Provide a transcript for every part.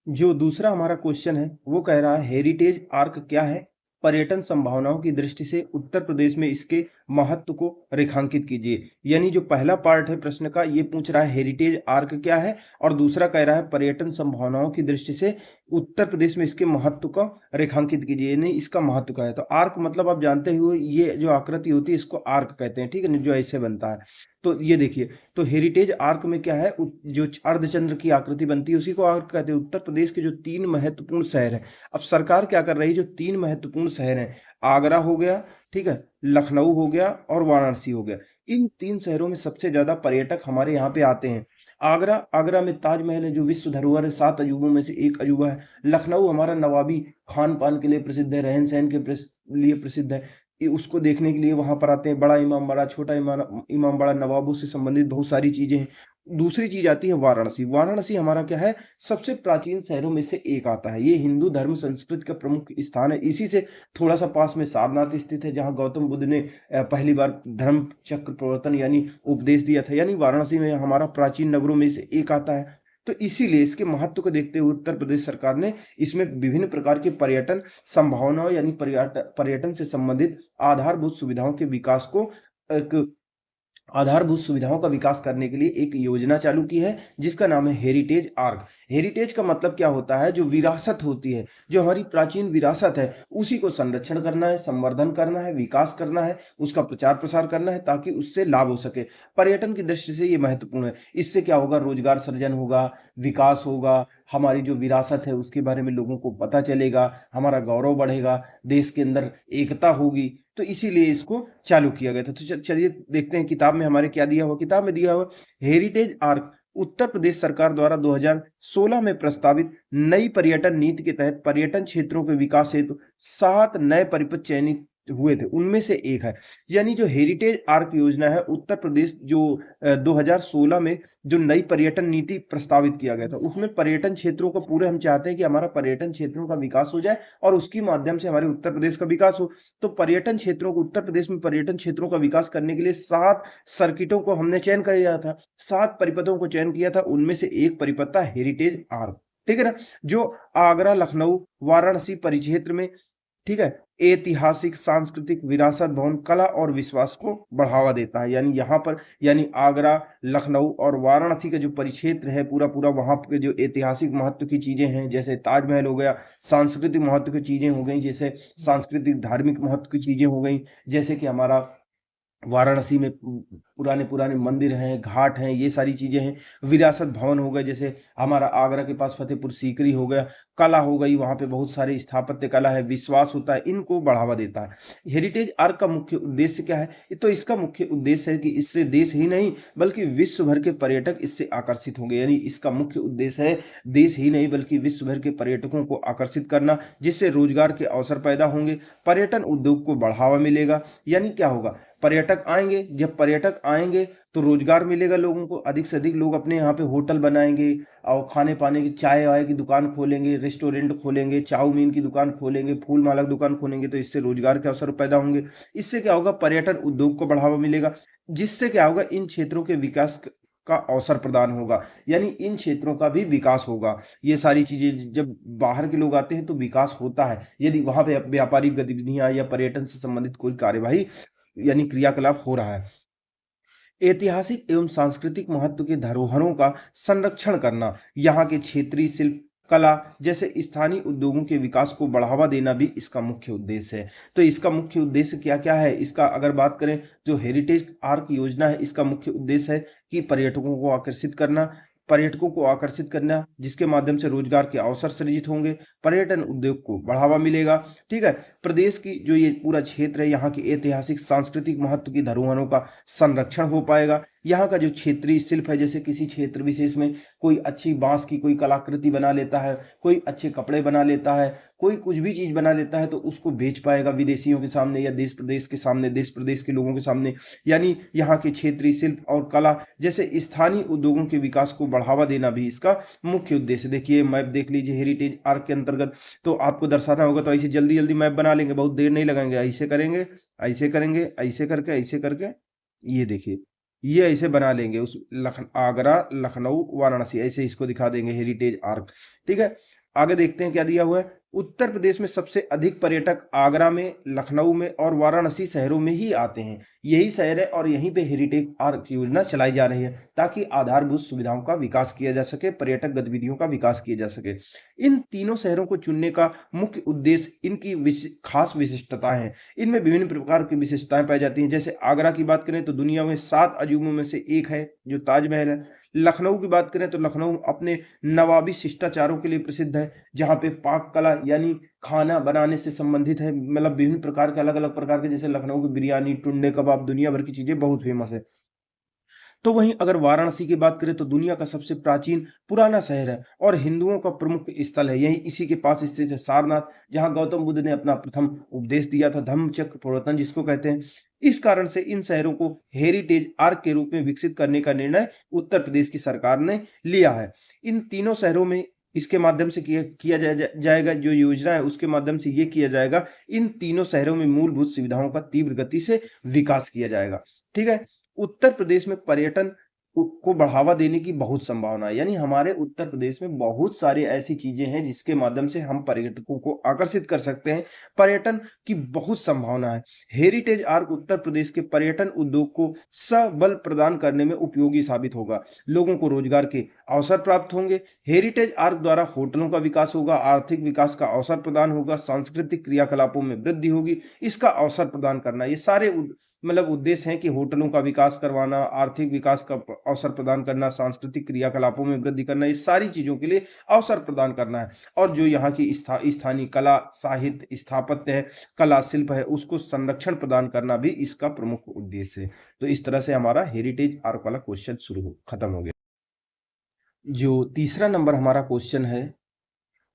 जो दूसरा हमारा क्वेश्चन है वो कह रहा है हेरिटेज आर्क क्या है, पर्यटन संभावनाओं की दृष्टि से उत्तर प्रदेश में इसके महत्व को रेखांकित कीजिए। यानी जो पहला पार्ट है प्रश्न का ये पूछ रहा है हेरिटेज आर्क क्या है, और दूसरा कह रहा है पर्यटन संभावनाओं की दृष्टि से उत्तर प्रदेश में इसके महत्व को रेखांकित कीजिए, यानी इसका महत्व क्या है। तो आर्क मतलब आप जानते हुए ये जो आकृति होती है इसको आर्क कहते हैं, ठीक है, जो ऐसे बनता है। तो ये देखिए, तो हेरिटेज आर्क में क्या है, जो अर्धचंद्र की आकृति बनती है उसी को आर्क कहते हैं। उत्तर प्रदेश के जो 3 महत्वपूर्ण शहर हैं, अब सरकार क्या कर रही है, जो 3 महत्वपूर्ण शहर हैं, आगरा हो गया, ठीक है, लखनऊ हो गया और वाराणसी हो गया, इन 3 शहरों में सबसे ज्यादा पर्यटक हमारे यहाँ पे आते हैं। आगरा आगरा में ताजमहल है जो विश्व धरोहर है, 7 अजूबों में से एक अजूबा है। लखनऊ हमारा नवाबी खान पान के लिए प्रसिद्ध है, रहन सहन के लिए प्रसिद्ध है, उसको देखने के लिए वहां पर आते हैं। बड़ा इमाम बड़ा, छोटा इमाम बड़ा, नवाबों से संबंधित बहुत सारी चीजें हैं। दूसरी चीज आती है वाराणसी। वाराणसी हमारा क्या है, सबसे प्राचीन शहरों में से एक आता है। ये हिंदू धर्म संस्कृति का प्रमुख स्थान है। इसी से थोड़ा सा पास में सारनाथ स्थित है, जहां गौतम बुद्ध ने पहली बार धर्म चक्र प्रवर्तन यानी उपदेश दिया था। यानी वाराणसी में हमारा प्राचीन नगरों में से एक आता है। तो इसीलिए इसके महत्व को देखते हुए उत्तर प्रदेश सरकार ने इसमें विभिन्न प्रकार के पर्यटन संभावनाओं यानी पर्यटन से संबंधित एक आधारभूत सुविधाओं का विकास करने के लिए एक योजना चालू की है, जिसका नाम है हेरिटेज आर्क। हेरिटेज का मतलब क्या होता है, जो विरासत होती है, जो हमारी प्राचीन विरासत है, उसी को संरक्षण करना है, संवर्धन करना है, विकास करना है, उसका प्रचार प्रसार करना है, ताकि उससे लाभ हो सके। पर्यटन की दृष्टि से ये महत्वपूर्ण है। इससे क्या होगा, रोजगार सृजन होगा, विकास होगा, हमारी जो विरासत है उसके बारे में लोगों को पता चलेगा, हमारा गौरव बढ़ेगा, देश के अंदर एकता होगी। तो इसीलिए इसको चालू किया गया था। तो चलिए देखते हैं किताब में हमारे क्या दिया हुआ। किताब में दिया हुआ हेरिटेज आर्क उत्तर प्रदेश सरकार द्वारा 2016 में प्रस्तावित नई पर्यटन नीति के तहत पर्यटन क्षेत्रों के विकास हेतु 7 नए परिपथ चयनित हुए थे, उनमें से एक है। यानी जो हेरिटेज आर्क योजना है, उत्तर प्रदेश जो 2016 में जो नई पर्यटन नीति प्रस्तावित किया गया था, उसमें पर्यटन क्षेत्रों को पूरे हम चाहते हैं कि हमारा पर्यटन क्षेत्रों का विकास हो जाए और उसके माध्यम से हमारे उत्तर प्रदेश का विकास हो। तो पर्यटन क्षेत्रों को, उत्तर प्रदेश में पर्यटन क्षेत्रों का विकास करने के लिए 7 सर्किटों को हमने चयन किया था, 7 परिपथों को चयन किया था। उनमें से एक परिपथ था हेरिटेज आर्क, ठीक है ना, जो आगरा, लखनऊ, वाराणसी परिक्षेत्र में, ठीक है, ऐतिहासिक, सांस्कृतिक विरासत, भवन, कला और विश्वास को बढ़ावा देता है। यानी यहाँ पर, यानी आगरा, लखनऊ और वाराणसी का जो परिक्षेत्र है पूरा पूरा, वहां के जो ऐतिहासिक महत्व की चीजें हैं, जैसे ताजमहल हो गया, सांस्कृतिक महत्व की चीजें हो गई, जैसे सांस्कृतिक धार्मिक महत्व की चीजें हो गई, जैसे कि हमारा वाराणसी में पुराने पुराने मंदिर हैं, घाट हैं, ये सारी चीजें हैं। विरासत भवन हो गए, जैसे हमारा आगरा के पास फतेहपुर सीकरी हो गया। कला हो गई, वहां पे बहुत सारे स्थापत्य कला है, विश्वास होता है, इनको बढ़ावा देता है। हेरिटेज आर्क का मुख्य उद्देश्य क्या है, तो इसका मुख्य उद्देश्य है कि इससे देश ही नहीं बल्कि विश्व भर के पर्यटक इससे आकर्षित होंगे। यानी इसका मुख्य उद्देश्य है देश ही नहीं बल्कि विश्व भर के पर्यटकों को आकर्षित करना, जिससे रोजगार के अवसर पैदा होंगे, पर्यटन उद्योग को बढ़ावा मिलेगा। यानी क्या होगा, पर्यटक आएंगे, जब पर्यटक आएंगे तो रोजगार मिलेगा लोगों को, अधिक से अधिक लोग अपने यहाँ पे होटल बनाएंगे और खाने पाने की, चाय वाय की दुकान खोलेंगे, रेस्टोरेंट खोलेंगे, चाउमीन की दुकान खोलेंगे, फूल माला की दुकान खोलेंगे, तो इससे रोजगार के अवसर पैदा होंगे। इससे क्या होगा, पर्यटन उद्योग को बढ़ावा मिलेगा, जिससे क्या होगा, इन क्षेत्रों के विकास का अवसर प्रदान होगा, यानी इन क्षेत्रों का भी विकास होगा। ये सारी चीजें, जब बाहर के लोग आते हैं तो विकास होता है, यदि वहां पे व्यापारिक गतिविधियां या पर्यटन से संबंधित कोई कार्यवाही यानी क्रियाकलाप हो रहा है। ऐतिहासिक एवं सांस्कृतिक महत्व के धरोहरों का संरक्षण करना, यहाँ के क्षेत्रीय शिल्प, कला जैसे स्थानीय उद्योगों के विकास को बढ़ावा देना भी इसका मुख्य उद्देश्य है। तो इसका मुख्य उद्देश्य क्या क्या है, इसका अगर बात करें, जो हेरिटेज आर्क योजना है, इसका मुख्य उद्देश्य है कि पर्यटकों को आकर्षित करना, जिसके माध्यम से रोजगार के अवसर सृजित होंगे, पर्यटन उद्योग को बढ़ावा मिलेगा, ठीक है। प्रदेश की जो ये पूरा क्षेत्र है, यहाँ की ऐतिहासिक सांस्कृतिक महत्व की धरोहरों का संरक्षण हो पाएगा। यहाँ का जो क्षेत्रीय शिल्प है, जैसे किसी क्षेत्र विशेष में कोई अच्छी बांस की कोई कलाकृति बना लेता है, कोई अच्छे कपड़े बना लेता है, कोई कुछ भी चीज बना लेता है, तो उसको बेच पाएगा विदेशियों के सामने या देश प्रदेश के सामने, देश प्रदेश के लोगों के सामने। यानी यहाँ के क्षेत्रीय शिल्प और कला जैसे स्थानीय उद्योगों के विकास को बढ़ावा देना भी इसका मुख्य उद्देश्य। देखिए मैप देख लीजिए हेरिटेज आर्क के अंतर्गत, तो आपको दर्शाना होगा, तो ऐसे जल्दी जल्दी मैप बना लेंगे, बहुत देर नहीं लगाएंगे, ऐसे करेंगे, ऐसे करेंगे, ऐसे करके, ऐसे करके, ये देखिए ये ऐसे बना लेंगे, उस आगरा, लखनऊ, वाराणसी, ऐसे इसको दिखा देंगे हेरिटेज आर्क। ठीक है, आगे देखते हैं क्या दिया हुआ है। उत्तर प्रदेश में सबसे अधिक पर्यटक आगरा में, लखनऊ में और वाराणसी शहरों में ही आते हैं। यही शहर है और यहीं पे हेरिटेज आर्क योजना चलाई जा रही है ताकि आधारभूत सुविधाओं का विकास किया जा सके, पर्यटक गतिविधियों का विकास किया जा सके। इन तीनों शहरों को चुनने का मुख्य उद्देश्य इनकी खास विशिष्टताएं हैं। इनमें विभिन्न प्रकार की विशेषताएं पाई जाती हैं। जैसे आगरा की बात करें तो दुनिया में 7 अजूबों में से एक है जो ताजमहल है। लखनऊ की बात करें तो लखनऊ अपने नवाबी शिष्टाचारों के लिए प्रसिद्ध है, जहाँ पे पाक कला यानी खाना बनाने से संबंधित है, मतलब विभिन्न प्रकार के, अलग अलग प्रकार के, जैसे लखनऊ की बिरयानी, टुंडे कबाब, दुनिया भर की चीजें बहुत फेमस है। तो वहीं अगर वाराणसी की बात करें तो दुनिया का सबसे प्राचीन पुराना शहर है और हिंदुओं का प्रमुख स्थल है। यही इसी के पास स्थित है सारनाथ, जहां गौतम बुद्ध ने अपना प्रथम उपदेश दिया था, धम्मचक्र प्रवर्तन जिसको कहते हैं। इस कारण से इन शहरों को हेरिटेज आर्क के रूप में विकसित करने का निर्णय उत्तर प्रदेश की सरकार ने लिया है। इन तीनों शहरों में इसके माध्यम से किया जाएगा, जो योजना है उसके माध्यम से ये किया जाएगा, इन तीनों शहरों में मूलभूत सुविधाओं का तीव्र गति से विकास किया जाएगा। ठीक है, उत्तर प्रदेश में पर्यटन को बढ़ावा देने की बहुत संभावना है। यानी हमारे उत्तर प्रदेश में बहुत सारी ऐसी चीजें हैं जिसके माध्यम से हम पर्यटकों को आकर्षित कर सकते हैं। पर्यटन की बहुत संभावना है। हेरिटेज आर्क उत्तर प्रदेश के पर्यटन उद्योग को सबल प्रदान करने में उपयोगी साबित होगा। लोगों को रोजगार के अवसर प्राप्त होंगे। हेरिटेज आर्क द्वारा होटलों का विकास होगा, आर्थिक विकास का अवसर प्रदान होगा, सांस्कृतिक क्रियाकलापों में वृद्धि होगी, इसका अवसर प्रदान करना, ये सारे मतलब उद्देश्य हैं कि होटलों का विकास करवाना, आर्थिक विकास का अवसर प्रदान करना, सांस्कृतिक क्रियाकलापों में वृद्धि करना, ये सारी चीजों के लिए अवसर प्रदान करना है। और जो यहाँ की स्थानीय कला, साहित्य, स्थापत्य है, कला शिल्प है, उसको संरक्षण प्रदान करना भी इसका प्रमुख उद्देश्य है। तो इस तरह से हमारा हेरिटेज आर्क वाला क्वेश्चन खत्म हो गया। जो तीसरा नंबर हमारा क्वेश्चन है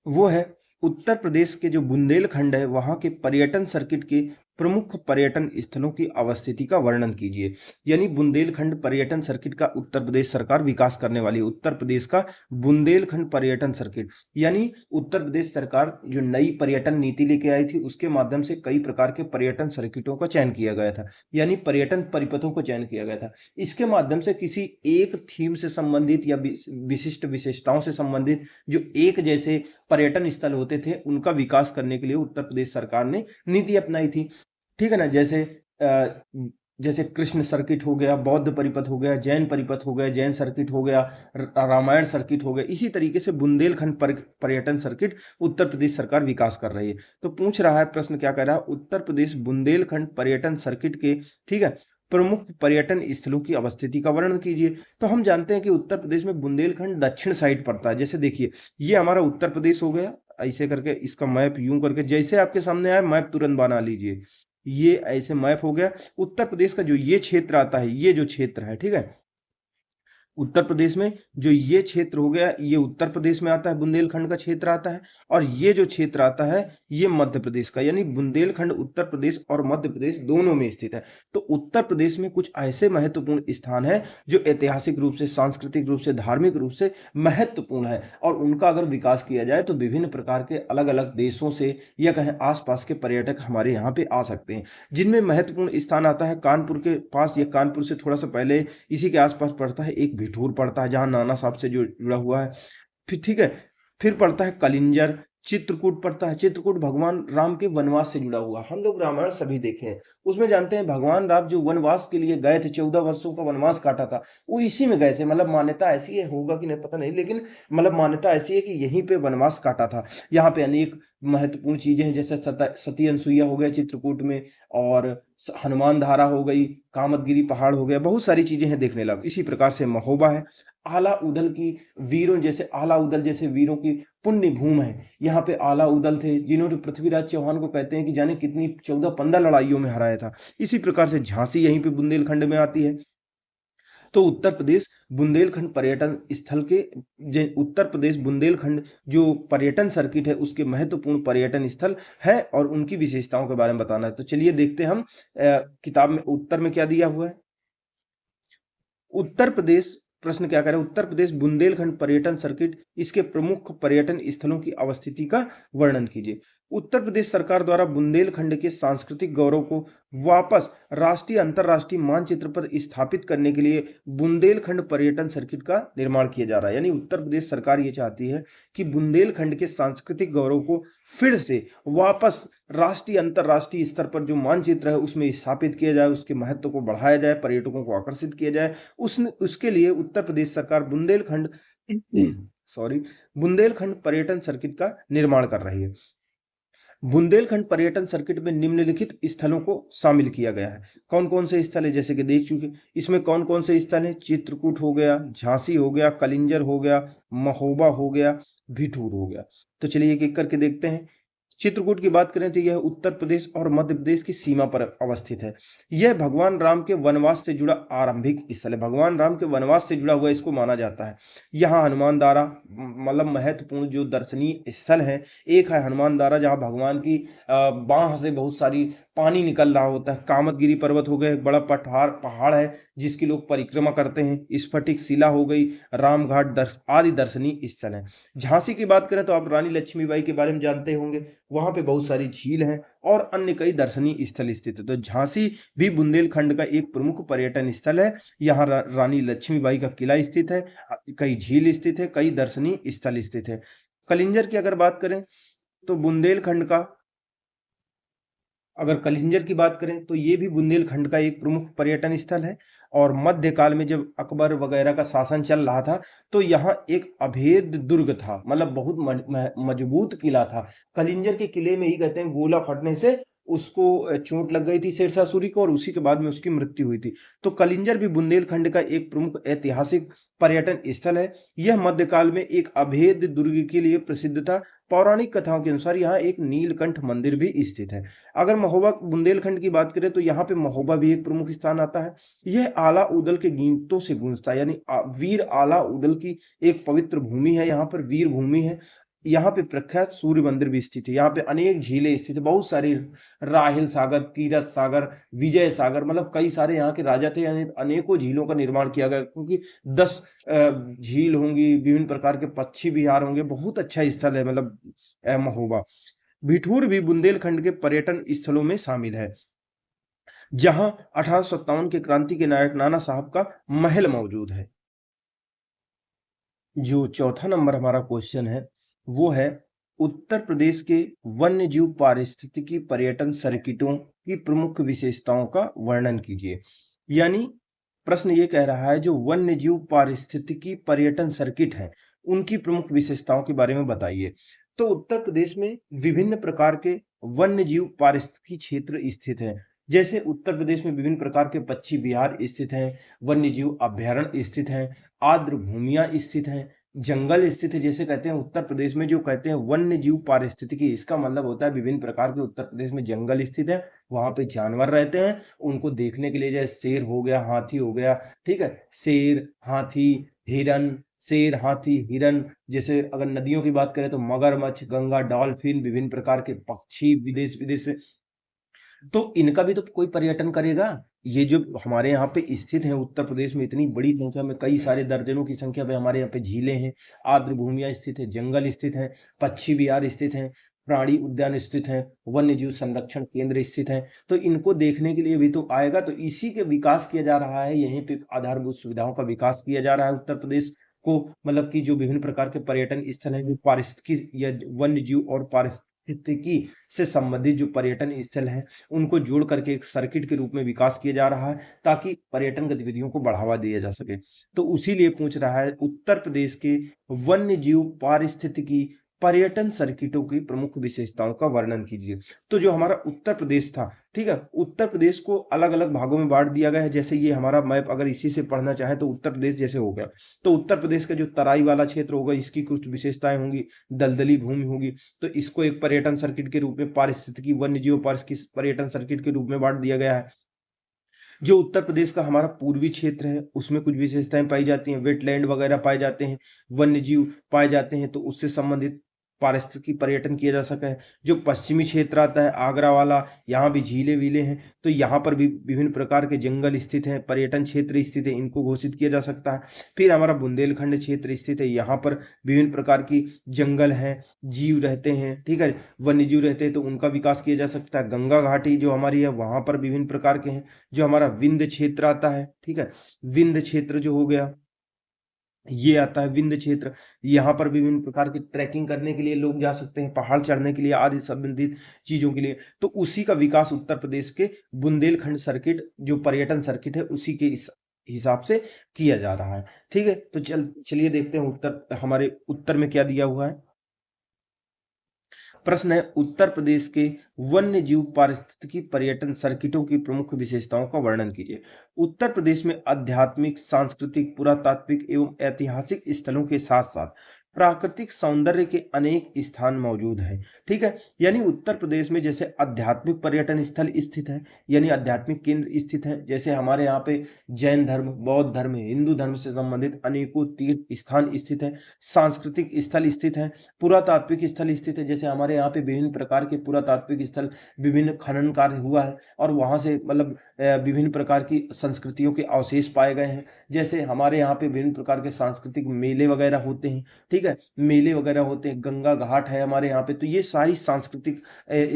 वो है उत्तर प्रदेश के जो बुंदेलखंड है वहां के पर्यटन सर्किट के प्रमुख पर्यटन स्थलों की अवस्थिति का वर्णन कीजिए। यानी बुंदेलखंड पर्यटन सर्किट का उत्तर प्रदेश सरकार विकास करने वाली है। उत्तर प्रदेश का बुंदेलखंड पर्यटन सर्किट, यानी उत्तर प्रदेश सरकार जो नई पर्यटन नीति लेके आई थी उसके माध्यम से कई प्रकार के पर्यटन सर्किटों का चयन किया गया था, यानी पर्यटन परिपथों को चयन किया गया था। इसके माध्यम से किसी एक थीम से संबंधित या विशिष्ट विशेषताओं से संबंधित जो एक जैसे पर्यटन स्थल होते थे उनका विकास करने के लिए उत्तर प्रदेश सरकार ने नीति अपनाई थी। ठीक है ना, जैसे कृष्ण सर्किट हो गया, बौद्ध परिपथ हो गया, जैन परिपथ हो गया, जैन सर्किट हो गया, रामायण सर्किट हो गया। इसी तरीके से बुंदेलखंड पर्यटन सर्किट उत्तर प्रदेश सरकार विकास कर रही है। तो पूछ रहा है प्रश्न, क्या कह रहा है, उत्तर प्रदेश बुंदेलखंड पर्यटन सर्किट के, ठीक है, प्रमुख पर्यटन स्थलों की अवस्थिति का वर्णन कीजिए। तो हम जानते हैं कि उत्तर प्रदेश में बुंदेलखंड दक्षिण साइड पड़ता है। जैसे देखिए ये हमारा उत्तर प्रदेश हो गया, ऐसे करके इसका मैप यूं करके जैसे आपके सामने आए मैप तुरंत बना लीजिए। ये ऐसे मैप हो गया। उत्तर प्रदेश का जो ये क्षेत्र आता है, ये जो क्षेत्र है, ठीक है, उत्तर प्रदेश में जो ये क्षेत्र हो गया ये उत्तर प्रदेश में आता है, बुंदेलखंड का क्षेत्र आता है। और ये जो क्षेत्र आता है ये मध्य प्रदेश का, यानी बुंदेलखंड उत्तर प्रदेश और मध्य प्रदेश दोनों में स्थित है। तो उत्तर प्रदेश में कुछ ऐसे महत्वपूर्ण स्थान है जो ऐतिहासिक रूप से, सांस्कृतिक रूप से, धार्मिक रूप से महत्वपूर्ण है और उनका अगर विकास किया जाए तो विभिन्न प्रकार के अलग अलग देशों से या कहें आसपास के पर्यटक हमारे यहाँ पे आ सकते हैं। जिनमें महत्वपूर्ण स्थान आता है कानपुर के पास या कानपुर से थोड़ा सा पहले इसी के आसपास पड़ता है एक भिठूर पड़ता है जहां नाना साहब से जो जुड़ा हुआ है। फिर ठीक है, फिर पड़ता है कलिंजर, चित्रकूट पड़ता है, चित्रकूट भगवान राम के वनवास से जुड़ा हुआ। हम लोग रामायण सभी देखे हैं, उसमें जानते हैं भगवान राम जो वनवास के लिए गए थे, 14 वर्षों का वनवास काटा था, वो इसी में गए थे। मतलब मान्यता ऐसी है, होगा कि नहीं पता नहीं, लेकिन मतलब मान्यता ऐसी है कि यहीं पे वनवास काटा था। यहाँ पे अनेक महत्वपूर्ण चीजें हैं, जैसे सती अनसुईया हो गया चित्रकूट में, और हनुमान धारा हो गई, कामतगिरी पहाड़ हो गया, बहुत सारी चीजें हैं देखने लायक। इसी प्रकार से महोबा है, आला उदल की वीरों जैसे, आला उदल जैसे वीरों की पुण्य भूमि है। यहाँ पे आला उदल थे जिन्होंने पृथ्वीराज चौहान को कहते हैं कि जाने कितनी 14-15 लड़ाइयों में हराया था। इसी प्रकार से झांसी यहीं पे बुंदेलखंड में आती है। तो उत्तर प्रदेश बुंदेलखंड पर्यटन स्थल के, उत्तर प्रदेश बुंदेलखंड जो पर्यटन सर्किट है उसके महत्वपूर्ण पर्यटन स्थल है और उनकी विशेषताओं के बारे में बताना है। तो चलिए देखते हैं हम किताब में उत्तर में क्या दिया हुआ है। उत्तर प्रदेश, प्रश्न क्या कह रहा है, उत्तर प्रदेश बुंदेलखंड पर्यटन सर्किट, इसके प्रमुख पर्यटन स्थलों की अवस्थिति का वर्णन कीजिए। उत्तर प्रदेश सरकार द्वारा बुंदेलखंड के सांस्कृतिक गौरव को वापस राष्ट्रीय अंतर्राष्ट्रीय मानचित्र पर स्थापित करने के लिए बुंदेलखंड पर्यटन सर्किट का निर्माण किया जा रहा है। यानी उत्तर प्रदेश सरकार ये चाहती है कि बुंदेलखंड के सांस्कृतिक गौरव को फिर से वापस राष्ट्रीय अंतर्राष्ट्रीय स्तर पर जो मानचित्र है उसमें स्थापित किया जाए, उसके महत्व को बढ़ाया जाए, पर्यटकों को आकर्षित किया जाए। उसके लिए उत्तर प्रदेश सरकार बुंदेलखंड बुंदेलखंड पर्यटन सर्किट का निर्माण कर रही है। बुंदेलखंड पर्यटन सर्किट में निम्नलिखित स्थलों को शामिल किया गया है। कौन कौन से स्थल है, जैसे कि देख चुके इसमें कौन कौन से स्थल है। चित्रकूट हो गया, झांसी हो गया, कलिंजर हो गया, महोबा हो गया, भिठूर हो गया। तो चलिए एक एक करके देखते हैं। चित्रकूट की बात करें तो यह उत्तर प्रदेश और मध्य प्रदेश की सीमा पर अवस्थित है। यह भगवान राम के वनवास से जुड़ा आरंभिक स्थल है। भगवान राम के वनवास से जुड़ा हुआ इसको माना जाता है। यहाँ हनुमान दारा मतलब महत्वपूर्ण जो दर्शनीय स्थल है, एक है हनुमान दारा जहाँ भगवान की बाह से बहुत सारी पानी निकल रहा होता है। कामतगिरी पर्वत हो गए, एक बड़ा पहाड़ है जिसकी लोग परिक्रमा करते हैं। स्फटिक शिला हो गई, रामघाट आदि दर्शनीय स्थल है। झांसी की बात करें तो आप रानी लक्ष्मीबाई के बारे में जानते होंगे, वहां पे बहुत सारी झील हैं और अन्य कई दर्शनीय स्थल स्थित है। तो झांसी भी बुंदेलखंड का एक प्रमुख पर्यटन स्थल है। यहाँ रानी लक्ष्मीबाई का किला स्थित है, कई झील स्थित है, कई दर्शनीय स्थल स्थित है। कलिंजर की अगर बात करें तो बुंदेलखंड का अगर कलिंजर की बात करें तो ये भी बुंदेलखंड का एक प्रमुख पर्यटन स्थल है। और मध्यकाल में जब अकबर वगैरह का शासन चल रहा था तो यहाँ एक अभेद दुर्ग था, मतलब बहुत मजबूत किला था। कलिंजर के किले में ही कहते हैं गोला फटने से उसको चोट लग गई थी शेरशाह सूरी को और उसी के बाद में उसकी मृत्यु हुई थी। तो कलिंजर भी बुंदेलखंड का एक प्रमुख ऐतिहासिक पर्यटन स्थल है। यह मध्यकाल में एक अभेद दुर्ग के लिए प्रसिद्ध था। पौराणिक कथाओं के अनुसार यहाँ एक नीलकंठ मंदिर भी स्थित है। अगर महोबा बुंदेलखंड की बात करें तो यहाँ पे महोबा भी एक प्रमुख स्थान आता है। यह आला उदल के गीतों से गूंजता है, यानी वीर आला उदल की एक पवित्र भूमि है। यहाँ पर वीर भूमि है। यहाँ पे प्रख्यात सूर्य मंदिर भी स्थित है। यहाँ पे अनेक झीलें स्थित है, बहुत सारी राहिल सागर, तीरथ सागर, विजय सागर, मतलब कई सारे यहाँ के राजा थे, यानी अनेकों झीलों का निर्माण किया गया। क्योंकि 10 झील होंगी, विभिन्न प्रकार के पक्षी विहार होंगे, बहुत अच्छा स्थल है मतलब महोबा। भिठूर भी बुंदेलखंड के पर्यटन स्थलों में शामिल है, जहां 1857 के क्रांति के नायक नाना साहब का महल मौजूद है। जो चौथा नंबर हमारा क्वेश्चन है वो है उत्तर प्रदेश के वन्य जीव पारिस्थितिकी पर्यटन सर्किटों की प्रमुख विशेषताओं का वर्णन कीजिए। यानी प्रश्न ये कह रहा है जो वन्य जीव पारिस्थितिकी पर्यटन सर्किट है उनकी प्रमुख विशेषताओं के बारे में बताइए। तो उत्तर प्रदेश में विभिन्न प्रकार के वन्य जीव पारिस्थितिकी क्षेत्र स्थित हैं। जैसे उत्तर प्रदेश में विभिन्न प्रकार के पक्षी विहार स्थित हैं, वन्य जीव अभ्यारण्य स्थित हैं, आर्द्र भूमियां स्थित हैं, जंगल स्थित है। जैसे कहते हैं उत्तर प्रदेश में जो कहते हैं वन्य जीव पारिस्थितिकी, इसका मतलब होता है विभिन्न प्रकार के उत्तर प्रदेश में जंगल स्थित है, वहां पे जानवर रहते हैं, उनको देखने के लिए जैसे शेर हो गया, हाथी हो गया, ठीक है, शेर, हाथी, हिरन, शेर, हाथी, हिरन। जैसे अगर नदियों की बात करें तो मगरमच्छ, गंगा, डॉल्फिन, विभिन्न प्रकार के पक्षी विदेश विदेश से, तो इनका भी तो कोई पर्यटन करेगा। ये जो हमारे यहाँ पे स्थित है उत्तर प्रदेश में इतनी बड़ी संख्या में, कई सारे दर्जनों की संख्या में हमारे यहाँ पे झीलें हैं, आर्द्र भूमियां स्थित है, जंगल स्थित है, पक्षी विहार स्थित हैं, प्राणी उद्यान स्थित हैं, वन्य जीव संरक्षण केंद्र स्थित हैं। तो इनको देखने के लिए भी तो आएगा। तो इसी के विकास किया जा रहा है, यहीं पे आधारभूत सुविधाओं का विकास किया जा रहा है उत्तर प्रदेश को, मतलब कि जो विभिन्न प्रकार के पर्यटन स्थल हैं, जो पारिस्थितिकी या वन्य जीव और पारिस्थितिकी से संबंधित जो पर्यटन स्थल हैं उनको जोड़ करके एक सर्किट के रूप में विकास किया जा रहा है ताकि पर्यटन गतिविधियों को बढ़ावा दिया जा सके। तो उसी लिए पूछ रहा है उत्तर प्रदेश के वन्य जीव पारिस्थितिकी पर्यटन सर्किटों की प्रमुख विशेषताओं का वर्णन कीजिए। तो जो हमारा उत्तर प्रदेश था, ठीक है, उत्तर प्रदेश को अलग अलग भागों में बांट दिया गया है। जैसे ये हमारा मैप अगर इसी से पढ़ना चाहे तो उत्तर प्रदेश जैसे हो गया, तो उत्तर प्रदेश का जो तराई वाला क्षेत्र होगा इसकी कुछ विशेषताएं होंगी, दलदली भूमि होगी, तो इसको एक पर्यटन सर्किट के रूप में पारिस्थितिकी वन्य जीव पर्यटन सर्किट के रूप में बांट दिया गया है। जो उत्तर प्रदेश का हमारा पूर्वी क्षेत्र है उसमें कुछ विशेषताएं पाई जाती हैं, वेटलैंड वगैरह पाए जाते हैं, वन्य जीव पाए जाते हैं, तो उससे संबंधित पारिस्थितिकी पर्यटन किया जा सका है। जो पश्चिमी क्षेत्र आता है आगरा वाला, यहाँ भी झीलें वीलें हैं, तो यहाँ पर भी विभिन्न प्रकार के जंगल स्थित हैं, पर्यटन क्षेत्र स्थित है, इनको घोषित किया जा सकता है। फिर हमारा बुंदेलखंड क्षेत्र स्थित है, यहाँ पर विभिन्न प्रकार की जंगल हैं, जीव रहते हैं, ठीक है, वन्य जीव रहते हैं, तो उनका विकास किया जा सकता है। गंगा घाटी जो हमारी है वहाँ पर विभिन्न प्रकार के हैं। जो हमारा विंध्य क्षेत्र आता है, ठीक है, विंध्य क्षेत्र जो हो गया, ये आता है विंध्य क्षेत्र। यहाँ पर विभिन्न प्रकार की ट्रैकिंग करने के लिए लोग जा सकते हैं, पहाड़ चढ़ने के लिए आदि संबंधित चीजों के लिए। तो उसी का विकास उत्तर प्रदेश के बुंदेलखंड सर्किट जो पर्यटन सर्किट है उसी के इस हिसाब से किया जा रहा है। ठीक है, तो चलिए देखते हैं उत्तर, हमारे उत्तर में क्या दिया हुआ है। प्रश्न है, उत्तर प्रदेश के वन्य जीव पारिस्थितिकी पर्यटन सर्किटों की प्रमुख विशेषताओं का वर्णन कीजिए। उत्तर प्रदेश में आध्यात्मिक, सांस्कृतिक, पुरातात्विक एवं ऐतिहासिक स्थलों के साथ साथ प्राकृतिक सौंदर्य के अनेक स्थान मौजूद हैं। ठीक है, यानी उत्तर प्रदेश में जैसे आध्यात्मिक पर्यटन स्थल स्थित है, यानी आध्यात्मिक केंद्र स्थित है, जैसे हमारे यहाँ पे जैन धर्म, बौद्ध धर्म, हिंदू धर्म से संबंधित अनेकों तीर्थ स्थान स्थित हैं। सांस्कृतिक स्थल स्थित हैं, पुरातात्विक स्थल स्थित है, जैसे हमारे यहाँ पे विभिन्न प्रकार के पुरातात्विक स्थल, विभिन्न खनन कार्य हुआ है और वहां से मतलब विभिन्न प्रकार की संस्कृतियों के अवशेष पाए गए हैं। जैसे हमारे यहाँ पे विभिन्न प्रकार के सांस्कृतिक मेले वगैरह होते हैं, ठीक है, मेले वगैरह होते हैं, गंगा घाट है हमारे यहाँ पे, तो ये सारी सांस्कृतिक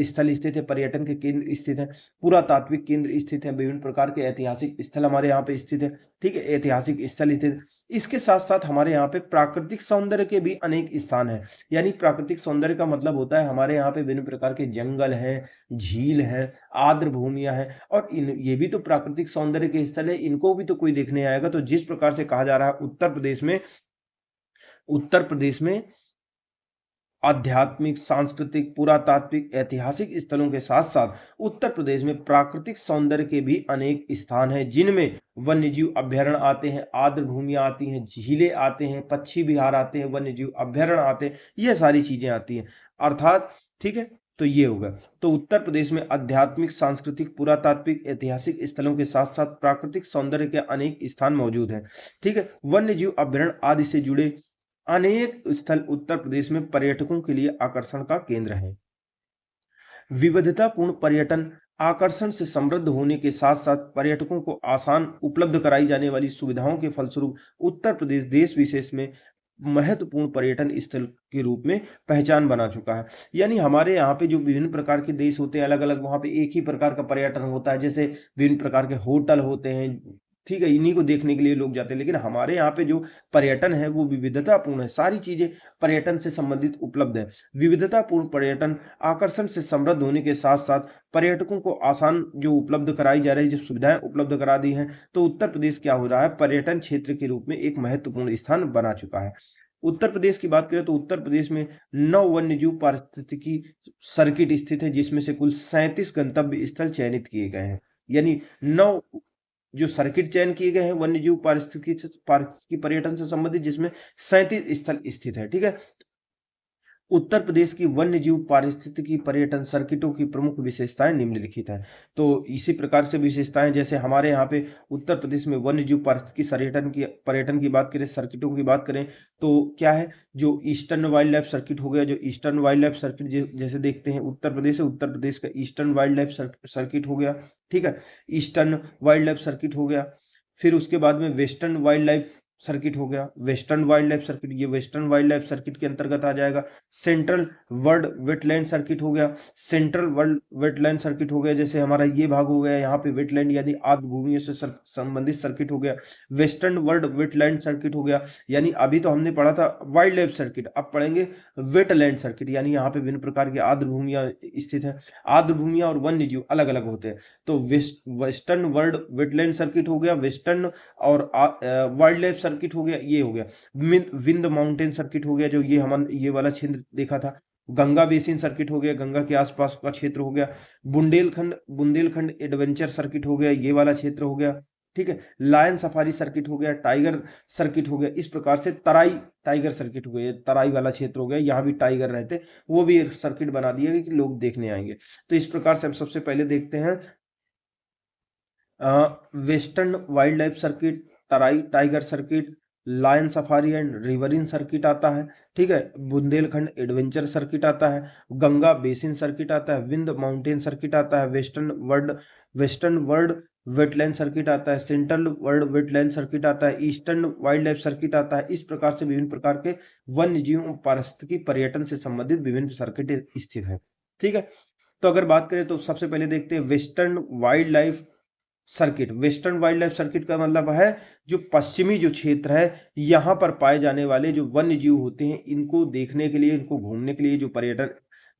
स्थल स्थित है, पर्यटन के केंद्र स्थित है, पुरातात्विक केंद्र स्थित है, विभिन्न प्रकार के ऐतिहासिक स्थल हमारे यहाँ पे स्थित है। ठीक है, ऐतिहासिक स्थल स्थित। इसके साथ साथ हमारे यहाँ पे प्राकृतिक सौंदर्य के भी अनेक स्थान है। यानी प्राकृतिक सौंदर्य का मतलब होता है हमारे यहाँ पे विभिन्न प्रकार के जंगल हैं, झील है, आर्द्र भूमियां हैं, और ये भी तो प्राकृतिक सौंदर्य के स्थल है, इनको भी तो कोई देखने आएगा। तो जिस प्रकार से कहा जा रहा है उत्तर प्रदेश में आध्यात्मिक, सांस्कृतिक, पुरातात्विक, ऐतिहासिक स्थलों के साथ साथ उत्तर प्रदेश में प्राकृतिक सौंदर्य के भी अनेक स्थान हैं, जिनमें वन्यजीव अभ्यारण्य आते हैं, आर्द्र भूमियां आती हैं, झीलें आते हैं, पक्षी विहार आते हैं, वन्यजीव अभ्यारण्य आते हैं, ये सारी चीजें आती हैं अर्थात। ठीक है, तो ये होगा। तो उत्तर प्रदेश में आध्यात्मिक, सांस्कृतिक, पुरातात्विक, ऐतिहासिक स्थलों के साथ साथ प्राकृतिक सौंदर्य के अनेक स्थान मौजूद हैं। ठीक है, वन्यजीव अभ्यारण्य आदि से जुड़े अनेक स्थल उत्तर प्रदेश में पर्यटकों के लिए आकर्षण का केंद्र है। विविधतापूर्ण पर्यटन आकर्षण से समृद्ध होने के साथ साथ पर्यटकों को आसान उपलब्ध कराई जाने वाली सुविधाओं के फलस्वरूप उत्तर प्रदेश देश विशेष में महत्वपूर्ण पर्यटन स्थल के रूप में पहचान बना चुका है। यानी हमारे यहाँ पे जो विभिन्न प्रकार के देश होते हैं अलग अलग, वहाँ पे एक ही प्रकार का पर्यटन होता है, जैसे विभिन्न प्रकार के होटल होते हैं, ठीक है, इन्हीं को देखने के लिए लोग जाते हैं। लेकिन हमारे यहाँ पे जो पर्यटन है वो विविधतापूर्ण है, सारी चीजें पर्यटन से संबंधित उपलब्ध है। विविधतापूर्ण पर्यटन आकर्षण से समृद्ध होने के साथ साथ पर्यटकों को आसान जो उपलब्ध कराई जा रही, जो सुविधाएं उपलब्ध करा दी हैं, तो उत्तर प्रदेश क्या हो रहा है, पर्यटन क्षेत्र के रूप में एक महत्वपूर्ण स्थान बना चुका है। उत्तर प्रदेश की बात करें तो उत्तर प्रदेश में 9 वन्यजीव पारिस्थितिकी सर्किट स्थित है, जिसमें से कुल 37 गंतव्य स्थल चयनित किए गए हैं। यानी 9 जो सर्किट चयन किए गए हैं वन्यजीव पारिस्थितिकी पर्यटन से संबंधित, जिसमें 37 स्थल स्थित है। ठीक है, उत्तर प्रदेश की वन्य जीव पारिस्थितिकी पर्यटन सर्किटों की प्रमुख विशेषताएं निम्नलिखित हैं। तो इसी प्रकार से विशेषताएं, जैसे हमारे यहाँ पे उत्तर प्रदेश में वन्य जीव पारिस्थितिकी पर्यटन की बात करें, सर्किटों की बात करें, तो क्या है, जो ईस्टर्न वाइल्ड लाइफ सर्किट हो गया, जो ईस्टर्न वाइल्ड लाइफ सर्किट जैसे देखते हैं उत्तर प्रदेश है, उत्तर प्रदेश का ईस्टर्न वाइल्ड लाइफ सर्किट हो गया। ठीक है, ईस्टर्न वाइल्ड लाइफ सर्किट हो गया। फिर उसके बाद में वेस्टर्न वाइल्ड लाइफ सर्किट हो गया, वेस्टर्न वाइल्ड लाइफ सर्किट, ये वेस्टर्न वाइल्ड लाइफ सर्किट के अंतर्गत आ जाएगा। सेंट्रल वर्ल्ड वेटलैंड सर्किट हो गया, सेंट्रल वर्ल्ड वेटलैंड सर्किट हो गया, जैसे हमारा ये भाग हो गया, यहाँ पे वेटलैंड यानी आर्द्र भूमियों से संबंधित सर्किट हो गया। वेस्टर्न वर्ल्ड वेटलैंड सर्किट हो गया, यानी अभी तो हमने पढ़ा था वाइल्ड लाइफ सर्किट, अब पढ़ेंगे वेटलैंड सर्किट, यानी यहाँ पे विभिन्न प्रकार की आर्द्र भूमियां स्थित है। आर्द्र भूमियां और वन्य जीव अलग अलग होते हैं। तो वेस्टर्न वर्ल्ड वेटलैंड सर्किट हो गया, वेस्टर्न और वाइल्ड लाइफ सर्किट हो गया, ये हो गया। विंद माउंटेन सर्किट हो गया, जो ये वाला क्षेत्र देखा था। गंगा बेसिन सर्किट हो गया, गंगा के आसपास का क्षेत्र हो गया। बुंदेलखंड एडवेंचर सर्किट हो गया, ये वाला क्षेत्र हो गया। ठीक है, लायन सफारी सर्किट हो गया, टाइगर सर्किट हो गया। इस प्रकार से तराई टाइगर सर्किट हो गया, तराई वाला क्षेत्र हो गया, यहाँ भी टाइगर रहते, वो भी एक सर्किट बना दिया गया कि लोग देखने आएंगे। तो इस प्रकार से हम सबसे पहले देखते हैं western wild life circuit, Terai tiger circuit, lion safari and riverine circuit आता है, ठीक है, बुंदेलखंड एडवेंचर सर्किट आता है, गंगा बेसिन सर्किट आता है, विंद माउंटेन सर्किट आता है, वेस्टर्न वर्ल्ड वेटलैंड सर्किट आता है, सेंट्रल वर्ल्ड वेटलैंड सर्किट आता है, ईस्टर्न वाइल्ड लाइफ सर्किट आता है। इस प्रकार से विभिन्न प्रकार के वन्य जीवों पारिस्थितिकी पर्यटन से संबंधित विभिन्न सर्किट स्थित है, ठीक है। तो अगर बात करें तो सबसे पहले देखते हैं western wild life circuit. Western wild life circuit का मतलब है जो पश्चिमी जो क्षेत्र है यहाँ पर पाए जाने वाले जो वन्य जीव होते हैं, इनको देखने के लिए, इनको घूमने के लिए जो पर्यटन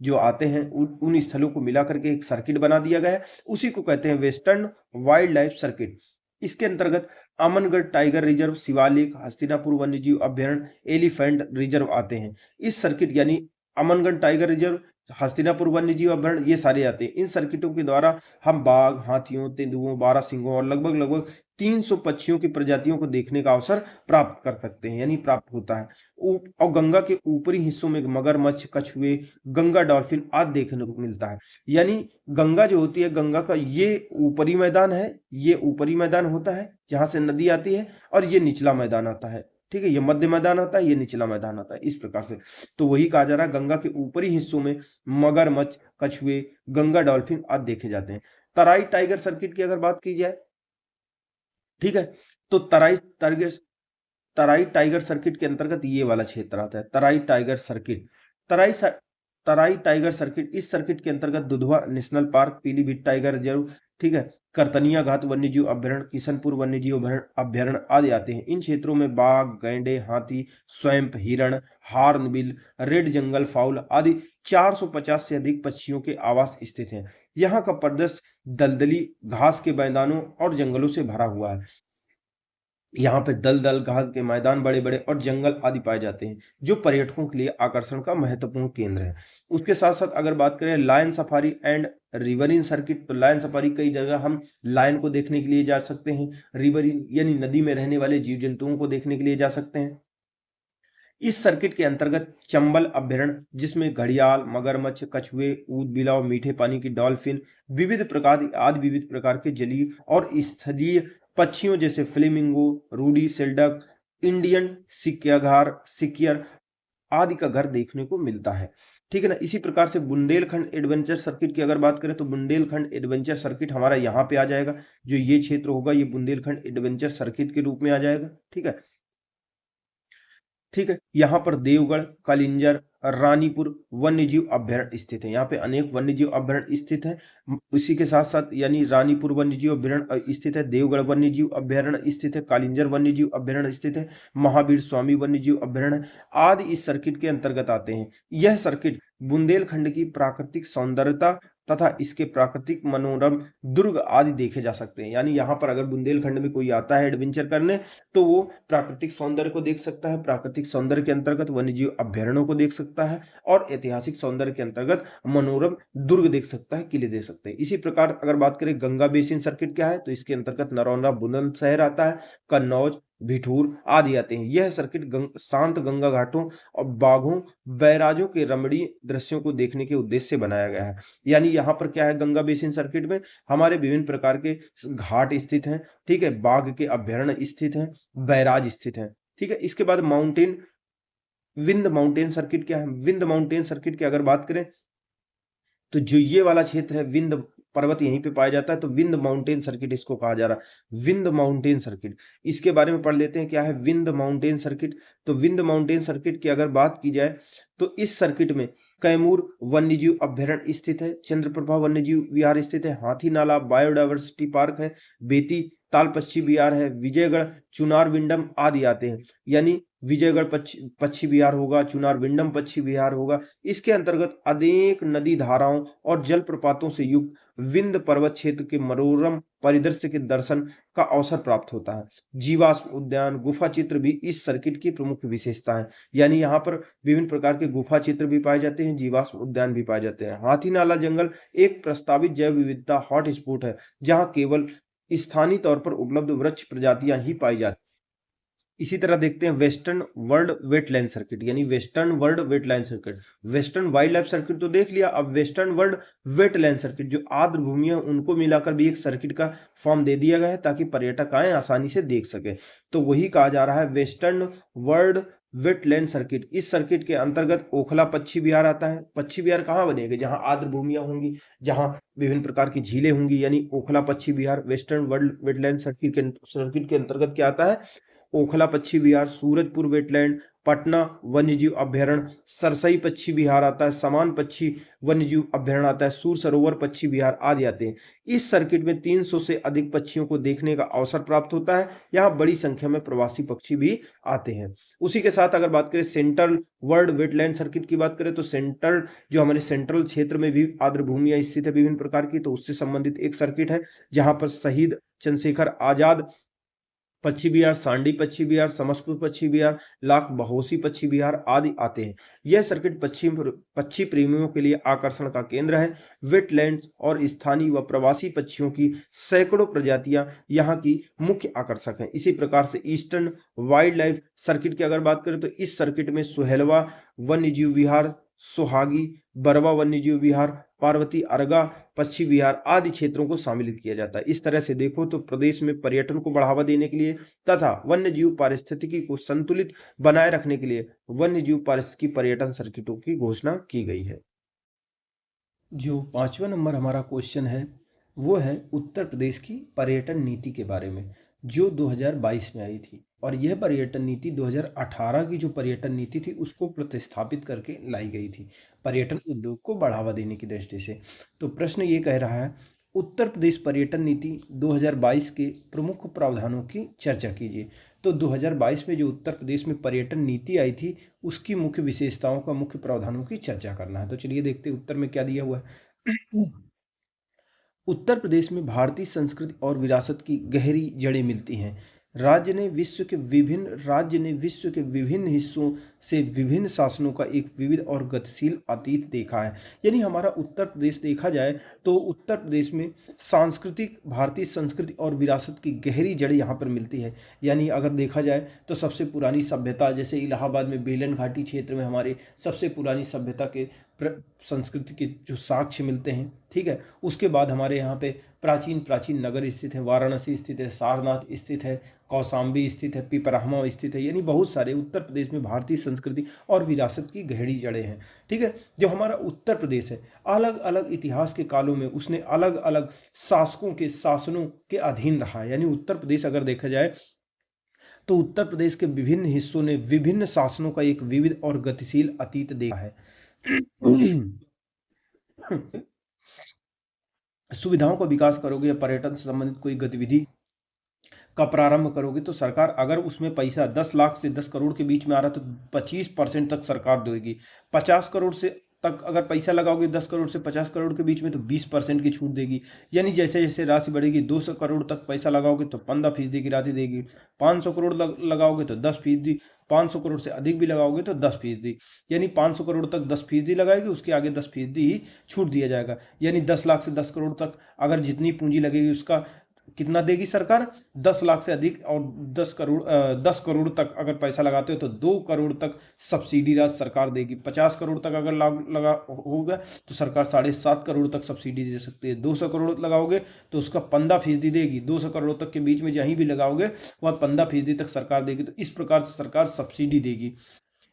जो आते हैं उन स्थलों को मिला करके एक सर्किट बना दिया गया है, उसी को कहते हैं वेस्टर्न वाइल्ड लाइफ सर्किट। इसके अंतर्गत अमनगढ़ टाइगर रिजर्व, शिवालिक, हस्तिनापुर वन्य जीव अभ्यारण्य, एलिफेंट रिजर्व आते हैं। इस सर्किट यानी अमनगढ़ टाइगर रिजर्व, हस्तिनापुर वन्य जीव अभ्यारण्य, ये सारे आते हैं। इन सर्किटों के द्वारा हम बाघ, हाथियों, तेंदुओं, बारहसिंगों और लगभग 300 पक्षियों की प्रजातियों को देखने का अवसर प्राप्त कर सकते हैं, यानी प्राप्त होता है। और गंगा के ऊपरी हिस्सों में मगरमच्छ, कछुए, गंगा डॉल्फिन आदि देखने को मिलता है। यानी गंगा जो होती है, गंगा का ये ऊपरी मैदान है, ये ऊपरी मैदान होता है जहां से नदी आती है, और ये निचला मैदान आता है, ठीक है। ये मध्य मैदान आता है, ये निचला मैदान आता है, इस प्रकार से। तो वही कहा जा रहा है गंगा के ऊपरी हिस्सों में मगरमच्छ, कछुए, गंगा डॉल्फिन आदि देखे जाते हैं। तराई टाइगर सर्किट की अगर बात की जाए, ठीक है, तो तराई टाइगर सर्किट के अंतर्गत ये वाला क्षेत्र आता है, तराई टाइगर सर्किट। तराई तराई टाइगर सर्किट, इस सर्किट के अंतर्गत Dudhwa national park, Pilibhit tiger reserve, ठीक है, करतनिया घाट वन्यजीव अभ्यारण्य, किशनपुर वन्यजीव अभ्यारण्य आदि आते हैं। इन क्षेत्रों में बाघ, गैंडे, हाथी, स्वैम्प, हिरण, हार्नबिल, रेड जंगल फाउल आदि 450 से अधिक पक्षियों के आवास स्थित हैं। यहाँ का प्रदेश दलदली घास के मैदानों और जंगलों से भरा हुआ है। यहाँ पे दलदल घास के मैदान, बड़े बड़े और जंगल आदि पाए जाते हैं, जो पर्यटकों के लिए आकर्षण का महत्वपूर्ण केंद्र है। उसके साथ साथ अगर बात करें lion safari and riverine circuit, तो लायन सफारी कई जगह हम लायन को देखने के लिए जा सकते हैं, रिवरिन यानी नदी में रहने वाले जीव जंतुओं को देखने के लिए जा सकते हैं। इस सर्किट के अंतर्गत चंबल अभ्यारण्य, जिसमें घड़ियाल, मगरमच्छ, कछुए, ऊद बिलाव, मीठे पानी की डॉल्फिन, विविध प्रकार के जलीय और स्थलीय पक्षियों जैसे फ्लेमिंगो, रूडी, सेल्डक, इंडियन सिकियर आदि का घर देखने को मिलता है, ठीक है ना। इसी प्रकार से बुंदेलखंड एडवेंचर सर्किट की अगर बात करें तो बुंदेलखंड एडवेंचर सर्किट हमारा यहाँ पे आ जाएगा। जो ये क्षेत्र होगा ये बुंदेलखंड एडवेंचर सर्किट के रूप में आ जाएगा, ठीक है। ठीक है, यहाँ पर देवगढ़, कलिंजर, रानीपुर वन्यजीव अभ्यारण्य स्थित है। यहाँ पे अनेक वन्यजीव अभ्यारण्य स्थित है। इसी के साथ साथ यानी रानीपुर वन्यजीव अभ्यारण्य स्थित है, देवगढ़ वन्यजीव अभ्यारण्य स्थित है, कालिंजर वन्यजीव अभ्यारण्य स्थित है, महावीर स्वामी वन्यजीव अभ्यारण्य आदि इस सर्किट के अंतर्गत आते हैं। यह सर्किट बुंदेलखंड की प्राकृतिक सौंदर्यता तथा इसके प्राकृतिक मनोरम दुर्ग आदि देखे जा सकते हैं। यानी यहाँ पर अगर बुंदेलखंड में कोई आता है एडवेंचर करने, तो वो प्राकृतिक सौंदर्य को देख सकता है, प्राकृतिक सौंदर्य के अंतर्गत वन्यजीव अभ्यारण्यों को देख सकता है, और ऐतिहासिक सौंदर्य के अंतर्गत मनोरम दुर्ग देख सकता है, किले देख सकते हैं। इसी प्रकार अगर बात करें गंगा बेसिन सर्किट क्या है, तो इसके अंतर्गत नरौंदा बुलंदशहर आता है, कन्नौज, भिठूर आदि आते हैं। यह सर्किट शांत गंगा घाटों और बाघों, बैराजों के रमणीय दृश्यों को देखने के उद्देश्य से बनाया गया है। यानी यहाँ पर क्या है, गंगा बेसिन सर्किट में हमारे विभिन्न प्रकार के घाट स्थित हैं, ठीक है, बाघ के अभ्यारण्य स्थित हैं, बैराज स्थित हैं, ठीक है। इसके बाद विंद माउंटेन सर्किट क्या है, विंद माउंटेन सर्किट की अगर बात करें तो जो ये वाला क्षेत्र है, विंद पर्वत यहीं पे पाया जाता है, तो विंद माउंटेन सर्किट इसको कहा जा रहा है, विंद माउंटेन सर्किट। इसके बारे में पढ़ लेते हैं क्या है विंद माउंटेन सर्किट। तो विंद माउंटेन सर्किट की अगर बात की जाए तो इस सर्किट में कैमूर वन्यजीव अभ्यारण्य स्थित है, चंद्रप्रभा वन्यजीव विहार स्थित है, हाथी नाला बायोडायवर्सिटी पार्क है, बेती ताल पक्षी विहार है, विजयगढ़ चुनार विंडम आदि आते हैं। यानी विजयगढ़ पक्षी विहार होगा, चुनार विंडम पक्षी विहार होगा। इसके अंतर्गत अनेक नदी धाराओं और जलप्रपातों से युक्त विंध्य पर्वत क्षेत्र के मनोरम परिदृश्य के दर्शन का अवसर प्राप्त होता है। जीवाश्म उद्यान, गुफा चित्र भी इस सर्किट की प्रमुख विशेषता है। यानी यहाँ पर विभिन्न प्रकार के गुफा चित्र भी पाए जाते हैं, जीवाश्म उद्यान भी पाए जाते हैं। हाथी नाला जंगल एक प्रस्तावित जैव विविधता हॉट स्पॉट है, जहाँ केवल स्थानीय तौर पर उपलब्ध वृक्ष प्रजातियां ही पाई जाती इसी तरह देखते हैं वेस्टर्न वर्ल्ड वेटलैंड सर्किट, यानी western world wetland circuit. Western wild life circuit तो देख लिया, अब वेस्टर्न वर्ल्ड वेटलैंड सर्किट, जो आर्द्र भूमियां उनको मिलाकर भी एक सर्किट का फॉर्म दे दिया गया है ताकि पर्यटक आए आसानी से देख सके। तो वही कहा जा रहा है वेस्टर्न वर्ल्ड वेटलैंड सर्किट। इस सर्किट के अंतर्गत ओखला पक्षी विहार आता है। पक्षी विहार कहाँ बनेंगे? जहां आर्द्र भूमियां होंगी, जहां विभिन्न प्रकार की झीलें होंगी, यानी ओखला पक्षी विहार वेस्टर्न वर्ल्ड वेटलैंड सर्किट के अंतर्गत क्या आता है? ओखला पक्षी विहार, सूरजपुर वेटलैंड, पटना वन्यजीव अभ्यारण्य, सरसई पक्षी विहार आता है, समान पक्षी वन्यजीव अभ्यारण्य आता है, सूर सरोवर पक्षी विहार आदि आते हैं। इस सर्किट में 300 से अधिक पक्षियों को देखने का अवसर प्राप्त होता है। यहाँ बड़ी संख्या में प्रवासी पक्षी भी आते हैं। उसी के साथ अगर बात करें सेंट्रल वर्ल्ड वेटलैंड सर्किट की बात करें तो सेंट्रल, जो हमारे सेंट्रल क्षेत्र में भी आर्द्र भूमियां स्थित है विभिन्न प्रकार की, तो उससे संबंधित एक सर्किट है जहां पर शहीद चंद्रशेखर आजाद पक्षी विहार, सांडी पक्षी विहार, समस्तपुर पक्षी विहार, लाख बहोसी पक्षी विहार आदि आते हैं। यह सर्किट पक्षी प्रेमियों के लिए आकर्षण का केंद्र है। वेटलैंड और स्थानीय व प्रवासी पक्षियों की सैकड़ों प्रजातियां यहाँ की मुख्य आकर्षक हैं। इसी प्रकार से ईस्टर्न वाइल्ड लाइफ सर्किट की अगर बात करें तो इस सर्किट में सुहेलवा वन्यजीव विहार, सोहागी, बरवा वन्यजीव विहार, पार्वती अर्गा पक्षी विहार आदि क्षेत्रों को शामिल किया जाता है। इस तरह से देखो तो प्रदेश में पर्यटन को बढ़ावा देने के लिए तथा वन्यजीव पारिस्थितिकी को संतुलित बनाए रखने के लिए वन्यजीव पारिस्थितिकी पर्यटन सर्किटों की घोषणा की गई है। जो 5वां नंबर हमारा क्वेश्चन है वो है उत्तर प्रदेश की पर्यटन नीति के बारे में, जो 2022 में आई थी। और यह पर्यटन नीति 2018 की जो पर्यटन नीति थी उसको प्रतिस्थापित करके लाई गई थी पर्यटन उद्योग को बढ़ावा देने की दृष्टि से। तो प्रश्न ये कह रहा है उत्तर प्रदेश पर्यटन नीति 2022 के प्रमुख प्रावधानों की चर्चा कीजिए। तो 2022 में जो उत्तर प्रदेश में पर्यटन नीति आई थी उसकी मुख्य विशेषताओं का, मुख्य प्रावधानों की चर्चा करना है। तो चलिए देखते हैं उत्तर में क्या दिया हुआ है। उत्तर प्रदेश में भारतीय संस्कृति और विरासत की गहरी जड़ें मिलती हैं। राज्य ने विश्व के विभिन्न हिस्सों से विभिन्न शासनों का एक विविध और गतिशील अतीत देखा है। यानी हमारा उत्तर प्रदेश देखा जाए तो उत्तर प्रदेश में सांस्कृतिक भारतीय संस्कृति और विरासत की गहरी जड़ें यहाँ पर मिलती है। यानी अगर देखा जाए तो सबसे पुरानी सभ्यता, जैसे इलाहाबाद में बेलन घाटी क्षेत्र में हमारे सबसे पुरानी सभ्यता के संस्कृति के जो साक्ष्य मिलते हैं, ठीक है। उसके बाद हमारे यहाँ पे प्राचीन नगर स्थित है, वाराणसी स्थित है, सारनाथ स्थित है, कौशाम्बी स्थित है, पिपराहमा स्थित है। यानी बहुत सारे उत्तर प्रदेश में भारतीय संस्कृति और विरासत की गहरी जड़ें हैं, ठीक है। जो हमारा उत्तर प्रदेश है अलग अलग इतिहास के कालों में उसने अलग अलग शासकों के शासनों के अधीन रहा है। यानी उत्तर प्रदेश अगर देखा जाए तो उत्तर प्रदेश के विभिन्न हिस्सों ने विभिन्न शासनों का एक विविध और गतिशील अतीत देखा है। सुविधाओं का विकास करोगे या पर्यटन से संबंधित कोई गतिविधि का प्रारंभ करोगे तो सरकार अगर उसमें पैसा 10 लाख से 10 करोड़ के बीच में आ रहा तो 25% तक सरकार देगी। 50 करोड़ से तक अगर पैसा लगाओगे 10 करोड़ से 50 करोड़ के बीच में तो 20% की छूट देगी। यानी जैसे जैसे राशि बढ़ेगी 200 करोड़ तक पैसा लगाओगे तो 15% की राशि देगी। 500 करोड़ लगाओगे तो 10%, 500 करोड़ से अधिक भी लगाओगे तो 10%। यानी 500 करोड़ तक 10% लगाएगी, उसके आगे 10% ही छूट दिया जाएगा। यानी 10 लाख से 10 करोड़ तक अगर जितनी पूंजी लगेगी उसका कितना देगी सरकार? 10 लाख से अधिक और 10 करोड़ तक अगर पैसा लगाते हो तो 2 करोड़ तक सब्सिडी राशि सरकार देगी। 50 करोड़ तक अगर लगा होगा तो सरकार 7.5 करोड़ तक सब्सिडी दे सकती है। 200 करोड़ लगाओगे तो उसका 15% देगी। 200 करोड़ तक के बीच में जहीं भी लगाओगे वह 15% तक सरकार देगी। तो इस प्रकार से सरकार सब्सिडी देगी।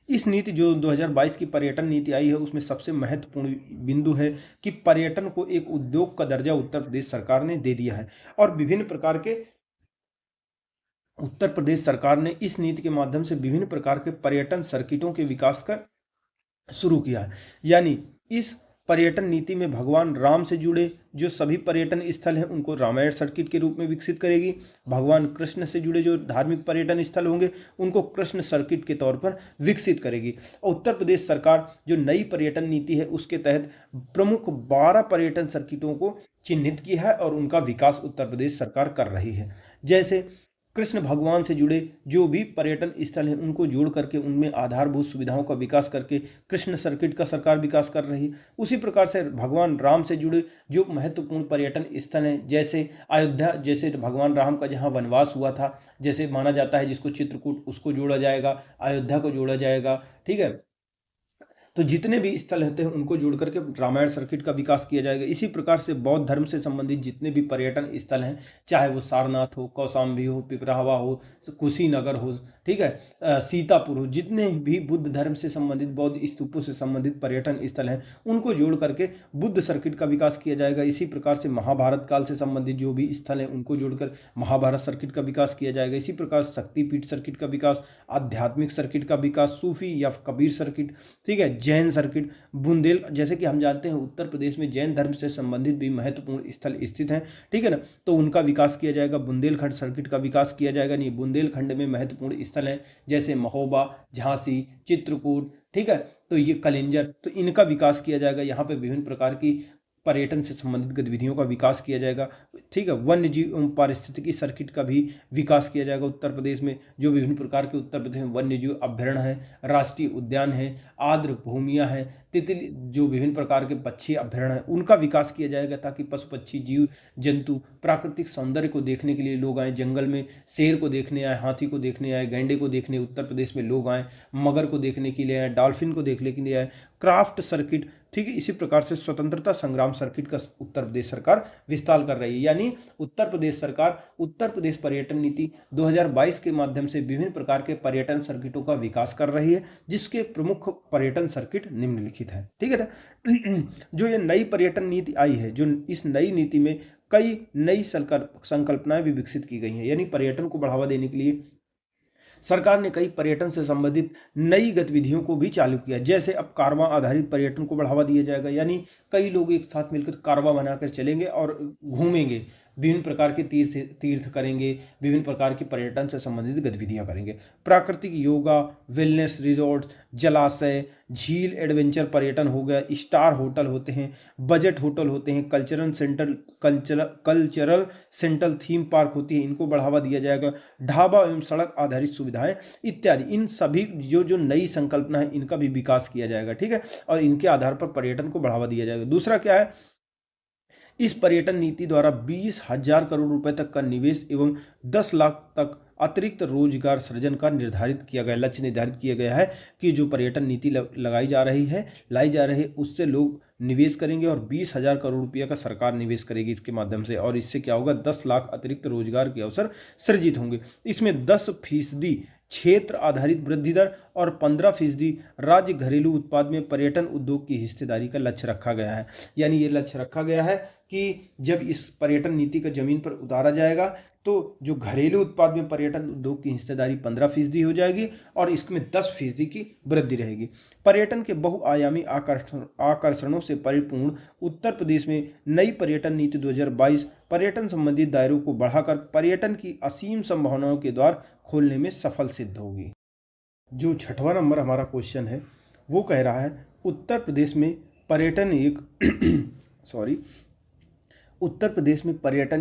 इस नीति जो 2022 की पर्यटन नीति आई है उसमें सबसे महत्वपूर्ण बिंदु है कि पर्यटन को एक उद्योग का दर्जा उत्तर प्रदेश सरकार ने दे दिया है। और विभिन्न प्रकार के उत्तर प्रदेश सरकार ने इस नीति के माध्यम से विभिन्न प्रकार के पर्यटन सर्किटों के विकास का शुरू किया है। यानी इस पर्यटन नीति में भगवान राम से जुड़े जो सभी पर्यटन स्थल हैं उनको रामायण सर्किट के रूप में विकसित करेगी। भगवान कृष्ण से जुड़े जो धार्मिक पर्यटन स्थल होंगे उनको कृष्ण सर्किट के तौर पर विकसित करेगी। और उत्तर प्रदेश सरकार जो नई पर्यटन नीति है उसके तहत प्रमुख 12 पर्यटन सर्किटों को चिन्हित किया है और उनका विकास उत्तर प्रदेश सरकार कर रही है। जैसे कृष्ण भगवान से जुड़े जो भी पर्यटन स्थल हैं उनको जोड़ करके उनमें आधारभूत सुविधाओं का विकास करके कृष्ण सर्किट का सरकार विकास कर रही है। उसी प्रकार से भगवान राम से जुड़े जो महत्वपूर्ण पर्यटन स्थल हैं, जैसे अयोध्या, जैसे भगवान राम का जहाँ वनवास हुआ था, जैसे माना जाता है जिसको चित्रकूट, उसको जोड़ा जाएगा, अयोध्या को जोड़ा जाएगा, ठीक है। तो जितने भी स्थल होते हैं उनको जोड़ करके रामायण सर्किट का विकास किया जाएगा। इसी प्रकार से बौद्ध धर्म से संबंधित जितने भी पर्यटन स्थल हैं, चाहे वो सारनाथ हो, कौशाम्बी हो, पिपरावा हो, कुशीनगर हो, ठीक है, सीतापुर हो, जितने भी बुद्ध धर्म से संबंधित, बौद्ध स्तूपों से संबंधित पर्यटन स्थल हैं उनको जोड़ करके बुद्ध सर्किट का विकास किया जाएगा। इसी प्रकार से महाभारत काल से संबंधित जो भी स्थल हैं उनको जोड़कर महाभारत सर्किट का विकास किया जाएगा। इसी प्रकार शक्तिपीठ सर्किट का विकास, आध्यात्मिक सर्किट का विकास, सूफी या कबीर सर्किट, ठीक है, जैन सर्किट, बुंदेल, जैसे कि हम जानते हैं उत्तर प्रदेश में जैन धर्म से संबंधित भी महत्वपूर्ण स्थल स्थित हैं, ठीक है ना, तो उनका विकास किया जाएगा। बुंदेलखंड सर्किट का विकास किया जाएगा। नहीं, बुंदेलखंड में महत्वपूर्ण स्थल हैं जैसे महोबा, झांसी, चित्रकूट, ठीक है, तो ये कलिंजर, तो इनका विकास किया जाएगा। यहाँ पे विभिन्न प्रकार की पर्यटन से संबंधित गतिविधियों का विकास किया जाएगा, ठीक है। वन्य जीव एवं पारिस्थितिकी सर्किट का भी विकास किया जाएगा उत्तर प्रदेश में। जो विभिन्न प्रकार के उत्तर प्रदेश में वन्य जीव अभ्यारण्य है, राष्ट्रीय उद्यान है, आर्द्र भूमियाँ हैं, तितली, जो विभिन्न प्रकार के पक्षी अभ्यारण्य हैं उनका विकास किया जाएगा, ताकि पशु पक्षी जीव जंतु प्राकृतिक सौंदर्य को देखने के लिए लोग आए। जंगल में शेर को देखने आए, हाथी को देखने आए, गैंडे को देखने उत्तर प्रदेश में लोग आए, मगर को देखने के लिए आए, डॉल्फिन को देखने के लिए आए, क्राफ्ट सर्किट, ठीक है। इसी प्रकार से स्वतंत्रता संग्राम सर्किट का उत्तर प्रदेश सरकार विस्तार कर रही है। यानी उत्तर प्रदेश सरकार उत्तर प्रदेश पर्यटन नीति 2022 के माध्यम से विभिन्न प्रकार के पर्यटन सर्किटों का विकास कर रही है, जिसके प्रमुख पर्यटन सर्किट निम्नलिखित है, ठीक है ना। जो ये नई पर्यटन नीति आई है, जो इस नई नीति में कई नई संकल्पनाएं भी विकसित की गई हैं। यानी पर्यटन को बढ़ावा देने के लिए सरकार ने कई पर्यटन से संबंधित नई गतिविधियों को भी चालू किया। जैसे अब कारवां आधारित पर्यटन को बढ़ावा दिया जाएगा, यानी कई लोग एक साथ मिलकर कारवां बनाकर चलेंगे और घूमेंगे, विभिन्न प्रकार के तीर्थ करेंगे, विभिन्न प्रकार की पर्यटन से संबंधित गतिविधियां करेंगे। प्राकृतिक योगा, वेलनेस रिजॉर्ट, जलाशय, झील, एडवेंचर पर्यटन हो गया, स्टार होटल होते हैं, बजट होटल होते हैं, कल्चरल सेंट्रल थीम पार्क होती है, इनको बढ़ावा दिया जाएगा। ढाबा एवं सड़क आधारित सुविधाएं इत्यादि, इन सभी जो नई संकल्पना है इनका भी विकास किया जाएगा, ठीक है, और इनके आधार पर पर्यटन को बढ़ावा दिया जाएगा। दूसरा क्या है, इस पर्यटन नीति द्वारा 20,000 करोड़ रुपए तक का निवेश एवं 10 लाख तक अतिरिक्त रोजगार सृजन का निर्धारित किया गया, लक्ष्य निर्धारित किया गया है कि जो पर्यटन नीति लाई जा रही है उससे लोग निवेश करेंगे और 20,000 करोड़ रुपया का सरकार निवेश करेगी इसके माध्यम से, और इससे क्या होगा, 10 लाख अतिरिक्त रोजगार के अवसर सृजित होंगे। इसमें 10% क्षेत्र आधारित वृद्धि दर और 15% राज्य घरेलू उत्पाद में पर्यटन उद्योग की हिस्सेदारी का लक्ष्य रखा गया है। यानी ये लक्ष्य रखा गया है कि जब इस पर्यटन नीति का जमीन पर उतारा जाएगा तो जो घरेलू उत्पाद में पर्यटन उद्योग की हिस्सेदारी 15% हो जाएगी और इसमें 10% की वृद्धि रहेगी। पर्यटन के बहुआयामी आकर्षणों से परिपूर्ण उत्तर प्रदेश में नई पर्यटन नीति 2022 पर्यटन संबंधित दायरों को बढ़ाकर पर्यटन की असीम संभावनाओं के द्वार खोलने में सफल सिद्ध होगी। जो 6वां नंबर हमारा क्वेश्चन है वो कह रहा है, उत्तर प्रदेश में पर्यटन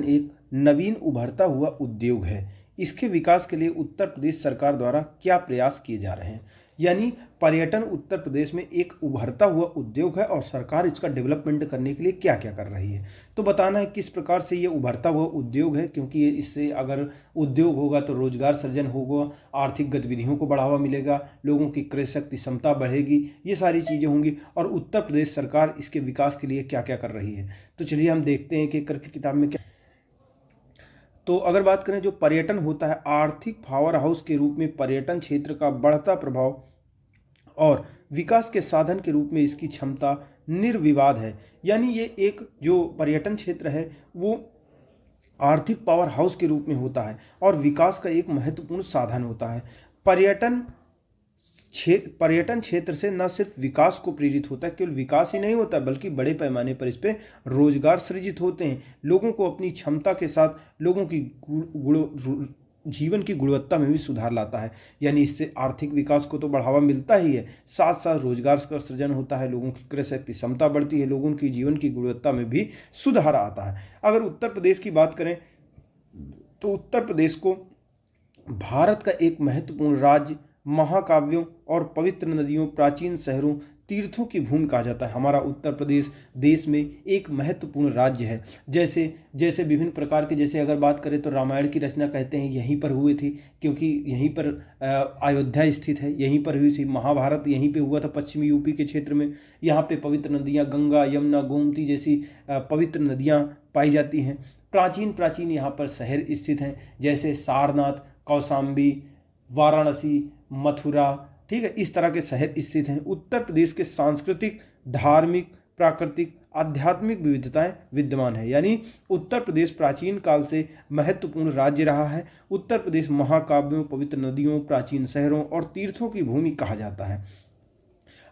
एक नवीन उभरता हुआ उद्योग है। इसके विकास के लिए उत्तर प्रदेश सरकार द्वारा क्या प्रयास किए जा रहे हैं। यानी पर्यटन उत्तर प्रदेश में एक उभरता हुआ उद्योग है और सरकार इसका डेवलपमेंट करने के लिए क्या क्या कर रही है। तो बताना है किस प्रकार से ये उभरता हुआ उद्योग है, क्योंकि इससे अगर उद्योग होगा तो रोजगार सृजन होगा, आर्थिक गतिविधियों को बढ़ावा मिलेगा, लोगों की क्रय शक्ति क्षमता बढ़ेगी, ये सारी चीज़ें होंगी। और उत्तर प्रदेश सरकार इसके विकास के लिए क्या क्या कर रही है, तो चलिए हम देखते हैं कि करके किताब में क्या। तो अगर बात करें जो पर्यटन होता है, आर्थिक पावर हाउस के रूप में पर्यटन क्षेत्र का बढ़ता प्रभाव और विकास के साधन के रूप में इसकी क्षमता निर्विवाद है। यानी ये एक जो पर्यटन क्षेत्र है वो आर्थिक पावर हाउस के रूप में होता है और विकास का एक महत्वपूर्ण साधन होता है। पर्यटन क्षेत्र से न सिर्फ विकास को प्रेरित होता है, केवल विकास ही नहीं होता बल्कि बड़े पैमाने पर इस पे रोजगार सृजित होते हैं। लोगों को अपनी क्षमता के साथ लोगों की जीवन की गुणवत्ता में भी सुधार लाता है। यानी इससे आर्थिक विकास को तो बढ़ावा मिलता ही है, साथ साथ रोजगार का सृजन होता है, लोगों की क्रय शक्ति क्षमता बढ़ती है, लोगों की जीवन की गुणवत्ता में भी सुधार आता है। अगर उत्तर प्रदेश की बात करें तो उत्तर प्रदेश को भारत का एक महत्वपूर्ण राज्य, महाकाव्यों और पवित्र नदियों, प्राचीन शहरों, तीर्थों की भूमि कहा जाता है। हमारा उत्तर प्रदेश देश में एक महत्वपूर्ण राज्य है। जैसे जैसे विभिन्न प्रकार के, जैसे अगर बात करें तो रामायण की रचना कहते हैं यहीं पर हुई थी, क्योंकि यहीं पर अयोध्या स्थित है, यहीं पर हुई थी। महाभारत यहीं पे हुआ था, पश्चिमी यूपी के क्षेत्र में। यहाँ पे पवित्र नदियाँ गंगा, यमुना, गोमती जैसी पवित्र नदियाँ पाई जाती हैं। प्राचीन प्राचीन यहाँ पर शहर स्थित हैं, जैसे सारनाथ, कौशाम्बी, वाराणसी, मथुरा, ठीक है, इस तरह के शहर स्थित हैं। उत्तर प्रदेश के सांस्कृतिक, धार्मिक, प्राकृतिक, आध्यात्मिक विविधताएं विद्यमान है। यानी उत्तर प्रदेश प्राचीन काल से महत्वपूर्ण राज्य रहा है। उत्तर प्रदेश महाकाव्यों, पवित्र नदियों, प्राचीन शहरों और तीर्थों की भूमि कहा जाता है।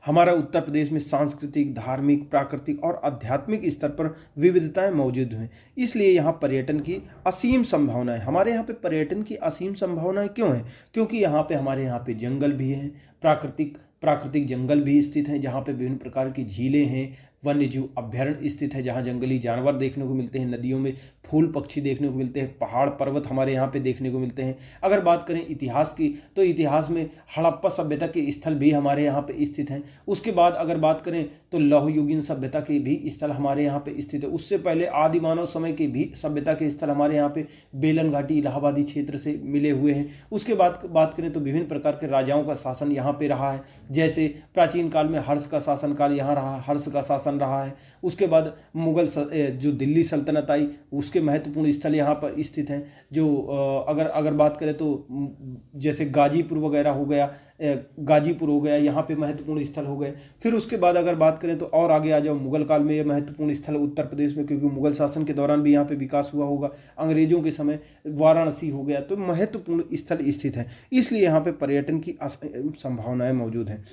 हमारा उत्तर प्रदेश में सांस्कृतिक, धार्मिक, प्राकृतिक और आध्यात्मिक स्तर पर विविधताएं मौजूद हैं। इसलिए यहाँ पर्यटन की असीम संभावनाएं, हमारे यहाँ पे पर्यटन की असीम संभावनाएं क्यों हैं? क्योंकि यहाँ पे हमारे यहाँ पे जंगल भी हैं, प्राकृतिक प्राकृतिक जंगल भी स्थित हैं, जहाँ पे विभिन्न प्रकार की झीलें हैं, वन्य जीव अभ्यारण्य स्थित है, जहाँ जंगली जानवर देखने को मिलते हैं, नदियों में फूल पक्षी देखने को मिलते हैं, पहाड़ पर्वत हमारे यहाँ पे देखने को मिलते हैं। अगर बात करें इतिहास की, तो इतिहास में हड़प्पा सभ्यता के स्थल भी हमारे यहाँ पे स्थित हैं। उसके बाद अगर बात करें तो लौहयुगीन सभ्यता के भी स्थल हमारे यहाँ पे स्थित है। उससे पहले आदि मानव समय के भी सभ्यता के स्थल हमारे यहाँ पे बेलन घाटी, इलाहाबादी क्षेत्र से मिले हुए हैं। उसके बाद बात करें तो विभिन्न प्रकार के राजाओं का शासन यहाँ पे रहा है। जैसे प्राचीन काल में हर्ष का शासन काल यहाँ रहा, हर्ष का शासन रहा है। उसके बाद मुगल जो दिल्ली सल्तनत आई, उसके महत्वपूर्ण स्थल यहाँ पर स्थित हैं। जो अगर बात करें तो जैसे गाजीपुर वगैरह हो गया, गाजीपुर हो गया, यहाँ पे महत्वपूर्ण स्थल हो गए। फिर उसके बाद अगर बात करें तो और आगे आ जाओ, मुगल काल में ये महत्वपूर्ण स्थल उत्तर प्रदेश में, क्योंकि मुगल शासन के दौरान भी यहाँ पे विकास हुआ होगा। अंग्रेजों के समय वाराणसी हो गया, तो महत्वपूर्ण स्थल स्थित है। इसलिए यहाँ पे पर्यटन की संभावनाएं मौजूद हैं।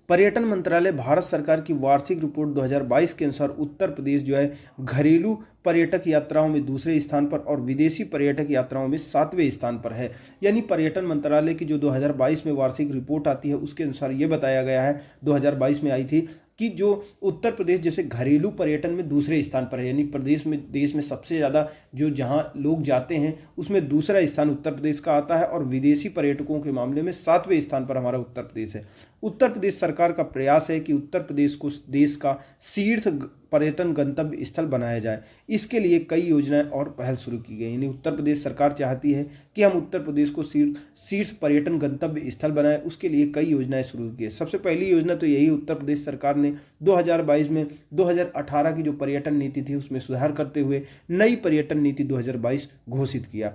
पर्यटन मंत्रालय भारत सरकार की वार्षिक रिपोर्ट 2022 के अनुसार उत्तर प्रदेश जो है घरेलू पर्यटक यात्राओं में दूसरे स्थान पर और विदेशी पर्यटक यात्राओं में 7वें स्थान पर है। यानी पर्यटन मंत्रालय की जो 2022 में वार्षिक रिपोर्ट आती है, उसके अनुसार ये बताया गया है, 2022 में आई थी, कि जो उत्तर प्रदेश जैसे घरेलू पर्यटन में दूसरे स्थान पर है। यानी देश में सबसे ज़्यादा जो जहाँ लोग जाते हैं उसमें दूसरा स्थान उत्तर प्रदेश का आता है, और विदेशी पर्यटकों के मामले में 7वें स्थान पर हमारा उत्तर प्रदेश है। उत्तर प्रदेश सरकार का प्रयास है कि उत्तर प्रदेश को देश का शीर्ष पर्यटन गंतव्य स्थल बनाया जाए। इसके लिए कई योजनाएं और पहल शुरू की गई। यानी उत्तर प्रदेश सरकार चाहती है कि हम उत्तर प्रदेश को शीर्ष पर्यटन गंतव्य स्थल बनाएं। उसके लिए कई योजनाएं शुरू की है। सबसे पहली योजना तो यही उत्तर प्रदेश सरकार ने 2022 में 2018 की जो पर्यटन नीति थी उसमें सुधार करते हुए नई पर्यटन नीति 2022 घोषित किया।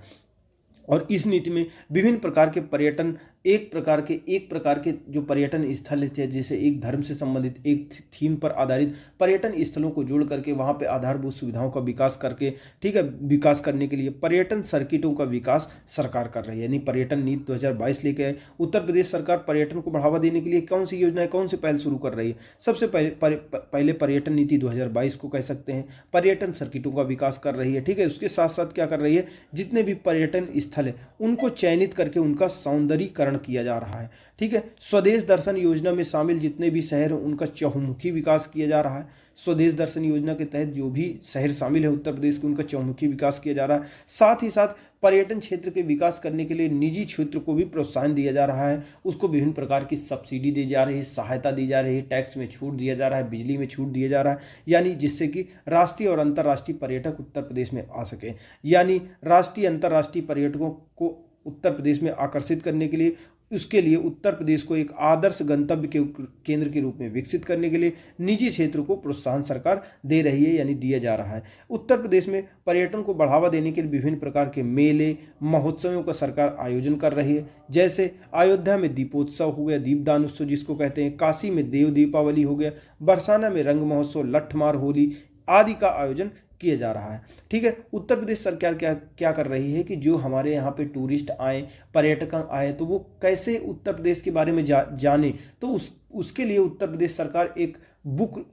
और इस नीति में विभिन्न प्रकार के पर्यटन, एक प्रकार के जो पर्यटन स्थल है, जैसे एक धर्म से संबंधित, एक थीम पर आधारित पर्यटन स्थलों को जोड़ करके वहाँ पे आधारभूत सुविधाओं का विकास करके, ठीक है, विकास करने के लिए पर्यटन सर्किटों का विकास सरकार कर रही है। यानी पर्यटन नीति 2022 लेके आए। उत्तर प्रदेश सरकार पर्यटन को बढ़ावा देने के लिए कौन सी योजनाएं, कौन सी पहल शुरू कर रही है? सबसे पहले पर्यटन नीति 2022 को कह सकते हैं, पर्यटन सर्किटों का विकास कर रही है। ठीक है, उसके साथ साथ क्या कर रही है, जितने भी पर्यटन स्थल है उनको चयनित करके उनका सौंदर्यीकरण किया जा रहा है। ठीक है, स्वदेश दर्शन योजना में शामिल जितने भी शहर हैं उनका चहुमुखी विकास किया जा रहा है। स्वदेश दर्शन योजना के तहत जो भी शहर शामिल है उत्तर प्रदेश के, उनका चहुमुखी विकास किया जा रहा है। साथ ही साथ पर्यटन क्षेत्र के विकास करने के लिए निजी क्षेत्र को भी प्रोत्साहन दिया जा रहा है। उसको विभिन्न प्रकार की सब्सिडी दी जा रही है, सहायता दी जा रही है, टैक्स में छूट दिया जा रहा है, बिजली में छूट दिया जा रहा है, यानी जिससे कि राष्ट्रीय और अंतर्राष्ट्रीय पर्यटक उत्तर प्रदेश में आ सके। यानी राष्ट्रीय अंतर्राष्ट्रीय पर्यटकों को उत्तर प्रदेश में आकर्षित करने के लिए, उसके लिए उत्तर प्रदेश को एक आदर्श गंतव्य के केंद्र के रूप में विकसित करने के लिए निजी क्षेत्र को प्रोत्साहन सरकार दे रही है, यानी दिया जा रहा है। उत्तर प्रदेश में पर्यटन को बढ़ावा देने के लिए विभिन्न प्रकार के मेले, महोत्सवों का सरकार आयोजन कर रही है। जैसे अयोध्या में दीपोत्सव हो गया, दीपदान उत्सव जिसको कहते हैं, काशी में देव दीपावली हो गया, बरसाना में रंग महोत्सव, लठमार होली आदि का आयोजन किया जा रहा है। ठीक है, उत्तर प्रदेश सरकार क्या कर रही है कि जो हमारे यहाँ पे टूरिस्ट आए, पर्यटक आए, तो वो कैसे उत्तर प्रदेश के बारे में जाने, तो उसके लिए उत्तर प्रदेश सरकार एक बुक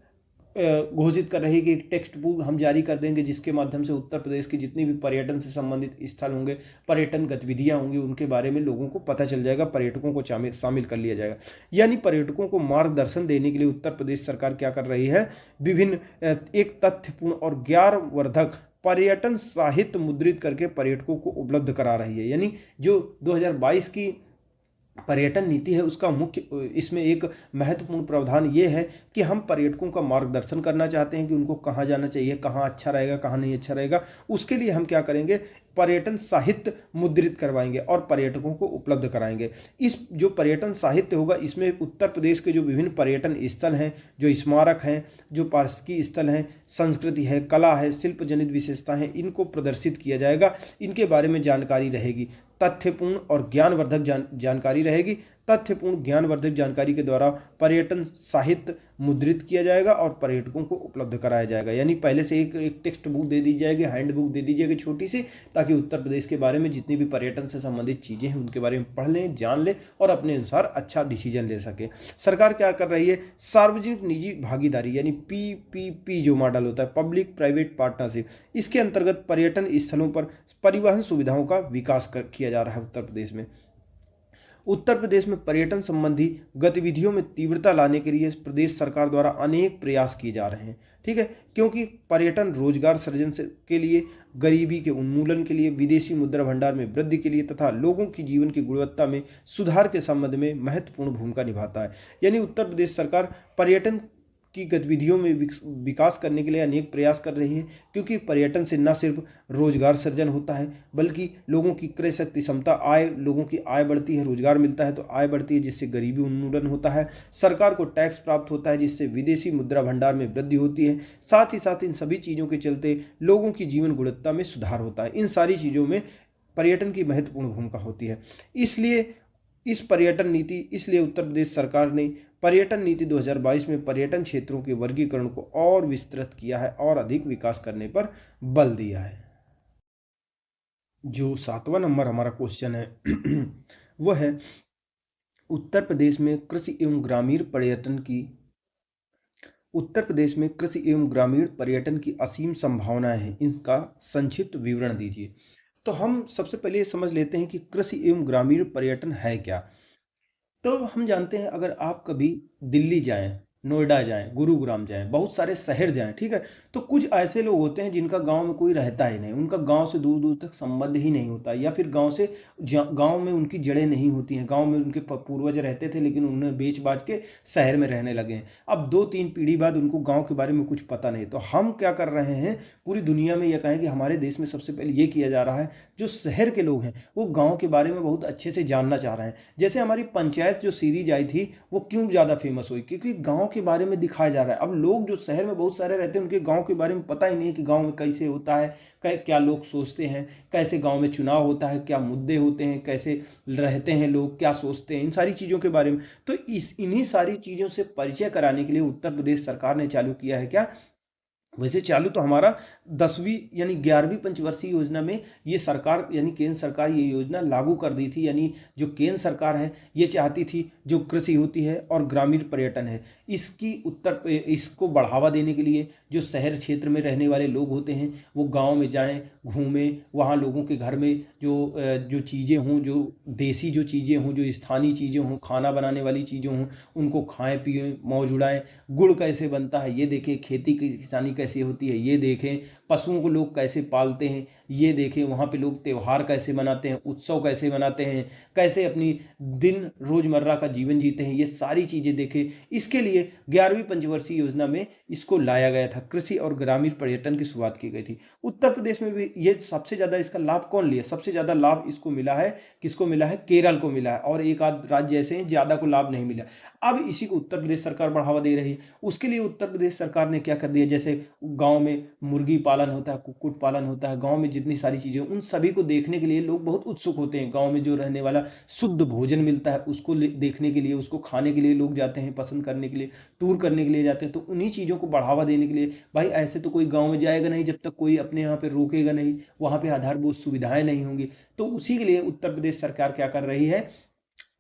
घोषित कर रही है कि एक टेक्स्ट बुक हम जारी कर देंगे, जिसके माध्यम से उत्तर प्रदेश की जितनी भी पर्यटन से संबंधित स्थल होंगे, पर्यटन गतिविधियां होंगी, उनके बारे में लोगों को पता चल जाएगा, पर्यटकों को शामिल कर लिया जाएगा। यानी पर्यटकों को मार्गदर्शन देने के लिए उत्तर प्रदेश सरकार क्या कर रही है, विभिन्न एक तथ्यपूर्ण और ज्ञानवर्धक पर्यटन साहित्य मुद्रित करके पर्यटकों को उपलब्ध करा रही है। यानी जो 2022 की पर्यटन नीति है उसका मुख्य इसमें एक महत्वपूर्ण प्रावधान ये है कि हम पर्यटकों का मार्गदर्शन करना चाहते हैं कि उनको कहाँ जाना चाहिए, कहाँ अच्छा रहेगा, कहाँ नहीं अच्छा रहेगा। उसके लिए हम क्या करेंगे, पर्यटन साहित्य मुद्रित करवाएंगे और पर्यटकों को उपलब्ध कराएंगे। इस जो पर्यटन साहित्य होगा इसमें उत्तर प्रदेश के जो विभिन्न पर्यटन स्थल हैं, जो स्मारक हैं, जो पार्षिकी स्थल हैं, संस्कृति है, कला है, शिल्प जनित विशेषता हैं, इनको प्रदर्शित किया जाएगा। इनके बारे में जानकारी रहेगी, तथ्यपूर्ण और ज्ञानवर्धक जानकारी रहेगी। तथ्यपूर्ण ज्ञानवर्धक जानकारी के द्वारा पर्यटन साहित्य मुद्रित किया जाएगा और पर्यटकों को उपलब्ध कराया जाएगा। यानी पहले से एक टेक्स्ट बुक दे दी जाएगी, हैंड बुक दे दी जाएगी छोटी सी, ताकि उत्तर प्रदेश के बारे में जितनी भी पर्यटन से संबंधित चीज़ें हैं उनके बारे में पढ़ लें, जान लें और अपने अनुसार अच्छा डिसीजन ले सके। सरकार क्या कर रही है, सार्वजनिक निजी भागीदारी यानी PPP जो मॉडल होता है, पब्लिक प्राइवेट पार्टनरशिप, इसके अंतर्गत पर्यटन स्थलों पर परिवहन सुविधाओं का विकास किया जा रहा है उत्तर प्रदेश में। उत्तर प्रदेश में पर्यटन संबंधी गतिविधियों में तीव्रता लाने के लिए प्रदेश सरकार द्वारा अनेक प्रयास किए जा रहे हैं। ठीक है, क्योंकि पर्यटन रोजगार सृजन के लिए, गरीबी के उन्मूलन के लिए, विदेशी मुद्रा भंडार में वृद्धि के लिए तथा लोगों की जीवन की गुणवत्ता में सुधार के संबंध में महत्वपूर्ण भूमिका निभाता है। यानी उत्तर प्रदेश सरकार पर्यटन की गतिविधियों में विकास करने के लिए अनेक प्रयास कर रही है, क्योंकि पर्यटन से न सिर्फ रोजगार सृजन होता है बल्कि लोगों की क्रय शक्ति क्षमता, लोगों की आय बढ़ती है, रोजगार मिलता है तो आय बढ़ती है, जिससे गरीबी उन्मूलन होता है, सरकार को टैक्स प्राप्त होता है, जिससे विदेशी मुद्रा भंडार में वृद्धि होती है। साथ ही साथ इन सभी चीज़ों के चलते लोगों की जीवन गुणवत्ता में सुधार होता है। इन सारी चीज़ों में पर्यटन की महत्वपूर्ण भूमिका होती है। इसलिए उत्तर प्रदेश सरकार ने पर्यटन नीति 2022 में पर्यटन क्षेत्रों के वर्गीकरण को और विस्तृत किया है और अधिक विकास करने पर बल दिया है। जो 7वां नंबर हमारा क्वेश्चन है वो है, उत्तर प्रदेश में कृषि एवं ग्रामीण पर्यटन की असीम संभावनाएं हैं, इनका संक्षिप्त विवरण दीजिए। तो हम सबसे पहले समझ लेते हैं कि कृषि एवं ग्रामीण पर्यटन है क्या। तो हम जानते हैं, अगर आप कभी दिल्ली जाएं, नोएडा जाएं, गुरुग्राम जाएं, बहुत सारे शहर जाएं, ठीक है, तो कुछ ऐसे लोग होते हैं जिनका गांव में कोई रहता ही नहीं, उनका गांव से दूर दूर तक संबंध ही नहीं होता, या फिर गांव में उनकी जड़ें नहीं होती हैं। गांव में उनके पूर्वज रहते थे लेकिन उन्हें बेच बाच के शहर में रहने लगे हैं। अब 2-3 पीढ़ी बाद उनको गाँव के बारे में कुछ पता नहीं। तो हम क्या कर रहे हैं, पूरी दुनिया में यह कहें कि हमारे देश में सबसे पहले ये किया जा रहा है, जो शहर के लोग हैं वो गाँव के बारे में बहुत अच्छे से जानना चाह रहे हैं। जैसे हमारी पंचायत जो सीरीज आई थी वो क्यों ज़्यादा फेमस हुई, क्योंकि गाँव के बारे में दिखाया जा रहा है। अब लोग जो शहर में बहुत सारे रहते हैं उनके गांव के बारे में पता ही नहीं कि गांव में कैसे होता है, क्या लोग सोचते हैं, कैसे गांव में चुनाव होता है, क्या मुद्दे होते हैं, कैसे रहते हैं लोग, क्या सोचते हैं, इन सारी चीज़ों के बारे में। तो इन्हीं सारी चीज़ों से परिचय कराने के लिए उत्तर प्रदेश सरकार ने चालू किया है क्या, वैसे चालू तो हमारा 10वीं यानी 11वीं पंचवर्षीय योजना में ये सरकार यानी केंद्र सरकार ये योजना लागू कर दी थी। यानी जो केंद्र सरकार है ये चाहती थी जो कृषि होती है और ग्रामीण पर्यटन है इसको बढ़ावा देने के लिए जो शहर क्षेत्र में रहने वाले लोग होते हैं वो गांव में जाएं, घूमें, वहाँ लोगों के घर में जो चीज़ें हों, जो देसी जो चीज़ें हों, जो स्थानीय चीज़ें हों, खाना बनाने वाली चीज़ें हों, उनको खाएं पिएं, मौज उड़ाएं। गुड़ कैसे बनता है ये देखें, खेती की किसानी कैसे होती है ये देखें, पशुओं को लोग कैसे पालते हैं ये देखें, वहाँ पे लोग त्यौहार कैसे मनाते हैं, उत्सव कैसे मनाते हैं, कैसे अपनी दिन रोजमर्रा का जीवन जीते हैं, ये सारी चीज़ें देखें। इसके लिए 11वीं पंचवर्षीय योजना में इसको लाया गया था, कृषि और ग्रामीण पर्यटन की शुरुआत की गई थी। उत्तर प्रदेश में भी ये सबसे ज़्यादा इसका लाभ कौन लिया, सबसे ज़्यादा लाभ इसको मिला है, किसको मिला है, केरल को मिला है, और एक आध राज्य ऐसे हैं ज़्यादा को लाभ नहीं मिला। अब इसी को उत्तर प्रदेश सरकार बढ़ावा दे रही है। उसके लिए उत्तर प्रदेश सरकार ने क्या कर दिया, जैसे गांव में मुर्गी पालन होता है, कुक्कुट पालन होता है, गांव में जितनी सारी चीज़ें उन सभी को देखने के लिए लोग बहुत उत्सुक होते हैं। गांव में जो रहने वाला शुद्ध भोजन मिलता है उसको देखने के लिए, उसको खाने के लिए लोग जाते हैं, पसंद करने के लिए, टूर करने के लिए जाते हैं। तो उन्हीं चीज़ों को बढ़ावा देने के लिए, भाई ऐसे तो कोई गाँव में जाएगा नहीं जब तक कोई अपने यहाँ पर रोकेगा नहीं, वहाँ पर आधारभूत सुविधाएँ नहीं होंगी। तो उसी के लिए उत्तर प्रदेश सरकार क्या कर रही है,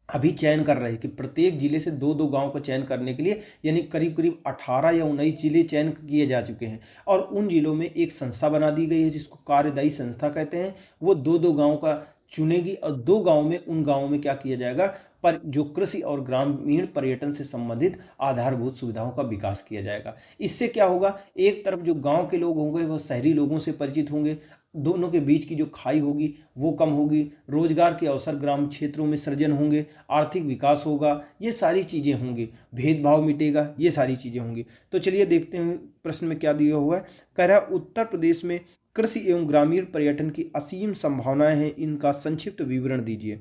अभी चयन कर रहे हैं कि प्रत्येक जिले से 2-2 गांव का चयन करने के लिए, यानी करीब करीब 18 या 19 जिले चयन किए जा चुके हैं, और उन जिलों में एक संस्था बना दी गई है जिसको कार्यदायी संस्था कहते हैं। वो 2-2 गांव का चुनेगी और 2 गांव में, उन गांवों में क्या किया जाएगा, पर जो कृषि और ग्रामीण पर्यटन से संबंधित आधारभूत सुविधाओं का विकास किया जाएगा। इससे क्या होगा, एक तरफ जो गांव के लोग होंगे वो शहरी लोगों से परिचित होंगे, दोनों के बीच की जो खाई होगी वो कम होगी, रोजगार के अवसर ग्राम क्षेत्रों में सृजन होंगे, आर्थिक विकास होगा, ये सारी चीज़ें होंगी, भेदभाव मिटेगा, ये सारी चीज़ें होंगी। तो चलिए देखते हैं प्रश्न में क्या दिया हुआ है। कह रहा है उत्तर प्रदेश में कृषि एवं ग्रामीण पर्यटन की असीम संभावनाएं हैं, इनका संक्षिप्त विवरण दीजिए।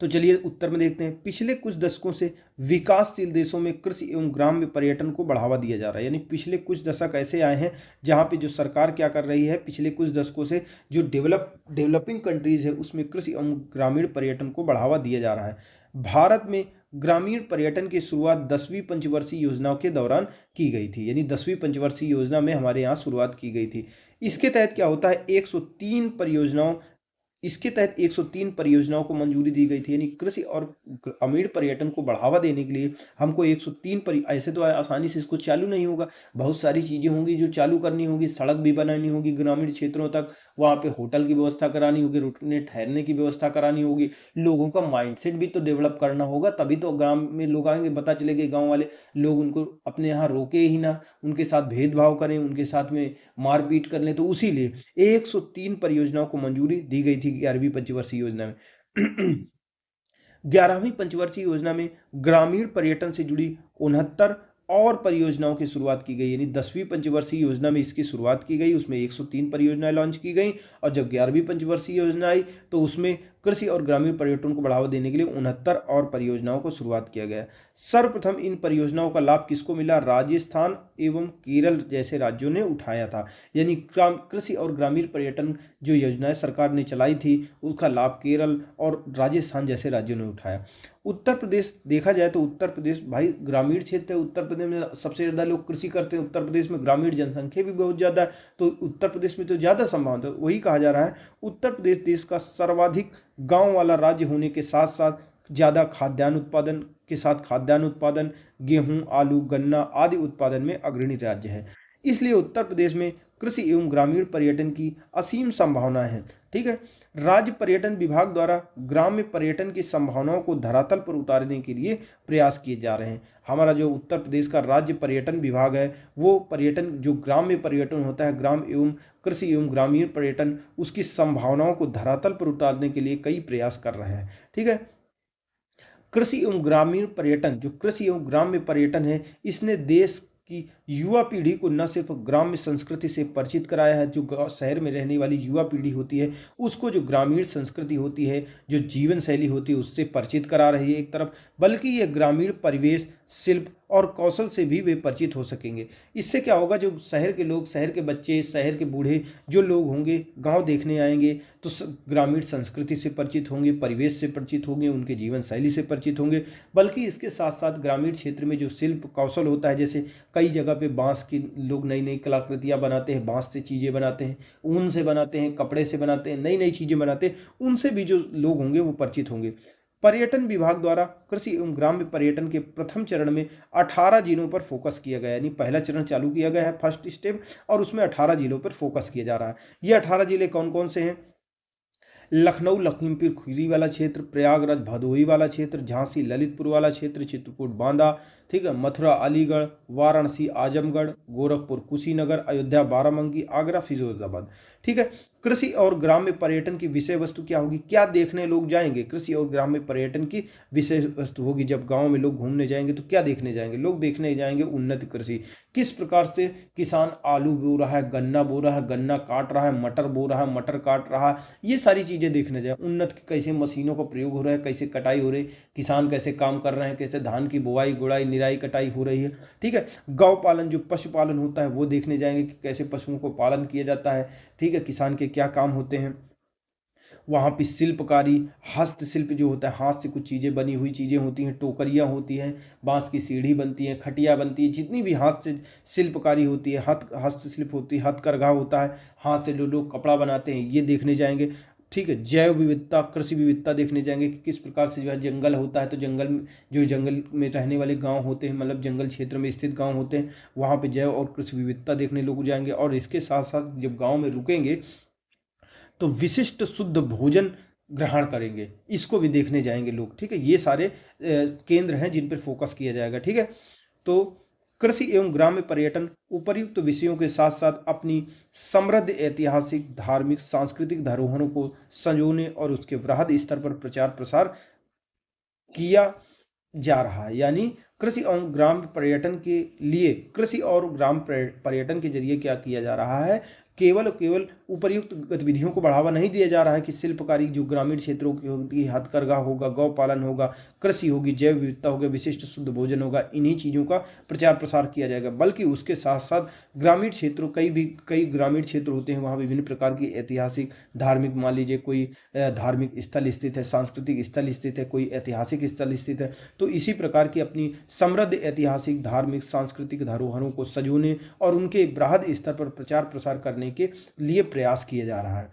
तो चलिए उत्तर में देखते हैं। पिछले कुछ दशकों से विकासशील देशों में कृषि एवं ग्राम्य पर्यटन को बढ़ावा दिया जा रहा है। यानी पिछले कुछ दशक ऐसे आए हैं जहां पे जो सरकार क्या कर रही है, पिछले कुछ दशकों से जो डेवलपिंग कंट्रीज है उसमें कृषि एवं ग्रामीण पर्यटन को बढ़ावा दिया जा रहा है। भारत में ग्रामीण पर्यटन की शुरुआत 10वीं पंचवर्षीय योजनाओं के दौरान की गई थी। यानी 10वीं पंचवर्षीय योजना में हमारे यहाँ शुरुआत की गई थी। इसके तहत क्या होता है, 103 परियोजनाओं को मंजूरी दी गई थी। यानी कृषि और ग्रामीण पर्यटन को बढ़ावा देने के लिए हमको 103 ऐसे तो आसानी से इसको चालू नहीं होगा, बहुत सारी चीज़ें होंगी जो चालू करनी होगी। सड़क भी बनानी होगी ग्रामीण क्षेत्रों तक, वहाँ पे होटल की व्यवस्था करानी होगी, रुकने ठहरने की व्यवस्था करानी होगी, लोगों का माइंडसेट भी तो डेवलप करना होगा, तभी तो ग्राम में लोग आएंगे। पता चलेगा गाँव वाले लोग उनको अपने यहाँ रोके ही ना, उनके साथ भेदभाव करें, उनके साथ में मारपीट कर लें। तो उसी लिए 103 परियोजनाओं को मंजूरी दी गई थी 11वीं पंचवर्षीय योजना में। 11वीं पंचवर्षीय योजना में ग्रामीण पर्यटन से जुड़ी 69 और परियोजनाओं की शुरुआत की गई। यानी 10वीं पंचवर्षीय योजना में इसकी शुरुआत की गई, उसमें 103 परियोजनाएं लॉन्च की गई। और जब 11वीं पंचवर्षीय योजना आई तो उसमें कृषि और ग्रामीण पर्यटन को बढ़ावा देने के लिए 69 और परियोजनाओं को शुरुआत किया गया। सर्वप्रथम इन परियोजनाओं का लाभ किसको मिला, राजस्थान एवं केरल जैसे राज्यों ने उठाया था। यानी कृषि और ग्रामीण पर्यटन जो योजनाएं सरकार ने चलाई थी उसका लाभ केरल और राजस्थान जैसे राज्यों ने उठाया। उत्तर प्रदेश देखा जाए तो उत्तर प्रदेश भाई ग्रामीण क्षेत्र है, उत्तर प्रदेश में सबसे ज़्यादा लोग कृषि करते हैं, उत्तर प्रदेश में ग्रामीण जनसंख्या भी बहुत ज़्यादा है, तो उत्तर प्रदेश में तो ज़्यादा संभावना है। वही कहा जा रहा है उत्तर प्रदेश देश का सर्वाधिक गांव वाला राज्य होने के साथ साथ ज़्यादा खाद्यान्न उत्पादन गेहूं, आलू, गन्ना आदि उत्पादन में अग्रणी राज्य है। इसलिए उत्तर प्रदेश में कृषि एवं ग्रामीण पर्यटन की असीम संभावनाएं हैं। ठीक है, राज्य पर्यटन विभाग द्वारा ग्राम्य पर्यटन की संभावनाओं को धरातल पर उतारने के लिए प्रयास किए जा रहे हैं। हमारा जो उत्तर प्रदेश का राज्य पर्यटन विभाग है वो पर्यटन जो ग्राम्य पर्यटन होता है, ग्राम एवं कृषि एवं ग्रामीण पर्यटन, उसकी संभावनाओं को धरातल पर उतारने के लिए कई प्रयास कर रहे हैं। ठीक है, कृषि एवं ग्रामीण पर्यटन जो कृषि एवं ग्राम्य पर्यटन है इसने देश की युवा पीढ़ी को न सिर्फ ग्राम्य संस्कृति से परिचित कराया है, जो शहर में रहने वाली युवा पीढ़ी होती है उसको जो ग्रामीण संस्कृति होती है, जो जीवन शैली होती है उससे परिचित करा रही है एक तरफ, बल्कि ये ग्रामीण परिवेश, शिल्प और कौशल से भी वे परिचित हो सकेंगे। इससे क्या होगा, जो शहर के लोग, शहर के बच्चे, शहर के बूढ़े जो लोग होंगे गांव देखने आएंगे तो ग्रामीण संस्कृति से परिचित होंगे, परिवेश से परिचित होंगे, उनके जीवन शैली से परिचित होंगे। बल्कि इसके साथ साथ ग्रामीण क्षेत्र में जो शिल्प कौशल होता है, जैसे कई जगह पे बांस की लोग नई नई कलाकृतियाँ बनाते हैं, बांस से चीज़ें बनाते हैं, ऊन से बनाते हैं, कपड़े से बनाते हैं, नई नई चीज़ें बनाते हैं, उनसे भी जो लोग होंगे वो परिचित होंगे। पर्यटन विभाग द्वारा कृषि एवं ग्राम्य पर्यटन के प्रथम चरण में 18 जिलों पर फोकस किया गया। यानी पहला चरण चालू किया गया है, फर्स्ट स्टेप, और उसमें 18 जिलों पर फोकस किया जा रहा है। ये 18 जिले कौन कौन से हैं, लखनऊ लखीमपुर खीरी वाला क्षेत्र, प्रयागराज भदोही वाला क्षेत्र, झांसी ललितपुर वाला क्षेत्र, चित्रकूट बांदा, ठीक है, मथुरा अलीगढ़, वाराणसी आजमगढ़, गोरखपुर कुशीनगर, अयोध्या बाराबंकी, आगरा फिरोजाबाद। ठीक है, कृषि और ग्राम्य पर्यटन की विषय वस्तु क्या होगी, क्या देखने लोग जाएंगे, कृषि और ग्राम्य पर्यटन की विषय वस्तु होगी। जब गांव में लोग घूमने जाएंगे तो क्या देखने जाएंगे, लोग देखने जाएंगे उन्नत कृषि, किस प्रकार से किसान आलू बो रहा है, गन्ना बो रहा है, गन्ना काट रहा है, मटर बो रहा है, मटर काट रहा है, ये सारी चीज़ें देखने जाए। उन्नत कैसे मशीनों का प्रयोग हो रहा है, कैसे कटाई हो रही है, किसान कैसे काम कर रहे हैं, कैसे धान की बुआई गुड़ाई निराई कटाई हो रही है। ठीक है, गौ पालन जो पशुपालन होता है वो देखने जाएंगे कि कैसे पशुओं को पालन किया जाता है। ठीक है, किसान के क्या काम होते हैं। वहाँ पे शिल्पकारी, हस्तशिल्प जो होता है, हाथ से कुछ चीज़ें बनी हुई चीज़ें होती हैं, टोकरियाँ होती हैं, बांस की सीढ़ी बनती है, खटिया बनती है, जितनी भी हाथ से शिल्पकारी होती है, हस्तशिल्प होती है, हथकरघा होता है, हाथ से जो लोग कपड़ा बनाते हैं, ये देखने जाएंगे। ठीक है, जैव विविधता, कृषि विविधता देखने जाएंगे कि किस प्रकार से जो है जंगल होता है, तो जंगल में रहने वाले गांव होते हैं, मतलब जंगल क्षेत्र में स्थित गांव होते हैं, वहाँ पे जैव और कृषि विविधता देखने लोग जाएंगे। और इसके साथ साथ जब गांव में रुकेंगे तो विशिष्ट शुद्ध भोजन ग्रहण करेंगे, इसको भी देखने जाएंगे लोग। ठीक है, ये सारे केंद्र हैं जिन पर फोकस किया जाएगा। ठीक है, तो कृषि एवं ग्राम्य पर्यटन उपर्युक्त विषयों के साथ साथ अपनी समृद्ध ऐतिहासिक, धार्मिक, सांस्कृतिक धरोहरों को संजोने और उसके वृहद स्तर पर प्रचार प्रसार किया जा रहा है। यानी कृषि और ग्राम पर्यटन के लिए, कृषि और ग्राम पर्यटन के जरिए क्या किया जा रहा है, केवल केवल उपर्युक्त गतिविधियों को बढ़ावा नहीं दिया जा रहा है कि शिल्पकारी जो ग्रामीण क्षेत्रों की होती है, हथकरघा होगा, गौ पालन होगा, कृषि होगी, जैव विविधता होगा, विशिष्ट शुद्ध भोजन होगा, इन्हीं चीज़ों का प्रचार प्रसार किया जाएगा। बल्कि उसके साथ साथ ग्रामीण क्षेत्रों, कई ग्रामीण क्षेत्र होते हैं, वहाँ विभिन्न प्रकार की ऐतिहासिक, धार्मिक, मान लीजिए कोई धार्मिक स्थल स्थित है, सांस्कृतिक स्थल स्थित है, कोई ऐतिहासिक स्थल स्थित है, तो इसी प्रकार की अपनी समृद्ध ऐतिहासिक, धार्मिक, सांस्कृतिक धरोहरों को सजोने और उनके बृहद स्तर पर प्रचार प्रसार करने के लिए प्रयास किया जा रहा है।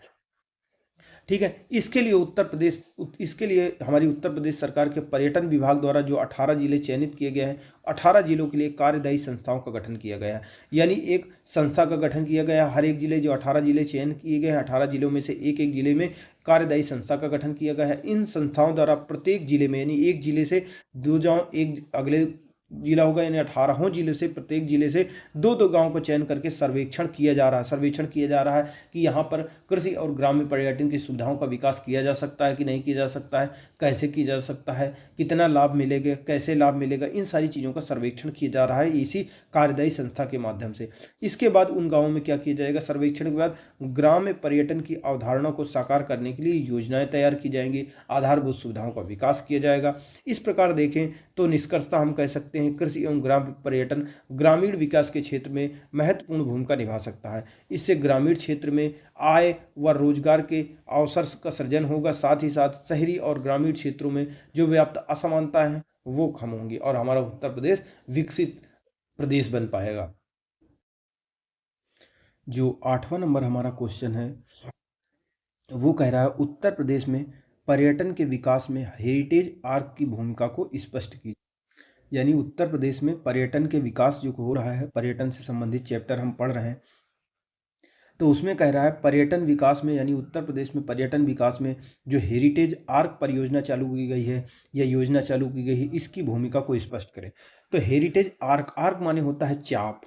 ठीक है, इसके लिए हमारी उत्तर प्रदेश सरकार के पर्यटन विभाग द्वारा जो 18 जिले चयनित किए गए हैं, 18 जिलों के लिए कार्यदायी संस्थाओं का गठन किया गया है। यानी एक संस्था का गठन किया गया है। हर एक जिले, जो 18 जिले चयन किए गए हैं, 18 जिलों में से एक एक जिले में कार्यदायी संस्था का गठन किया गया है। इन संस्थाओं द्वारा प्रत्येक जिले में, यानी एक जिले से दो गाँव, एक अगले जिला होगा, यानी 18 जिले से, प्रत्येक जिले से दो दो गांव को चयन करके सर्वेक्षण किया जा रहा है कि यहाँ पर कृषि और ग्राम्य पर्यटन की सुविधाओं का विकास किया जा सकता है कि नहीं किया जा सकता है, कैसे किया जा सकता है, कितना लाभ मिलेगा, कैसे लाभ मिलेगा, इन सारी चीज़ों का सर्वेक्षण किया जा रहा है इसी कार्यदायी संस्था के माध्यम से। इसके बाद उन गाँवों में क्या किया जाएगा, सर्वेक्षण के बाद ग्राम्य पर्यटन की अवधारणा को साकार करने के लिए योजनाएं तैयार की जाएंगी, आधारभूत सुविधाओं का विकास किया जाएगा। इस प्रकार देखें तो निष्कर्षतः हम कह सकते हैं कृषि एवं ग्राम पर्यटन ग्रामीण विकास के क्षेत्र में महत्वपूर्ण भूमिका निभा सकता है। इससे ग्रामीण क्षेत्र में आय व रोजगार के अवसर का सृजन होगा, साथ ही साथ शहरी और ग्रामीण क्षेत्रों में जो व्याप्त असमानता है वो कम होंगी और हमारा उत्तर प्रदेश विकसित प्रदेश बन पाएगा। जो 8वां नंबर हमारा क्वेश्चन है वो कह रहा है उत्तर प्रदेश में पर्यटन के विकास में हेरिटेज आर्क की भूमिका को स्पष्ट कीजिए। यानी उत्तर प्रदेश में पर्यटन के विकास जो हो रहा है, पर्यटन से संबंधित चैप्टर हम पढ़ रहे हैं, तो उसमें कह रहा है पर्यटन विकास में, यानी उत्तर प्रदेश में पर्यटन विकास में जो हेरिटेज आर्क परियोजना चालू की गई है या योजना चालू की गई है, इसकी भूमिका को स्पष्ट करें। तो हेरिटेज आर्क, आर्क माने होता है चाप।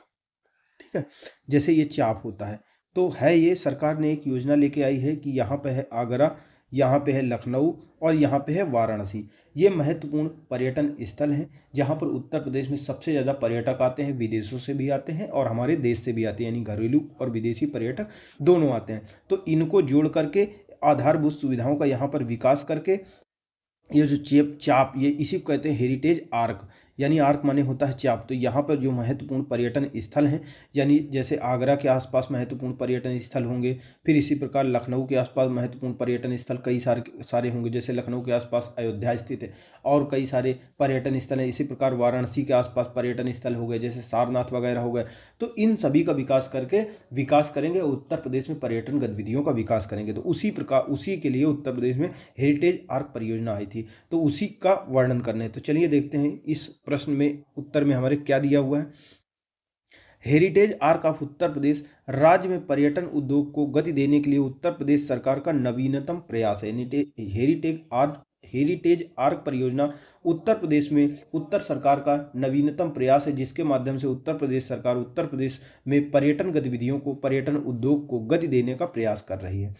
ठीक है, जैसे ये चाप होता है, तो है ये सरकार ने एक योजना लेके आई है कि यहाँ पे है आगरा, यहाँ पे है लखनऊ और यहाँ पे है वाराणसी। ये महत्वपूर्ण पर्यटन स्थल हैं जहाँ पर उत्तर प्रदेश में सबसे ज़्यादा पर्यटक आते हैं, विदेशों से भी आते हैं और हमारे देश से भी आते हैं, यानी घरेलू और विदेशी पर्यटक दोनों आते हैं। तो इनको जोड़ करके आधारभूत सुविधाओं का यहाँ पर विकास करके ये जो चाप, ये इसी को कहते हैं हेरिटेज आर्क, यानी आर्क माने होता है चाप। तो यहाँ पर जो महत्वपूर्ण पर्यटन स्थल हैं, यानी जैसे आगरा के आसपास महत्वपूर्ण पर्यटन स्थल होंगे, फिर इसी प्रकार लखनऊ के आसपास महत्वपूर्ण पर्यटन स्थल कई सारे होंगे, जैसे लखनऊ के आसपास अयोध्या स्थित है और कई सारे पर्यटन स्थल हैं। इसी प्रकार वाराणसी के आसपास पर्यटन स्थल हो गए, जैसे सारनाथ वगैरह हो गए। तो इन सभी का विकास करेंगे, उत्तर प्रदेश में पर्यटन गतिविधियों का विकास करेंगे। तो उसी के लिए उत्तर प्रदेश में हेरिटेज आर्क परियोजना आई थी, तो उसी का वर्णन करना है। तो चलिए देखते हैं इस प्रश्न में उत्तर में हमारे क्या दिया हुआ है। Heritage arc of Uttar Pradesh राज्य में पर्यटन उद्योग को गति देने के लिए उत्तर प्रदेश सरकार का नवीनतम प्रयास है। हेरिटेज आर्क परियोजना उत्तर प्रदेश में उत्तर सरकार का नवीनतम प्रयास है, जिसके माध्यम से उत्तर प्रदेश सरकार उत्तर प्रदेश में पर्यटन गतिविधियों को, पर्यटन उद्योग को गति देने का प्रयास कर रही है।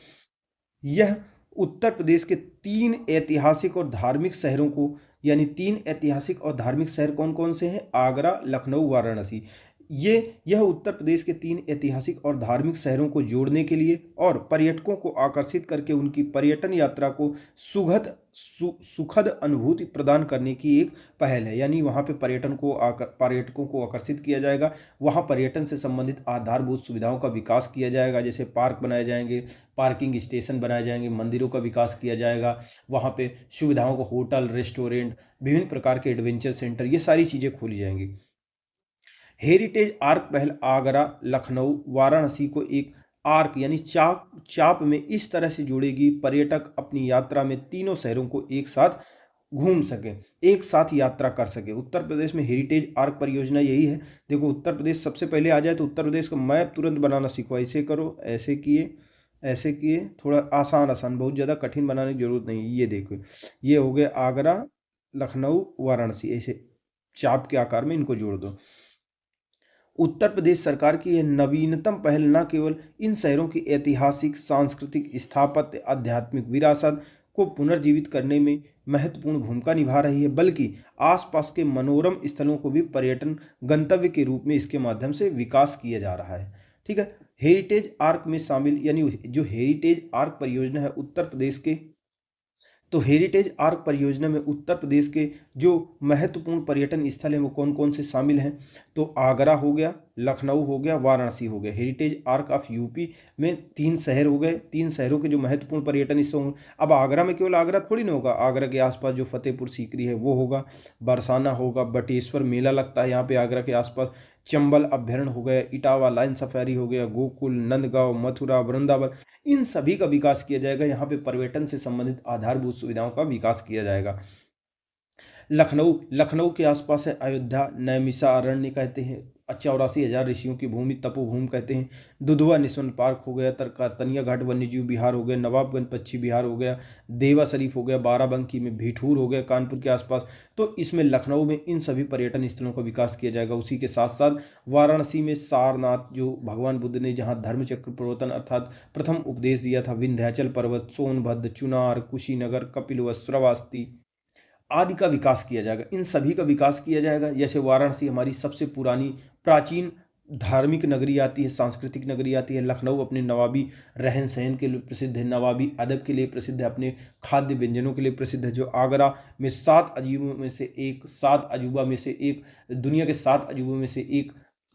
यह उत्तर प्रदेश के 3 ऐतिहासिक और धार्मिक शहरों को, यानी 3 ऐतिहासिक और धार्मिक शहर कौन कौन से हैं, आगरा, लखनऊ, वाराणसी, यह उत्तर प्रदेश के 3 ऐतिहासिक और धार्मिक शहरों को जोड़ने के लिए और पर्यटकों को आकर्षित करके उनकी पर्यटन यात्रा को सुखद अनुभूति प्रदान करने की एक पहल है। यानी वहाँ पे पर्यटकों को आकर्षित किया जाएगा, वहाँ पर्यटन से संबंधित आधारभूत सुविधाओं का विकास किया जाएगा, जैसे पार्क बनाए जाएंगे, पार्किंग स्टेशन बनाए जाएंगे, मंदिरों का विकास किया जाएगा, वहाँ पे सुविधाओं को, होटल, रेस्टोरेंट, विभिन्न प्रकार के एडवेंचर सेंटर, ये सारी चीज़ें खोली जाएंगी। हेरिटेज आर्क पहल आगरा, लखनऊ, वाराणसी को एक आर्क यानी चाप में इस तरह से जोड़ेगी, पर्यटक अपनी यात्रा में तीनों शहरों को एक साथ घूम सके, एक साथ यात्रा कर सके। उत्तर प्रदेश में हेरिटेज आर्क परियोजना यही है। देखो उत्तर प्रदेश सबसे पहले आ जाए तो उत्तर प्रदेश का मैप तुरंत बनाना सीखो, ऐसे करो, ऐसे किए, ऐसे किए, थोड़ा आसान आसान, बहुत ज़्यादा कठिन बनाने की जरूरत नहीं। ये देखो, ये हो गया आगरा, लखनऊ, वाराणसी, ऐसे चाप के आकार में इनको जोड़ दो। उत्तर प्रदेश सरकार की यह नवीनतम पहल न केवल इन शहरों की ऐतिहासिक, सांस्कृतिक, स्थापत्य, आध्यात्मिक विरासत को पुनर्जीवित करने में महत्वपूर्ण भूमिका निभा रही है, बल्कि आसपास के मनोरम स्थलों को भी पर्यटन गंतव्य के रूप में इसके माध्यम से विकास किया जा रहा है। ठीक है। हेरिटेज आर्क में शामिल, यानी जो हेरिटेज आर्क परियोजना है उत्तर प्रदेश के, तो हेरिटेज आर्क परियोजना में उत्तर प्रदेश के जो महत्वपूर्ण पर्यटन स्थल हैं वो कौन कौन से शामिल हैं? तो आगरा हो गया, लखनऊ हो गया, वाराणसी हो गया। हेरिटेज आर्क ऑफ यूपी में 3 शहर हो गए, 3 शहरों के जो महत्वपूर्ण पर्यटन स्थल होंगे। अब आगरा में केवल आगरा थोड़ी ना होगा, आगरा के आसपास जो फतेहपुर सीकरी है वो होगा, बरसाना होगा, बटेश्वर मेला लगता है यहाँ पे आगरा के आसपास, चंबल अभ्यारण्य हो गया, इटावा लाइन सफारी हो गया, गोकुल, नंदगांव, मथुरा, वृंदावन, इन सभी का विकास किया जाएगा। यहाँ पे पर्यटन से संबंधित आधारभूत सुविधाओं का विकास किया जाएगा। लखनऊ, लखनऊ के आसपास है अयोध्या, नैमिषारण्य कहते हैं, 84,000 ऋषियों की भूमि तपोभूमि कहते हैं। दुधवा नेशनल पार्क हो गया, तरकतनिया घाट वन्यजीव विहार हो गया, नवाबगंज पक्षी विहार हो गया, देवा शरीफ हो गया, बाराबंकी में भीठूर हो गया कानपुर के आसपास। तो इसमें लखनऊ में इन सभी पर्यटन स्थलों का विकास किया जाएगा। उसी के साथ साथ वाराणसी में सारनाथ, जो भगवान बुद्ध ने जहाँ धर्मचक्र प्रवर्तन अर्थात प्रथम उपदेश दिया था, विंध्याचल पर्वत, सोनभद्र, चुनार, कुशीनगर, कपिलवस्तु, श्रावस्ती आदि का विकास किया जाएगा। इन सभी का विकास किया जाएगा। जैसे वाराणसी हमारी सबसे पुरानी प्राचीन धार्मिक नगरी आती है, सांस्कृतिक नगरी आती है। लखनऊ अपने नवाबी रहन सहन के लिए प्रसिद्ध है, नवाबी अदब के लिए प्रसिद्ध है, अपने खाद्य व्यंजनों के लिए प्रसिद्ध है। जो आगरा में 7 अजूबों में से एक, 7 अजूबा में से एक, दुनिया के 7 अजूबों में से एक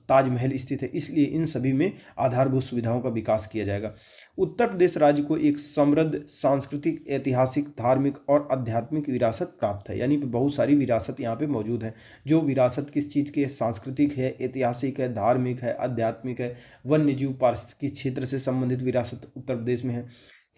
ताजमहल स्थित है, इसलिए इन सभी में आधारभूत सुविधाओं का विकास किया जाएगा। उत्तर प्रदेश राज्य को एक समृद्ध सांस्कृतिक, ऐतिहासिक, धार्मिक और आध्यात्मिक विरासत प्राप्त है, यानी बहुत सारी विरासत यहाँ पे मौजूद है। जो विरासत किस चीज़ की है? सांस्कृतिक है, ऐतिहासिक है, धार्मिक है, आध्यात्मिक है, वन्य जीव पारिस्थितिकी क्षेत्र से संबंधित विरासत उत्तर प्रदेश में है।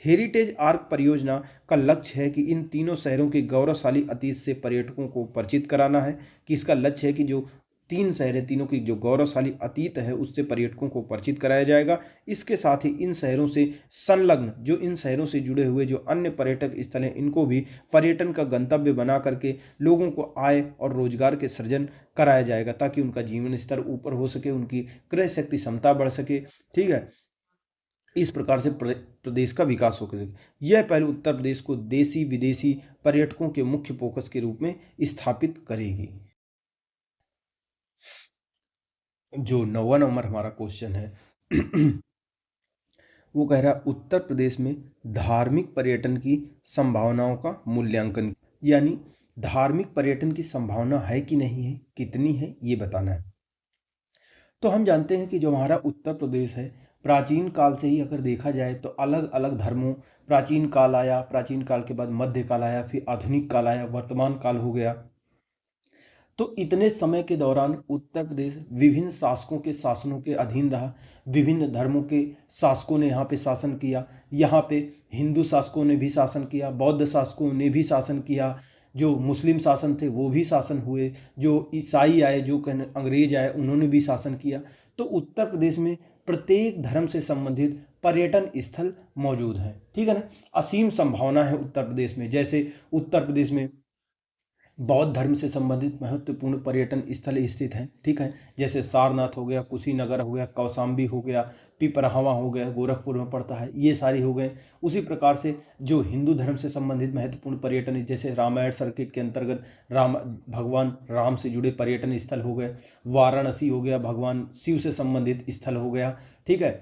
हेरिटेज आर्क परियोजना का लक्ष्य है कि इन तीनों शहरों के गौरवशाली अतीत से पर्यटकों को परिचित कराना है, कि इसका लक्ष्य है कि जो 3 शहर है, तीनों की जो गौरवशाली अतीत है उससे पर्यटकों को परिचित कराया जाएगा। इसके साथ ही इन शहरों से संलग्न, जो इन शहरों से जुड़े हुए जो अन्य पर्यटक स्थल हैं, इनको भी पर्यटन का गंतव्य बना करके लोगों को आय और रोजगार के सृजन कराया जाएगा, ताकि उनका जीवन स्तर ऊपर हो सके, उनकी क्रय शक्ति क्षमता बढ़ सके। ठीक है, इस प्रकार से प्रदेश का विकास हो सके। यह पहल उत्तर प्रदेश को देशी विदेशी पर्यटकों के मुख्य फोकस के रूप में स्थापित करेगी। जो 9वां नंबर हमारा क्वेश्चन है वो कह रहा है उत्तर प्रदेश में धार्मिक पर्यटन की संभावनाओं का मूल्यांकन, यानी धार्मिक पर्यटन की संभावना है कि नहीं है, कितनी है, ये बताना है। तो हम जानते हैं कि जो हमारा उत्तर प्रदेश है, प्राचीन काल से ही अगर देखा जाए तो अलग अलग धर्मों, प्राचीन काल आया, प्राचीन काल के बाद मध्य काल आया, फिर आधुनिक काल आया, वर्तमान काल हो गया। तो इतने समय के दौरान उत्तर प्रदेश विभिन्न शासकों के शासनों के अधीन रहा। विभिन्न धर्मों के शासकों ने यहाँ पे शासन किया। यहाँ पे हिंदू शासकों ने भी शासन किया, बौद्ध शासकों ने भी शासन किया, जो मुस्लिम शासन थे वो भी शासन हुए, जो ईसाई आए, जो अंग्रेज आए, उन्होंने भी शासन किया। तो उत्तर प्रदेश में प्रत्येक धर्म से संबंधित पर्यटन स्थल मौजूद हैं। ठीक है ना, असीम संभावना है उत्तर प्रदेश में। जैसे उत्तर प्रदेश में बौद्ध धर्म से संबंधित महत्वपूर्ण पर्यटन स्थल स्थित हैं। ठीक है, जैसे सारनाथ हो गया, कुशीनगर हो गया, कौशाम्बी हो गया, पिपरहवा हो गया, गोरखपुर में पड़ता है, ये सारे हो गए। उसी प्रकार से जो हिंदू धर्म से संबंधित महत्वपूर्ण पर्यटन, जैसे रामायण सर्किट के अंतर्गत भगवान राम से जुड़े पर्यटन स्थल हो गए। वाराणसी हो गया, भगवान शिव से संबंधित स्थल हो गया। ठीक है,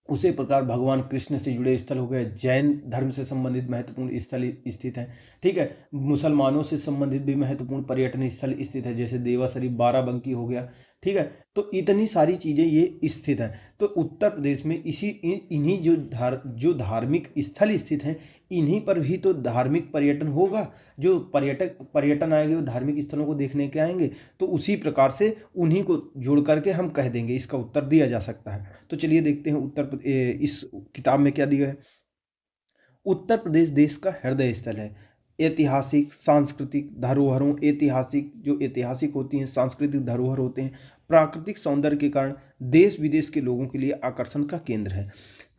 उसी प्रकार भगवान कृष्ण से जुड़े स्थल हो गए। जैन धर्म से संबंधित महत्वपूर्ण स्थल स्थित हैं। ठीक है, मुसलमानों से संबंधित भी महत्वपूर्ण पर्यटन स्थल स्थित है, जैसे देवा शरीफ, बाराबंकी हो गया। ठीक है, तो इतनी सारी चीज़ें ये स्थित हैं। तो उत्तर प्रदेश में इन्हीं जो धार्मिक स्थल स्थित हैं, इन्हीं पर भी तो धार्मिक पर्यटन होगा। जो पर्यटन आएंगे वो धार्मिक स्थलों को देखने के आएंगे, तो उसी प्रकार से उन्हीं को जोड़ करके हम कह देंगे, इसका उत्तर दिया जा सकता है। तो चलिए देखते हैं इस किताब में क्या दिया है। उत्तर प्रदेश देश का हृदय स्थल है। ऐतिहासिक, सांस्कृतिक धरोहरों, ऐतिहासिक होती हैं, सांस्कृतिक धरोहर होते हैं, प्राकृतिक सौंदर्य के कारण देश विदेश के लोगों के लिए आकर्षण का केंद्र है।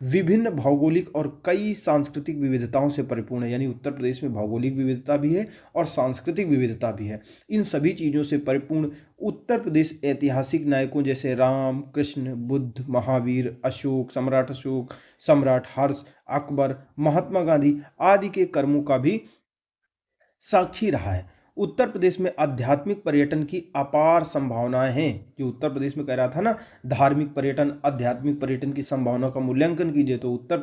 विभिन्न भौगोलिक और कई सांस्कृतिक विविधताओं से परिपूर्ण है, यानी उत्तर प्रदेश में भौगोलिक विविधता भी है और सांस्कृतिक विविधता भी है। इन सभी चीज़ों से परिपूर्ण उत्तर प्रदेश ऐतिहासिक नायकों जैसे राम, कृष्ण, बुद्ध, महावीर, अशोक, सम्राट हर्ष, अकबर, महात्मा गांधी आदि के कर्मों का भी साक्षी रहा है। उत्तर प्रदेश में आध्यात्मिक पर्यटन की अपार संभावनाएं हैं। जो उत्तर प्रदेश में कह रहा था ना, धार्मिक पर्यटन, आध्यात्मिक पर्यटन की संभावना का मूल्यांकन कीजिए, तो उत्तर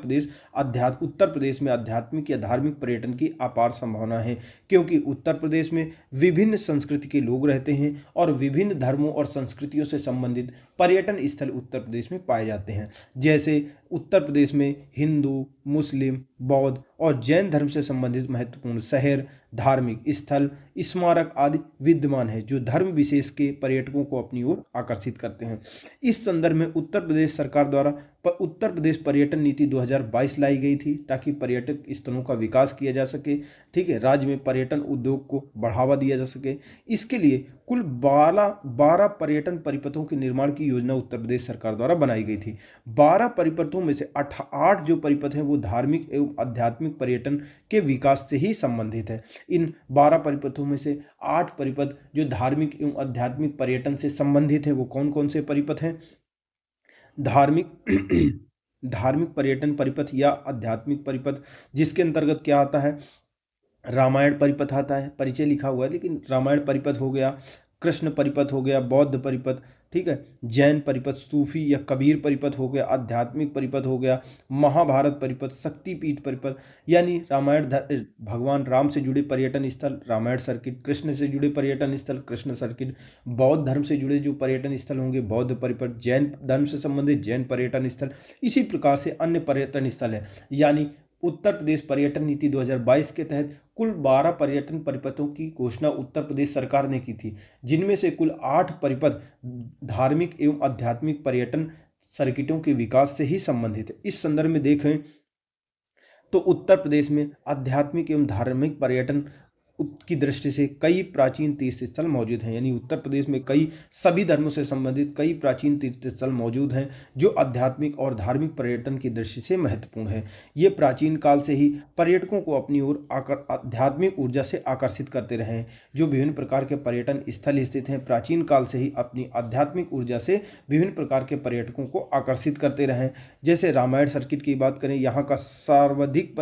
प्रदेश में आध्यात्मिक या धार्मिक पर्यटन की अपार संभावना है, क्योंकि उत्तर प्रदेश में विभिन्न संस्कृति के लोग रहते हैं और विभिन्न धर्मों और संस्कृतियों से संबंधित पर्यटन स्थल उत्तर प्रदेश में पाए जाते हैं। जैसे उत्तर प्रदेश में हिंदू, मुस्लिम, बौद्ध और जैन धर्म से संबंधित महत्वपूर्ण शहर, धार्मिक स्थल, स्मारक आदि विद्यमान है, जो धर्म विशेष के पर्यटकों को अपनी ओर आकर्षित करते हैं। इस संदर्भ में उत्तर प्रदेश सरकार द्वारा उत्तर प्रदेश पर्यटन नीति 2022 लाई गई थी, ताकि पर्यटक स्थलों का विकास किया जा सके। ठीक है, राज्य में पर्यटन उद्योग को बढ़ावा दिया जा सके। इसके लिए कुल 12 पर्यटन परिपथों के निर्माण की योजना उत्तर प्रदेश सरकार द्वारा बनाई गई थी। 12 परिपथों में से 8 जो परिपथ हैं वो धार्मिक एवं आध्यात्मिक पर्यटन के विकास से ही संबंधित है। इन 12 परिपथों में से 8 परिपथ जो धार्मिक एवं आध्यात्मिक पर्यटन से संबंधित है, वो कौन कौन से परिपथ हैं? धार्मिक धार्मिक पर्यटन परिपथ या आध्यात्मिक परिपथ, जिसके अंतर्गत क्या आता है? रामायण परिपथ आता है, परिचय लिखा हुआ है लेकिन रामायण परिपथ हो गया, कृष्ण परिपथ हो गया, बौद्ध परिपथ, ठीक है, जैन परिपथ, सूफी या कबीर परिपथ हो गया, आध्यात्मिक परिपथ हो गया, महाभारत परिपथ, शक्तिपीठ परिपथ, यानी रामायण भगवान राम से जुड़े पर्यटन स्थल रामायण सर्किट, कृष्ण से जुड़े पर्यटन स्थल कृष्ण सर्किट, बौद्ध धर्म से जुड़े जो पर्यटन स्थल होंगे बौद्ध परिपथ, जैन धर्म से संबंधित जैन पर्यटन स्थल, इसी प्रकार से अन्य पर्यटन स्थल है। यानी उत्तर प्रदेश पर्यटन नीति 2022 के तहत कुल 12 पर्यटन परिपथों की घोषणा उत्तर प्रदेश सरकार ने की थी, जिनमें से कुल 8 परिपथ धार्मिक एवं आध्यात्मिक पर्यटन सर्किटों के विकास से ही संबंधित है। इस संदर्भ में देखें तो उत्तर प्रदेश में आध्यात्मिक एवं धार्मिक पर्यटन की दृष्टि से कई प्राचीन तीर्थ स्थल मौजूद हैं। यानी उत्तर प्रदेश में कई सभी धर्मों से संबंधित कई प्राचीन तीर्थ स्थल मौजूद हैं, जो आध्यात्मिक और धार्मिक पर्यटन की दृष्टि से महत्वपूर्ण है। ये प्राचीन काल से ही पर्यटकों को अपनी ओर आध्यात्मिक ऊर्जा से आकर्षित करते रहे हैं। जो विभिन्न प्रकार के पर्यटन स्थल स्थित हैं, प्राचीन काल से ही अपनी आध्यात्मिक ऊर्जा से विभिन्न प्रकार के पर्यटकों को आकर्षित करते रहे हैं। जैसे रामायण सर्किट की बात करें, यहाँ का सर्वाधिक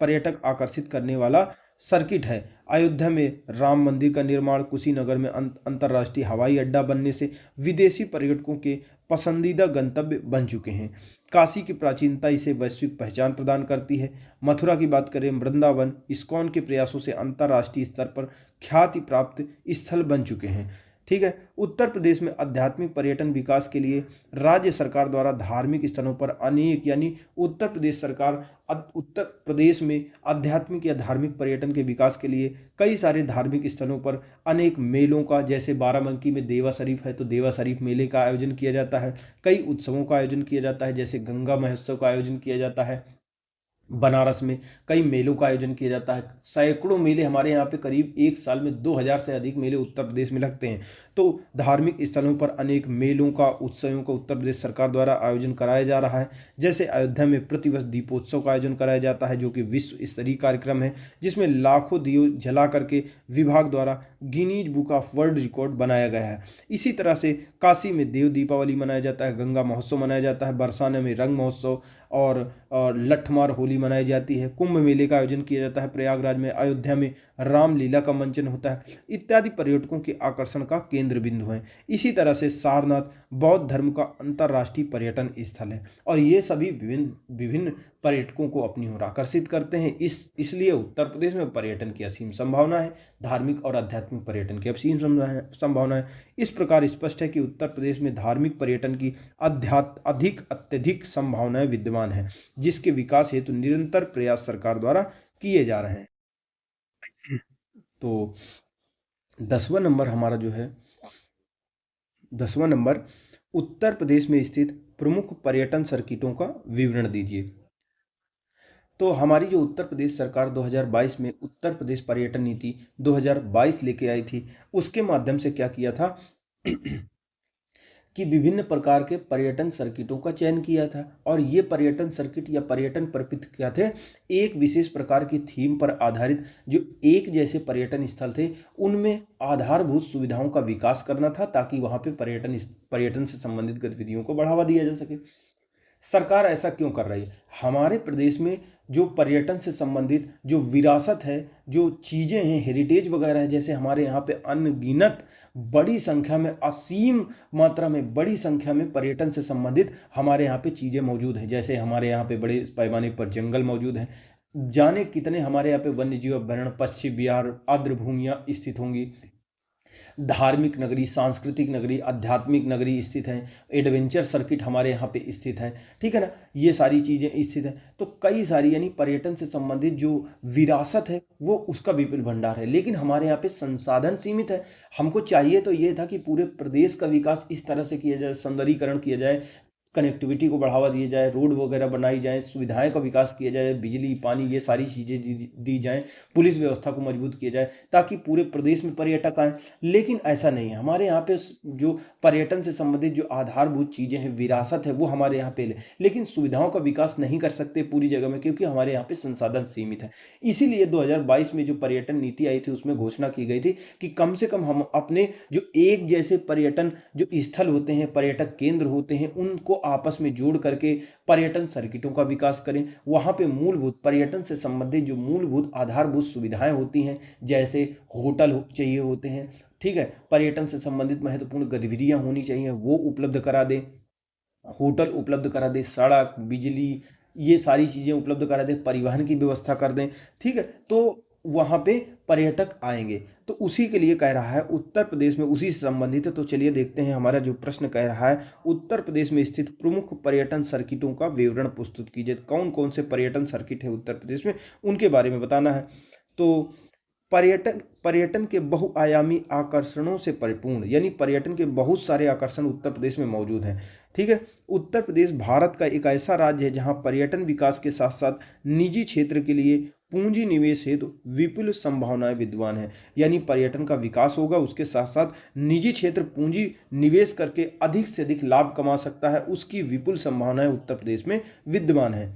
पर्यटक आकर्षित करने वाला सर्किट है। अयोध्या में राम मंदिर का निर्माण, कुशीनगर में अंतर्राष्ट्रीय हवाई अड्डा बनने से विदेशी पर्यटकों के पसंदीदा गंतव्य बन चुके हैं। काशी की प्राचीनता इसे वैश्विक पहचान प्रदान करती है। मथुरा की बात करें, वृंदावन इस्कॉन के प्रयासों से अंतर्राष्ट्रीय स्तर पर ख्याति प्राप्त स्थल बन चुके हैं। ठीक है, उत्तर प्रदेश में आध्यात्मिक पर्यटन विकास के लिए राज्य सरकार द्वारा धार्मिक स्थलों पर अनेक, यानी उत्तर प्रदेश में आध्यात्मिक या धार्मिक पर्यटन के विकास के लिए कई सारे धार्मिक स्थलों पर अनेक मेलों का, जैसे बाराबंकी में देवा शरीफ है तो देवा शरीफ मेले का आयोजन किया जाता है। कई उत्सवों का आयोजन किया जाता है, जैसे गंगा महोत्सव का आयोजन किया जाता है। बनारस में कई मेलों का आयोजन किया जाता है। सैकड़ों मेले, हमारे यहाँ पे करीब एक साल में 2000 से अधिक मेले उत्तर प्रदेश में लगते हैं। तो धार्मिक स्थलों पर अनेक मेलों का, उत्सवों का उत्तर प्रदेश सरकार द्वारा आयोजन कराया जा रहा है। जैसे अयोध्या में प्रतिवर्ष दीपोत्सव का आयोजन कराया जाता है, जो कि विश्व स्तरीय कार्यक्रम है, जिसमें लाखों दियो जला करके विभाग द्वारा Guinness book of world record बनाया गया है। इसी तरह से काशी में देव दीपावली मनाया जाता है, गंगा महोत्सव मनाया जाता है, बरसाने में रंग महोत्सव और लठमार होली मनाई जाती है। कुंभ मेले का आयोजन किया जाता है प्रयागराज में। अयोध्या में रामलीला का मंचन होता है, इत्यादि पर्यटकों के आकर्षण का केंद्र बिंदु है। इसी तरह से सारनाथ बौद्ध धर्म का अंतर्राष्ट्रीय पर्यटन स्थल है और ये सभी विभिन्न पर्यटकों को अपनी ओर आकर्षित करते हैं। इसलिए उत्तर प्रदेश में पर्यटन की असीम संभावना है, धार्मिक और आध्यात्मिक पर्यटन की असीम संभावना है। इस प्रकार स्पष्ट है कि उत्तर प्रदेश में धार्मिक पर्यटन की अत्यधिक संभावनाएं विद्यमान है, जिसके विकास हेतु निरंतर प्रयास सरकार द्वारा किए जा रहे हैं। तो 10वां नंबर हमारा जो है, 10वां नंबर, उत्तर प्रदेश में स्थित प्रमुख पर्यटन सर्किटों का विवरण दीजिए। तो हमारी जो उत्तर प्रदेश सरकार 2022 में उत्तर प्रदेश पर्यटन नीति 2022 लेके आई थी, उसके माध्यम से क्या किया था कि विभिन्न प्रकार के पर्यटन सर्किटों का चयन किया था और ये पर्यटन सर्किट या पर्यटन प्रपथ क्या थे, एक विशेष प्रकार की थीम पर आधारित जो एक जैसे पर्यटन स्थल थे उनमें आधारभूत सुविधाओं का विकास करना था ताकि वहाँ पे पर्यटन से संबंधित गतिविधियों को बढ़ावा दिया जा सके। सरकार ऐसा क्यों कर रही है? हमारे प्रदेश में जो पर्यटन से संबंधित जो विरासत है, जो चीज़ें हैं, हेरिटेज वगैरह है, जैसे हमारे यहाँ पे अनगिनत बड़ी संख्या में, असीम मात्रा में, बड़ी संख्या में पर्यटन से संबंधित हमारे यहाँ पे चीज़ें मौजूद हैं। जैसे हमारे यहाँ पे बड़े पैमाने पर जंगल मौजूद हैं, जाने कितने हमारे यहाँ पे वन्य जीव अभ्यारण्य, पक्षी विहार, आर्द्र भूमियाँ स्थित होंगी, धार्मिक नगरी, सांस्कृतिक नगरी, आध्यात्मिक नगरी स्थित है, एडवेंचर सर्किट हमारे यहाँ पे स्थित है, ठीक है ना, ये सारी चीज़ें स्थित हैं। तो कई सारी यानी पर्यटन से संबंधित जो विरासत है वो उसका विपुल भंडार है, लेकिन हमारे यहाँ पे संसाधन सीमित है। हमको चाहिए तो ये था कि पूरे प्रदेश का विकास इस तरह से किया जाए, सौंदर्यीकरण किया जाए, कनेक्टिविटी को बढ़ावा दिया जाए, रोड वगैरह बनाई जाए, सुविधाएं का विकास किया जाए, बिजली, पानी, ये सारी चीज़ें दी जाएं, पुलिस व्यवस्था को मजबूत किया जाए ताकि पूरे प्रदेश में पर्यटक आएँ। लेकिन ऐसा नहीं है। हमारे यहाँ पे जो पर्यटन से संबंधित जो आधारभूत चीज़ें हैं, विरासत है, वो हमारे यहाँ पे, लेकिन सुविधाओं का विकास नहीं कर सकते पूरी जगह में क्योंकि हमारे यहाँ पे संसाधन सीमित है। इसीलिए 2022 में जो पर्यटन नीति आई थी उसमें घोषणा की गई थी कि कम से कम हम अपने जो एक जैसे पर्यटन जो स्थल होते हैं, पर्यटक केंद्र होते हैं, उनको आपस में जोड़ करके पर्यटन सर्किटों का विकास करें। वहाँ पे मूलभूत पर्यटन से संबंधित जो मूलभूत आधारभूत सुविधाएं होती हैं, जैसे होटल चाहिए होते हैं, ठीक है, पर्यटन से संबंधित महत्वपूर्ण गतिविधियां होनी चाहिए, वो उपलब्ध करा दें, होटल उपलब्ध करा दें, सड़क, बिजली, ये सारी चीज़ें उपलब्ध करा दें, परिवहन की व्यवस्था कर दें, ठीक है, तो वहाँ पे पर्यटक आएंगे। तो उसी के लिए कह रहा है उत्तर प्रदेश में, उसी से संबंधित है। तो चलिए देखते हैं हमारा जो प्रश्न कह रहा है, उत्तर प्रदेश में स्थित प्रमुख पर्यटन सर्किटों का विवरण प्रस्तुत कीजिए। कौन कौन से पर्यटन सर्किट है उत्तर प्रदेश में, उनके बारे में बताना है। तो पर्यटन के बहुआयामी आकर्षणों से परिपूर्ण, यानी पर्यटन के बहुत सारे आकर्षण उत्तर प्रदेश में मौजूद हैं, ठीक है। उत्तर प्रदेश भारत का एक ऐसा राज्य है जहां पर्यटन विकास के साथ साथ निजी क्षेत्र के लिए पूंजी निवेश हेतु विपुल संभावनाएं विद्यमान है। यानी पर्यटन का विकास होगा, उसके साथ साथ निजी क्षेत्र पूंजी निवेश करके अधिक से अधिक लाभ कमा सकता है, उसकी विपुल संभावनाएं उत्तर प्रदेश में विद्यमान है।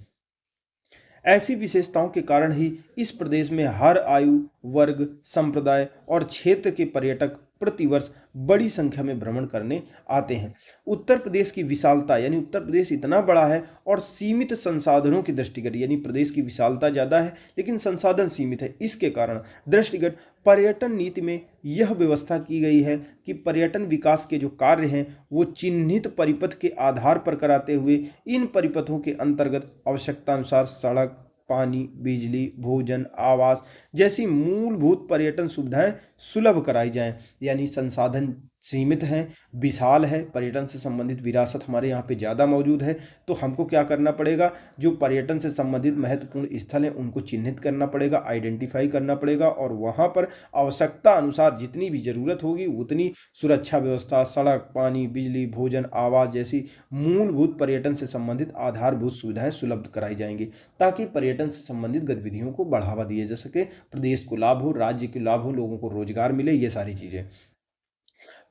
ऐसी विशेषताओं के कारण ही इस प्रदेश में हर आयु वर्ग, संप्रदाय और क्षेत्र के पर्यटक प्रतिवर्ष बड़ी संख्या में भ्रमण करने आते हैं। उत्तर प्रदेश की विशालता, यानी उत्तर प्रदेश इतना बड़ा है और सीमित संसाधनों की दृष्टिगत, यानी प्रदेश की विशालता ज़्यादा है लेकिन संसाधन सीमित है, इसके कारण दृष्टिगत पर्यटन नीति में यह व्यवस्था की गई है कि पर्यटन विकास के जो कार्य हैं वो चिन्हित परिपथ के आधार पर कराते हुए इन परिपथों के अंतर्गत आवश्यकता अनुसार सड़क, पानी, बिजली, भोजन, आवास जैसी मूलभूत पर्यटन सुविधाएं सुलभ कराई जाएं। यानी संसाधन सीमित हैं, विशाल है, पर्यटन से संबंधित विरासत हमारे यहाँ पे ज़्यादा मौजूद है, तो हमको क्या करना पड़ेगा, जो पर्यटन से संबंधित महत्वपूर्ण स्थल हैं उनको चिन्हित करना पड़ेगा, आइडेंटिफाई करना पड़ेगा और वहाँ पर आवश्यकता अनुसार जितनी भी ज़रूरत होगी उतनी सुरक्षा व्यवस्था, सड़क, पानी, बिजली, भोजन, आवास जैसी मूलभूत पर्यटन से संबंधित आधारभूत सुविधाएं सुलभ कराई जाएंगी ताकि पर्यटन से संबंधित गतिविधियों को बढ़ावा दिया जा सके, प्रदेश को लाभ हो, राज्य को लाभ हो, लोगों को रोजगार मिले, ये सारी चीज़ें।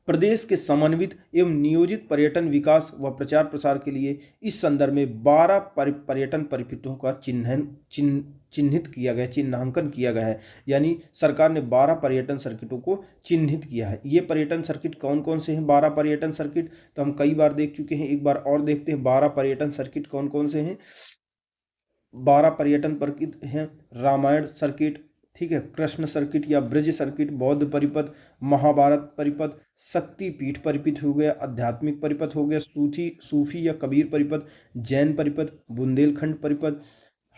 प्रदेश के समन्वित एवं नियोजित पर्यटन विकास व प्रचार प्रसार के लिए इस संदर्भ में 12 पर्यटन परिपथों का चिन्हित किया गया, चिन्हांकन किया गया है। यानी सरकार ने 12 पर्यटन सर्किटों को चिन्हित किया है। ये पर्यटन सर्किट कौन कौन से हैं? 12 पर्यटन सर्किट तो हम कई बार देख चुके हैं, एक बार और देखते हैं 12 पर्यटन सर्किट कौन कौन से हैं। 12 पर्यटन सर्किट हैं, रामायण सर्किट, ठीक है, कृष्ण सर्किट या ब्रज सर्किट, बौद्ध परिपथ, महाभारत परिपथ, शक्तिपीठ परिपथ हो गया, आध्यात्मिक परिपथ हो गया, सूफी या कबीर परिपथ, जैन परिपथ, बुंदेलखंड परिपथ,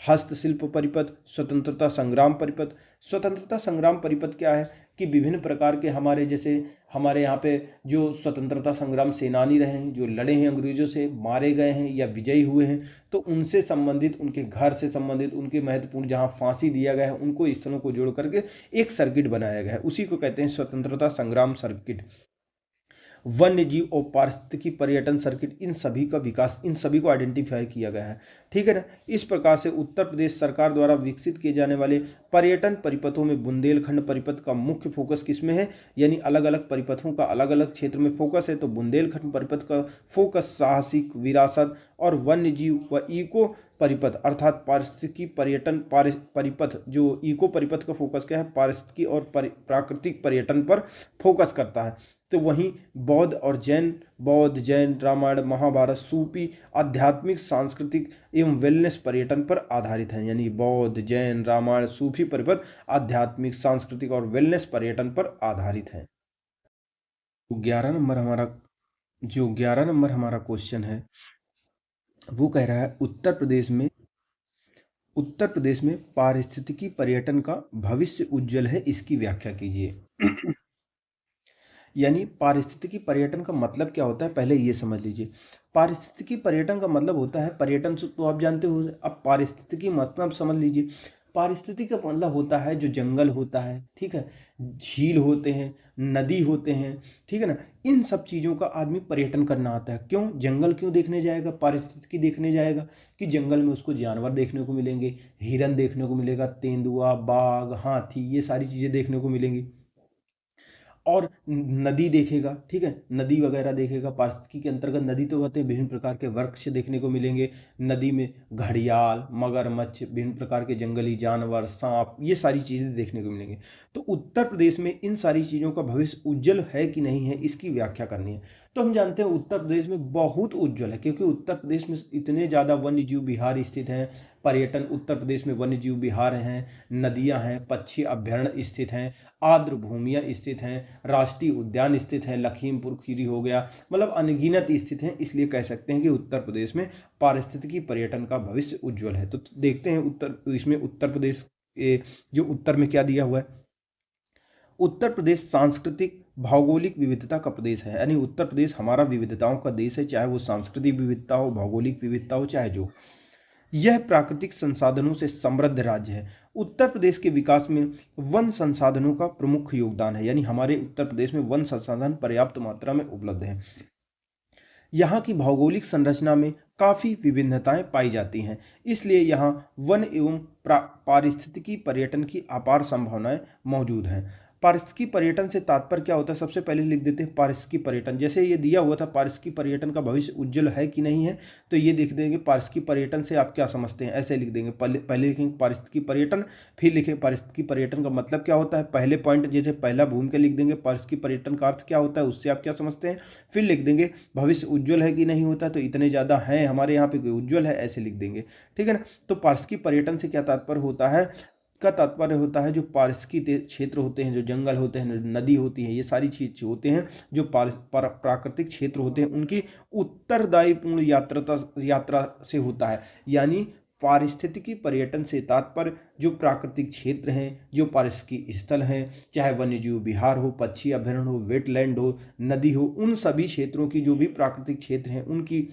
हस्तशिल्प परिपथ, स्वतंत्रता संग्राम परिपथ। स्वतंत्रता संग्राम परिपथ क्या है कि विभिन्न प्रकार के हमारे यहाँ पे जो स्वतंत्रता संग्राम सेनानी रहे हैं, जो लड़े हैं अंग्रेजों से, मारे गए हैं या विजयी हुए हैं, तो उनसे संबंधित, उनके घर से संबंधित, उनके महत्वपूर्ण जहाँ फांसी दिया गया है उनको स्थलों को जोड़ करके एक सर्किट बनाया गया है, उसी को कहते हैं स्वतंत्रता संग्राम सर्किट। वन्य जीव और पारिस्थितिकी पर्यटन सर्किट, इन सभी का विकास, इन सभी को आइडेंटिफाई किया गया है। ठीक है ना। इस प्रकार से उत्तर प्रदेश सरकार द्वारा विकसित किए जाने वाले पर्यटन परिपथों में बुंदेलखंड परिपथ का मुख्य फोकस किसमें है, यानी अलग अलग परिपथों का अलग अलग क्षेत्र में फोकस है। तो बुंदेलखंड परिपथ का फोकस साहसिक, विरासत और वन्य जीव व इको परिपथ अर्थात पारिस्थितिकी पर्यटन परिपथ, जो इको परिपथ का फोकस क्या है, पारिस्थितिकी और प्राकृतिक पर्यटन पर फोकस करता है। तो वहीं बौद्ध जैन रामायण महाभारत सूफी आध्यात्मिक सांस्कृतिक एवं वेलनेस पर्यटन पर आधारित है। यानी बौद्ध जैन रामायण सूफी परिपथ आध्यात्मिक सांस्कृतिक और वेलनेस पर्यटन पर आधारित है। 11 नंबर हमारा क्वेश्चन है, वो कह रहा है उत्तर प्रदेश में पारिस्थितिकी पर्यटन का भविष्य उज्जवल है, इसकी व्याख्या कीजिए। यानी पारिस्थितिकी पर्यटन का मतलब क्या होता है, पहले ये समझ लीजिए। पारिस्थितिकी पर्यटन का मतलब होता है, पर्यटन से तो आप जानते हो, अब पारिस्थितिकी मतलब समझ लीजिए। पारिस्थितिकी का मतलब होता है जो जंगल होता है, ठीक है, झील होते हैं, नदी होते हैं, ठीक है ना, इन सब चीज़ों का आदमी पर्यटन करना आता है। क्यों जंगल क्यों देखने जाएगा, पारिस्थितिकी देखने जाएगा कि जंगल में उसको जानवर देखने को मिलेंगे, हिरन देखने को मिलेगा, तेंदुआ, बाघ, हाथी, ये सारी चीज़ें देखने को मिलेंगी। और नदी देखेगा, ठीक है, नदी वगैरह देखेगा। पारिस्थितिकी के अंतर्गत नदी तो होते हैं, विभिन्न प्रकार के वृक्ष देखने को मिलेंगे नदी में, घड़ियाल, मगरमच्छ, विभिन्न प्रकार के जंगली जानवर, सांप, ये सारी चीज़ें देखने को मिलेंगे। तो उत्तर प्रदेश में इन सारी चीज़ों का भविष्य उज्जवल है कि नहीं है, इसकी व्याख्या करनी है। तो हम जानते हैं उत्तर प्रदेश में बहुत उज्जवल है, क्योंकि उत्तर प्रदेश में इतने ज़्यादा वन्य जीव विहार स्थित हैं। पर्यटन, उत्तर प्रदेश में वन्य जीव विहार हैं, नदियां हैं, पक्षी अभ्यारण्य स्थित हैं, आर्द्र भूमियाँ स्थित हैं, राष्ट्रीय उद्यान स्थित हैं, लखीमपुर खीरी हो गया, मतलब अनगिनत स्थित हैं। इसलिए कह सकते हैं कि उत्तर प्रदेश में पारिस्थितिकी पर्यटन का भविष्य उज्जवल है। तो देखते हैं इसमें उत्तर प्रदेश जो उत्तर में क्या दिया हुआ है। उत्तर प्रदेश सांस्कृतिक भौगोलिक विविधता का प्रदेश है, यानी उत्तर प्रदेश हमारा विविधताओं का देश है, चाहे वो सांस्कृतिक विविधता हो, भौगोलिक विविधता हो, चाहे जो। यह प्राकृतिक संसाधनों से समृद्ध राज्य है। उत्तर प्रदेश के विकास में वन संसाधनों का प्रमुख योगदान है, यानी हमारे उत्तर प्रदेश में वन संसाधन पर्याप्त मात्रा में उपलब्ध है। यहाँ की भौगोलिक संरचना में काफ़ी विभिन्नताएं पाई जाती हैं, इसलिए यहाँ वन एवं पारिस्थितिकी पर्यटन की अपार संभावनाएं मौजूद हैं। पारिस्थितिकी पर्यटन से तात्पर्य क्या होता है, सबसे पहले लिख देते हैं पारिस्थितिकी पर्यटन। जैसे ये दिया हुआ था पारिस्थितिकी पर्यटन का भविष्य उज्जवल है कि नहीं है, तो ये लिख देंगे पारिस्थितिकी पर्यटन से आप क्या समझते हैं, ऐसे लिख देंगे। पहले लिखेंगे पारिस्थितिकी पर्यटन, फिर लिखें पारिस्थितिकी पर्यटन का मतलब क्या होता है। पहले पॉइंट जैसे पहला भूमिका लिख देंगे, पारिस्थितिकी पर्यटन का अर्थ क्या होता है, उससे आप क्या समझते हैं। फिर लिख देंगे भविष्य उज्जवल है कि नहीं होता, तो इतने ज़्यादा हैं हमारे यहाँ पे, उज्जवल है, ऐसे लिख देंगे। ठीक है ना। तो पारिस्थितिकी पर्यटन से क्या तात्पर्य होता है, का तात्पर्य होता है जो पारिस्थितिकी क्षेत्र होते हैं, जो जंगल होते हैं, नदी होती है, ये सारी चीज होते हैं जो प्राकृतिक क्षेत्र होते हैं, उनकी उत्तरदायीपूर्ण यात्रा से होता है। यानी पारिस्थितिकी पर्यटन से तात्पर्य जो प्राकृतिक क्षेत्र हैं, जो पारिस्थितिकी स्थल हैं, चाहे वन्यजीव विहार हो, पक्षी अभ्यारण्य हो, वेटलैंड हो, नदी हो, उन सभी क्षेत्रों की जो भी प्राकृतिक क्षेत्र हैं उनकी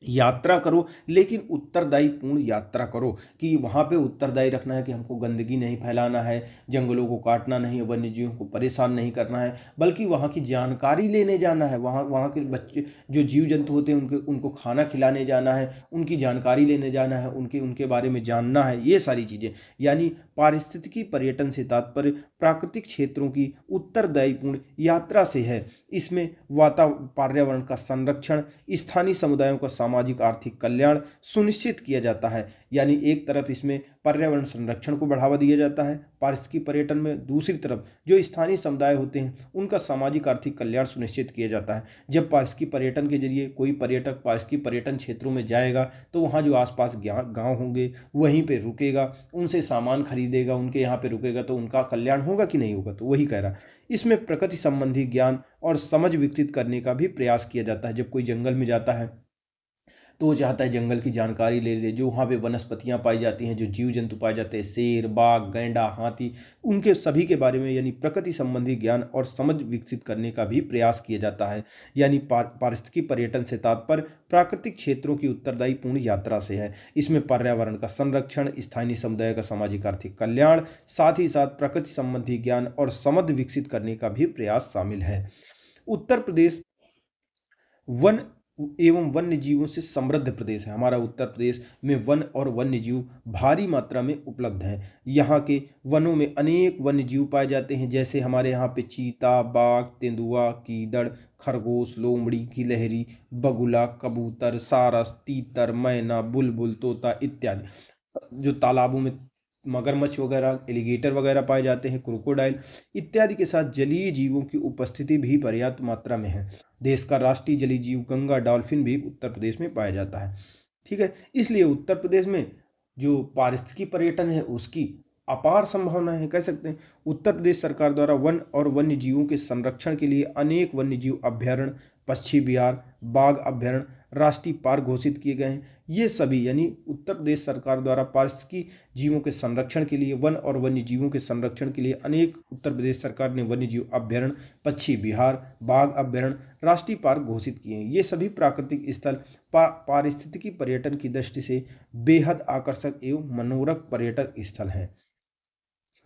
यात्रा करो, लेकिन उत्तरदायी पूर्ण यात्रा करो, कि वहाँ पे उत्तरदायी रखना है कि हमको गंदगी नहीं फैलाना है, जंगलों को काटना नहीं है, वन्य जीवों को परेशान नहीं करना है, बल्कि वहाँ की जानकारी लेने जाना है। वहाँ के बच्चे जो जीव जंतु होते हैं उनको खाना खिलाने जाना है, उनकी जानकारी लेने जाना है, उनके बारे में जानना है, ये सारी चीज़ें। यानी पारिस्थितिकी पर्यटन से तात्पर्य प्राकृतिक क्षेत्रों की उत्तरदायीपूर्ण यात्रा से है। इसमें पर्यावरण का संरक्षण, स्थानीय समुदायों का सामाजिक आर्थिक कल्याण सुनिश्चित किया जाता है। यानी एक तरफ इसमें पर्यावरण संरक्षण को बढ़ावा दिया जाता है पारिस्थितिकी पर्यटन में, दूसरी तरफ जो स्थानीय समुदाय होते हैं उनका सामाजिक आर्थिक कल्याण सुनिश्चित किया जाता है। जब पारिस्थितिकी पर्यटन के जरिए कोई पर्यटक पारिस्थितिकी पर्यटन क्षेत्रों में जाएगा तो वहाँ जो आसपास गांव होंगे वहीं पे रुकेगा, उनसे सामान खरीदेगा, उनके यहाँ पे रुकेगा, तो उनका कल्याण होगा कि नहीं होगा। तो वही कह रहा, इसमें प्रकृति संबंधी ज्ञान और समझ विकसित करने का भी प्रयास किया जाता है। जब कोई जंगल में जाता है तो वो चाहता है जंगल की जानकारी ले ले, जो वहाँ पे वनस्पतियाँ पाई जाती हैं, जो जीव जंतु पाए जाते हैं, शेर, बाघ, गैंडा, हाथी, उनके सभी के बारे में यानी प्रकृति संबंधी ज्ञान और समझ विकसित करने का भी प्रयास किया जाता है। यानी पारिस्थितिकी पर्यटन से तात्पर्य प्राकृतिक क्षेत्रों की उत्तरदायी पूर्ण यात्रा से है। इसमें पर्यावरण का संरक्षण, स्थानीय समुदाय का सामाजिक आर्थिक कल्याण, साथ ही साथ प्रकृति संबंधी ज्ञान और समझ विकसित करने का भी प्रयास शामिल है। उत्तर प्रदेश वन एवं वन्य जीवों से समृद्ध प्रदेश है। हमारा उत्तर प्रदेश में वन और वन्य जीव भारी मात्रा में उपलब्ध हैं। यहाँ के वनों में अनेक वन्य जीव पाए जाते हैं, जैसे हमारे यहाँ पे चीता, बाघ, तेंदुआ, गीदड़, खरगोश, लोमड़ी, गिलहरी, बगुला, कबूतर, सारस, तीतर, मैना, बुलबुल, तोता इत्यादि। जो तालाबों में मगरमच्छ वगैरह, एलिगेटर वगैरह पाए जाते हैं, क्रोकोडाइल इत्यादि के साथ जलीय जीवों की उपस्थिति भी पर्याप्त मात्रा में है। देश का राष्ट्रीय जलीय जीव गंगा डॉल्फिन भी उत्तर प्रदेश में पाया जाता है। ठीक है, इसलिए उत्तर प्रदेश में जो पारिस्थितिकी पर्यटन है उसकी अपार संभावना है, कह सकते हैं। उत्तर प्रदेश सरकार द्वारा वन और वन्य जीवों के संरक्षण के लिए अनेक वन्य जीव अभ्यारण्य, पश्चिमी बिहार बाघ अभ्यारण्य, राष्ट्रीय पार्क घोषित किए गए हैं। ये सभी यानी उत्तर प्रदेश सरकार द्वारा पारिस्थितिकी जीवों के संरक्षण के लिए, वन और वन्य जीवों के संरक्षण के लिए अनेक उत्तर प्रदेश सरकार ने वन्य जीव अभ्यारण्य, पश्चिमी बिहार बाघ अभ्यारण्य, राष्ट्रीय पार्क घोषित किए हैं। ये सभी प्राकृतिक स्थल पारिस्थितिकी पर्यटन की दृष्टि से बेहद आकर्षक एवं मनोरक पर्यटक स्थल हैं।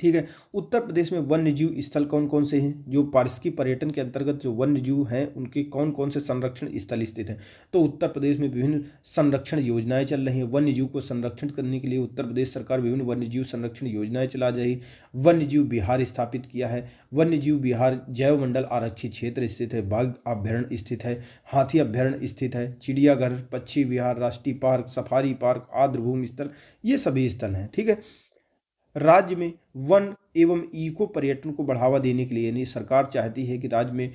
ठीक है, उत्तर प्रदेश में वन्य जीव स्थल कौन कौन से हैं? जो पारिस्थितिकी पर्यटन के अंतर्गत जो वन्य जीव हैं उनके कौन कौन से संरक्षण स्थल स्थित हैं? तो उत्तर प्रदेश में विभिन्न संरक्षण योजनाएं चल रही हैं। वन्य जीव को संरक्षण करने के लिए उत्तर प्रदेश सरकार विभिन्न वन्य जीव संरक्षण योजनाएं चला रही। वन्य जीव विहार स्थापित किया है। वन्य जीव विहार जैव मंडल आरक्षित क्षेत्र स्थित है। बाघ अभ्यारण्य स्थित है। हाथी अभ्यारण्य स्थित है। चिड़ियाघर, पक्षी विहार, राष्ट्रीय पार्क, सफारी पार्क, आर्द्रभूमि स्थल, ये सभी स्थल हैं। ठीक है, राज्य में वन एवं इको पर्यटन को बढ़ावा देने के लिए यानी सरकार चाहती है कि राज्य में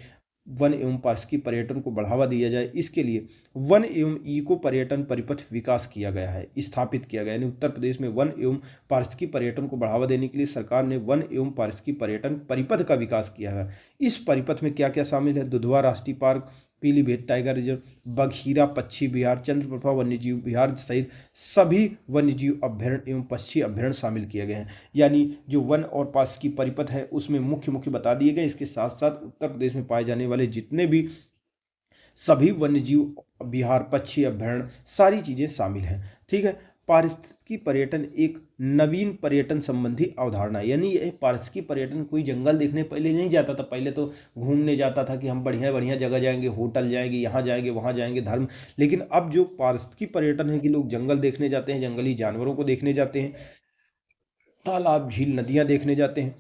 वन एवं पारिस्थितिकी पर्यटन को बढ़ावा दिया जाए। इसके लिए वन एवं इको पर्यटन परिपथ विकास किया गया है, स्थापित किया गया है। यानी उत्तर प्रदेश में वन एवं पारिस्थितिकी पर्यटन को बढ़ावा देने के लिए सरकार ने वन एवं पारिस्थितिकी पर्यटन परिपथ का विकास किया है। इस परिपथ में क्या क्या शामिल है? दुधवा राष्ट्रीय park, Pilibhit tiger reserve, Bagheera पक्षी विहार, चंद्रप्रभा वन्यजीव विहार सहित सभी वन्यजीव अभ्यारण्य एवं पक्षी अभ्यारण्य शामिल किए गए हैं। यानी जो वन और पारिस्थितिकी परिपथ है उसमें मुख्य मुख्य बता दिए गए। इसके साथ साथ उत्तर प्रदेश में पाए जाने वाले जितने भी सभी वन्यजीव विहार, पक्षी अभ्यारण्य, सारी चीजें शामिल हैं। ठीक है, पारिस्थितिकी पर्यटन एक नवीन पर्यटन संबंधी अवधारणा है। यानी ये पारिस्थितिकी पर्यटन कोई जंगल देखने पहले नहीं जाता था। पहले तो घूमने जाता था कि हम बढ़िया बढ़िया जगह जाएंगे, होटल जाएंगे, यहाँ जाएंगे, वहाँ जाएंगे, धर्म। लेकिन अब जो पारिस्थितिकी पर्यटन है कि लोग जंगल देखने जाते हैं, जंगली जानवरों को देखने जाते हैं, तालाब, झील, नदियाँ देखने जाते हैं।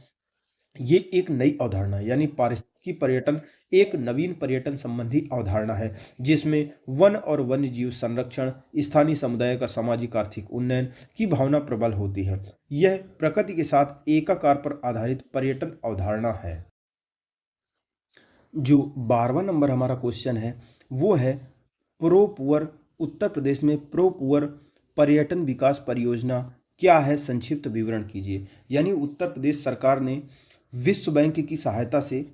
ये एक नई अवधारणा है। यानी पारिस्थितिकी पर्यटन एक नवीन पर्यटन संबंधी अवधारणा है जिसमें वन और वन्य जीव संरक्षण, स्थानीय समुदाय का सामाजिक आर्थिक उन्नयन की भावना प्रबल होती है। यह प्रकृति के साथ एकाकार पर आधारित पर्यटन अवधारणा है। जो 12वां नंबर हमारा क्वेश्चन है वो है प्रो पुअर, उत्तर प्रदेश में प्रो पुअर पर्यटन विकास परियोजना क्या है? संक्षिप्त विवरण कीजिए। यानी उत्तर प्रदेश सरकार ने विश्व बैंक की सहायता से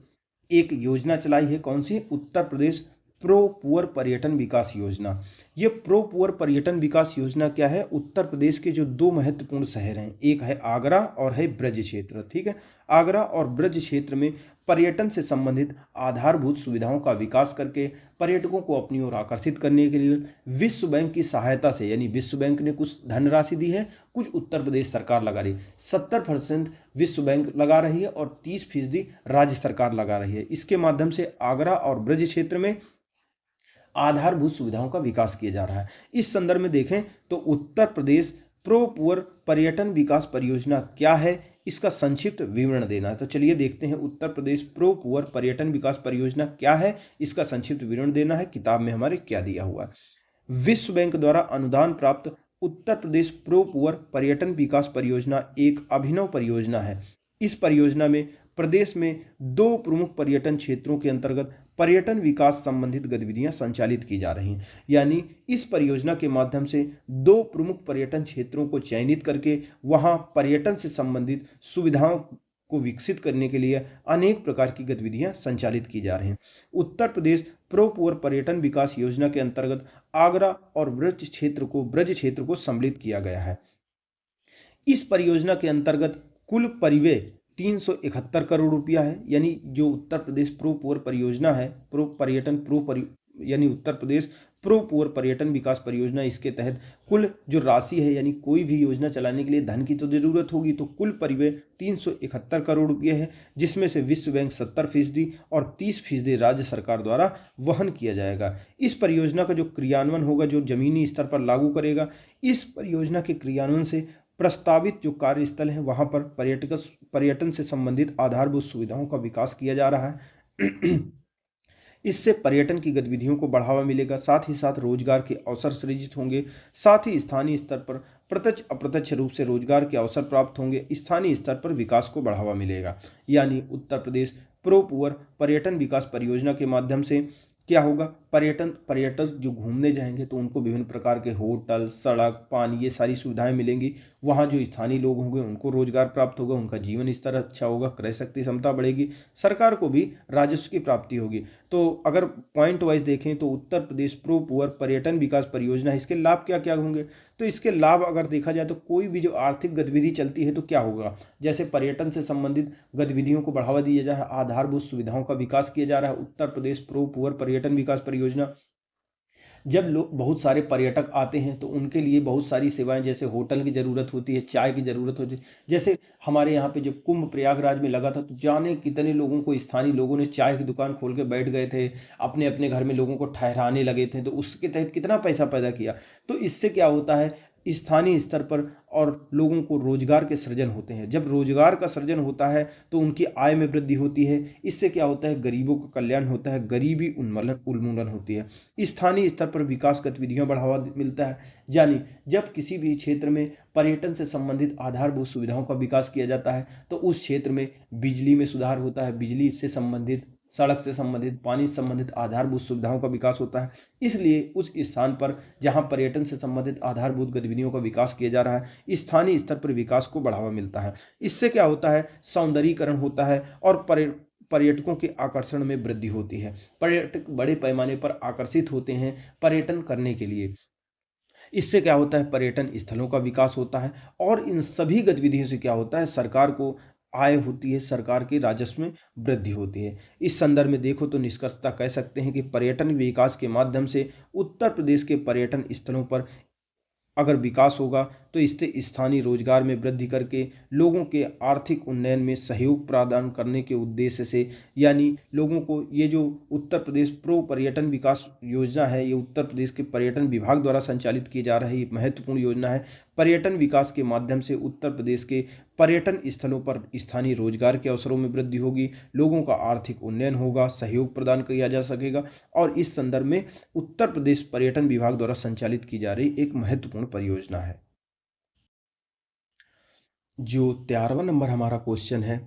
एक योजना चलाई है। कौन सी? उत्तर प्रदेश प्रो पुअर पर्यटन विकास योजना। ये प्रो पुअर पर्यटन विकास योजना क्या है? उत्तर प्रदेश के जो दो महत्वपूर्ण शहर हैं, एक है आगरा और है ब्रज क्षेत्र। ठीक है, आगरा और ब्रज क्षेत्र में पर्यटन से संबंधित आधारभूत सुविधाओं का विकास करके पर्यटकों को अपनी ओर आकर्षित करने के लिए विश्व बैंक की सहायता से, यानी विश्व बैंक ने कुछ धनराशि दी है, कुछ उत्तर प्रदेश सरकार लगा रही है। 70% विश्व बैंक लगा रही है और 30% राज्य सरकार लगा रही है। इसके माध्यम से आगरा और ब्रज क्षेत्र में आधारभूत सुविधाओं का विकास किया जा रहा है। इस संदर्भ में देखें तो उत्तर प्रदेश प्रो पुअर पर्यटन विकास परियोजना क्या है, इसका संक्षिप्त विवरण देना है। तो चलिए देखते हैं उत्तर प्रदेश प्रो पुअर पर्यटन विकास परियोजना क्या है, इसका संक्षिप्त विवरण देना है। किताब में हमारे क्या दिया हुआ है। विश्व बैंक द्वारा अनुदान प्राप्त उत्तर प्रदेश प्रो पुअर पर्यटन विकास परियोजना एक अभिनव परियोजना है। इस परियोजना में प्रदेश में दो प्रमुख पर्यटन क्षेत्रों के अंतर्गत पर्यटन विकास संबंधित गतिविधियां संचालित की जा रही हैं। यानी इस परियोजना के माध्यम से दो प्रमुख पर्यटन क्षेत्रों को चयनित करके वहां पर्यटन से संबंधित सुविधाओं को विकसित करने के लिए अनेक प्रकार की गतिविधियां संचालित की जा रही हैं। उत्तर प्रदेश प्रो पुअर पर्यटन विकास योजना के अंतर्गत आगरा और ब्रज क्षेत्र को सम्मिलित किया गया है। इस परियोजना के अंतर्गत कुल परिव्यय 371 करोड़ रुपया है। यानी जो उत्तर प्रदेश प्रो पुअर परियोजना है, यानी उत्तर प्रदेश प्रो पुअर पर्यटन विकास परियोजना, इसके तहत कुल जो राशि है, यानी कोई भी योजना चलाने के लिए धन की तो जरूरत होगी, तो कुल परिव्यय 371 करोड़ रुपये है, जिसमें से विश्व बैंक 70% और 30% राज्य सरकार द्वारा वहन किया जाएगा। इस परियोजना का जो क्रियान्वयन होगा, जो जमीनी स्तर पर लागू करेगा, इस परियोजना के क्रियान्वयन से प्रस्तावित जो कार्यस्थल है वहां पर पर्यटन से संबंधित आधारभूत सुविधाओं का विकास किया जा रहा है। इससे पर्यटन की गतिविधियों को बढ़ावा मिलेगा, साथ ही साथ रोजगार के अवसर सृजित होंगे, साथ ही स्थानीय स्तर पर प्रत्यक्ष अप्रत्यक्ष रूप से रोजगार के अवसर प्राप्त होंगे, स्थानीय स्तर पर विकास को बढ़ावा मिलेगा। यानी उत्तर प्रदेश प्रो पुअर पर्यटन विकास परियोजना के माध्यम से क्या होगा, पर्यटक जो घूमने जाएंगे तो उनको विभिन्न प्रकार के होटल, सड़क, पानी, ये सारी सुविधाएं मिलेंगी। वहाँ जो स्थानीय लोग होंगे उनको रोजगार प्राप्त होगा, उनका जीवन स्तर अच्छा होगा, क्रय शक्ति क्षमता बढ़ेगी, सरकार को भी राजस्व की प्राप्ति होगी। तो अगर पॉइंट वाइज देखें तो उत्तर प्रदेश प्रो पुअर पर्यटन विकास परियोजना है, इसके लाभ क्या क्या होंगे, तो इसके लाभ अगर देखा जाए तो कोई भी जो आर्थिक गतिविधि चलती है तो क्या होगा, जैसे पर्यटन से संबंधित गतिविधियों को बढ़ावा दिया जा रहा है, आधारभूत सुविधाओं का विकास किया जा रहा है। उत्तर प्रदेश प्रो पुअर पर्यटन विकास परियोजना, जब लोग बहुत सारे पर्यटक आते हैं तो उनके लिए बहुत सारी सेवाएं, जैसे होटल की ज़रूरत होती है, चाय की ज़रूरत होती है। जैसे हमारे यहाँ पे जब कुंभ प्रयागराज में लगा था तो जाने कितने लोगों को, स्थानीय लोगों ने चाय की दुकान खोल के बैठ गए थे, अपने अपने घर में लोगों को ठहराने लगे थे, तो उसके तहत कितना पैसा पैदा किया। तो इससे क्या होता है, स्थानीय स्तर पर और लोगों को रोजगार के सृजन होते हैं। जब रोजगार का सृजन होता है तो उनकी आय में वृद्धि होती है, इससे क्या होता है, गरीबों का कल्याण होता है, गरीबी उन्मूलन होती है, स्थानीय स्तर पर विकास गतिविधियों बढ़ावा मिलता है। यानी जब किसी भी क्षेत्र में पर्यटन से संबंधित आधारभूत सुविधाओं का विकास किया जाता है तो उस क्षेत्र में बिजली में सुधार होता है, बिजली से संबंधित, सड़क से संबंधित, पानी से संबंधित आधारभूत सुविधाओं का विकास होता है। इसलिए उस स्थान पर जहां पर्यटन से संबंधित आधारभूत गतिविधियों का विकास किया जा रहा है, स्थानीय स्तर पर विकास को बढ़ावा मिलता है। इससे क्या होता है, सौंदर्यीकरण होता है और पर्यटकों के आकर्षण में वृद्धि होती है। पर्यटक बड़े पैमाने पर आकर्षित होते हैं पर्यटन करने के लिए। इससे क्या होता है, पर्यटन स्थलों का विकास होता है और इन सभी गतिविधियों से क्या होता है, सरकार को आय होती है, सरकार के राजस्व में वृद्धि होती है। इस संदर्भ में देखो तो निष्कर्षता कह सकते हैं कि पर्यटन विकास के माध्यम से उत्तर प्रदेश के पर्यटन स्थलों पर अगर विकास होगा तो इससे स्थानीय रोजगार में वृद्धि करके लोगों के आर्थिक उन्नयन में सहयोग प्रदान करने के उद्देश्य से, यानी लोगों को ये जो उत्तर प्रदेश प्रो पर्यटन विकास योजना है, ये उत्तर प्रदेश के पर्यटन विभाग द्वारा संचालित की जा रही महत्वपूर्ण योजना है। पर्यटन विकास के माध्यम से उत्तर प्रदेश के पर्यटन स्थलों पर स्थानीय रोजगार के अवसरों में वृद्धि होगी, लोगों का आर्थिक उन्नयन होगा, सहयोग प्रदान किया जा सकेगा और इस संदर्भ में उत्तर प्रदेश पर्यटन विभाग द्वारा संचालित की जा रही एक महत्वपूर्ण परियोजना है। जो 13वां नंबर हमारा क्वेश्चन है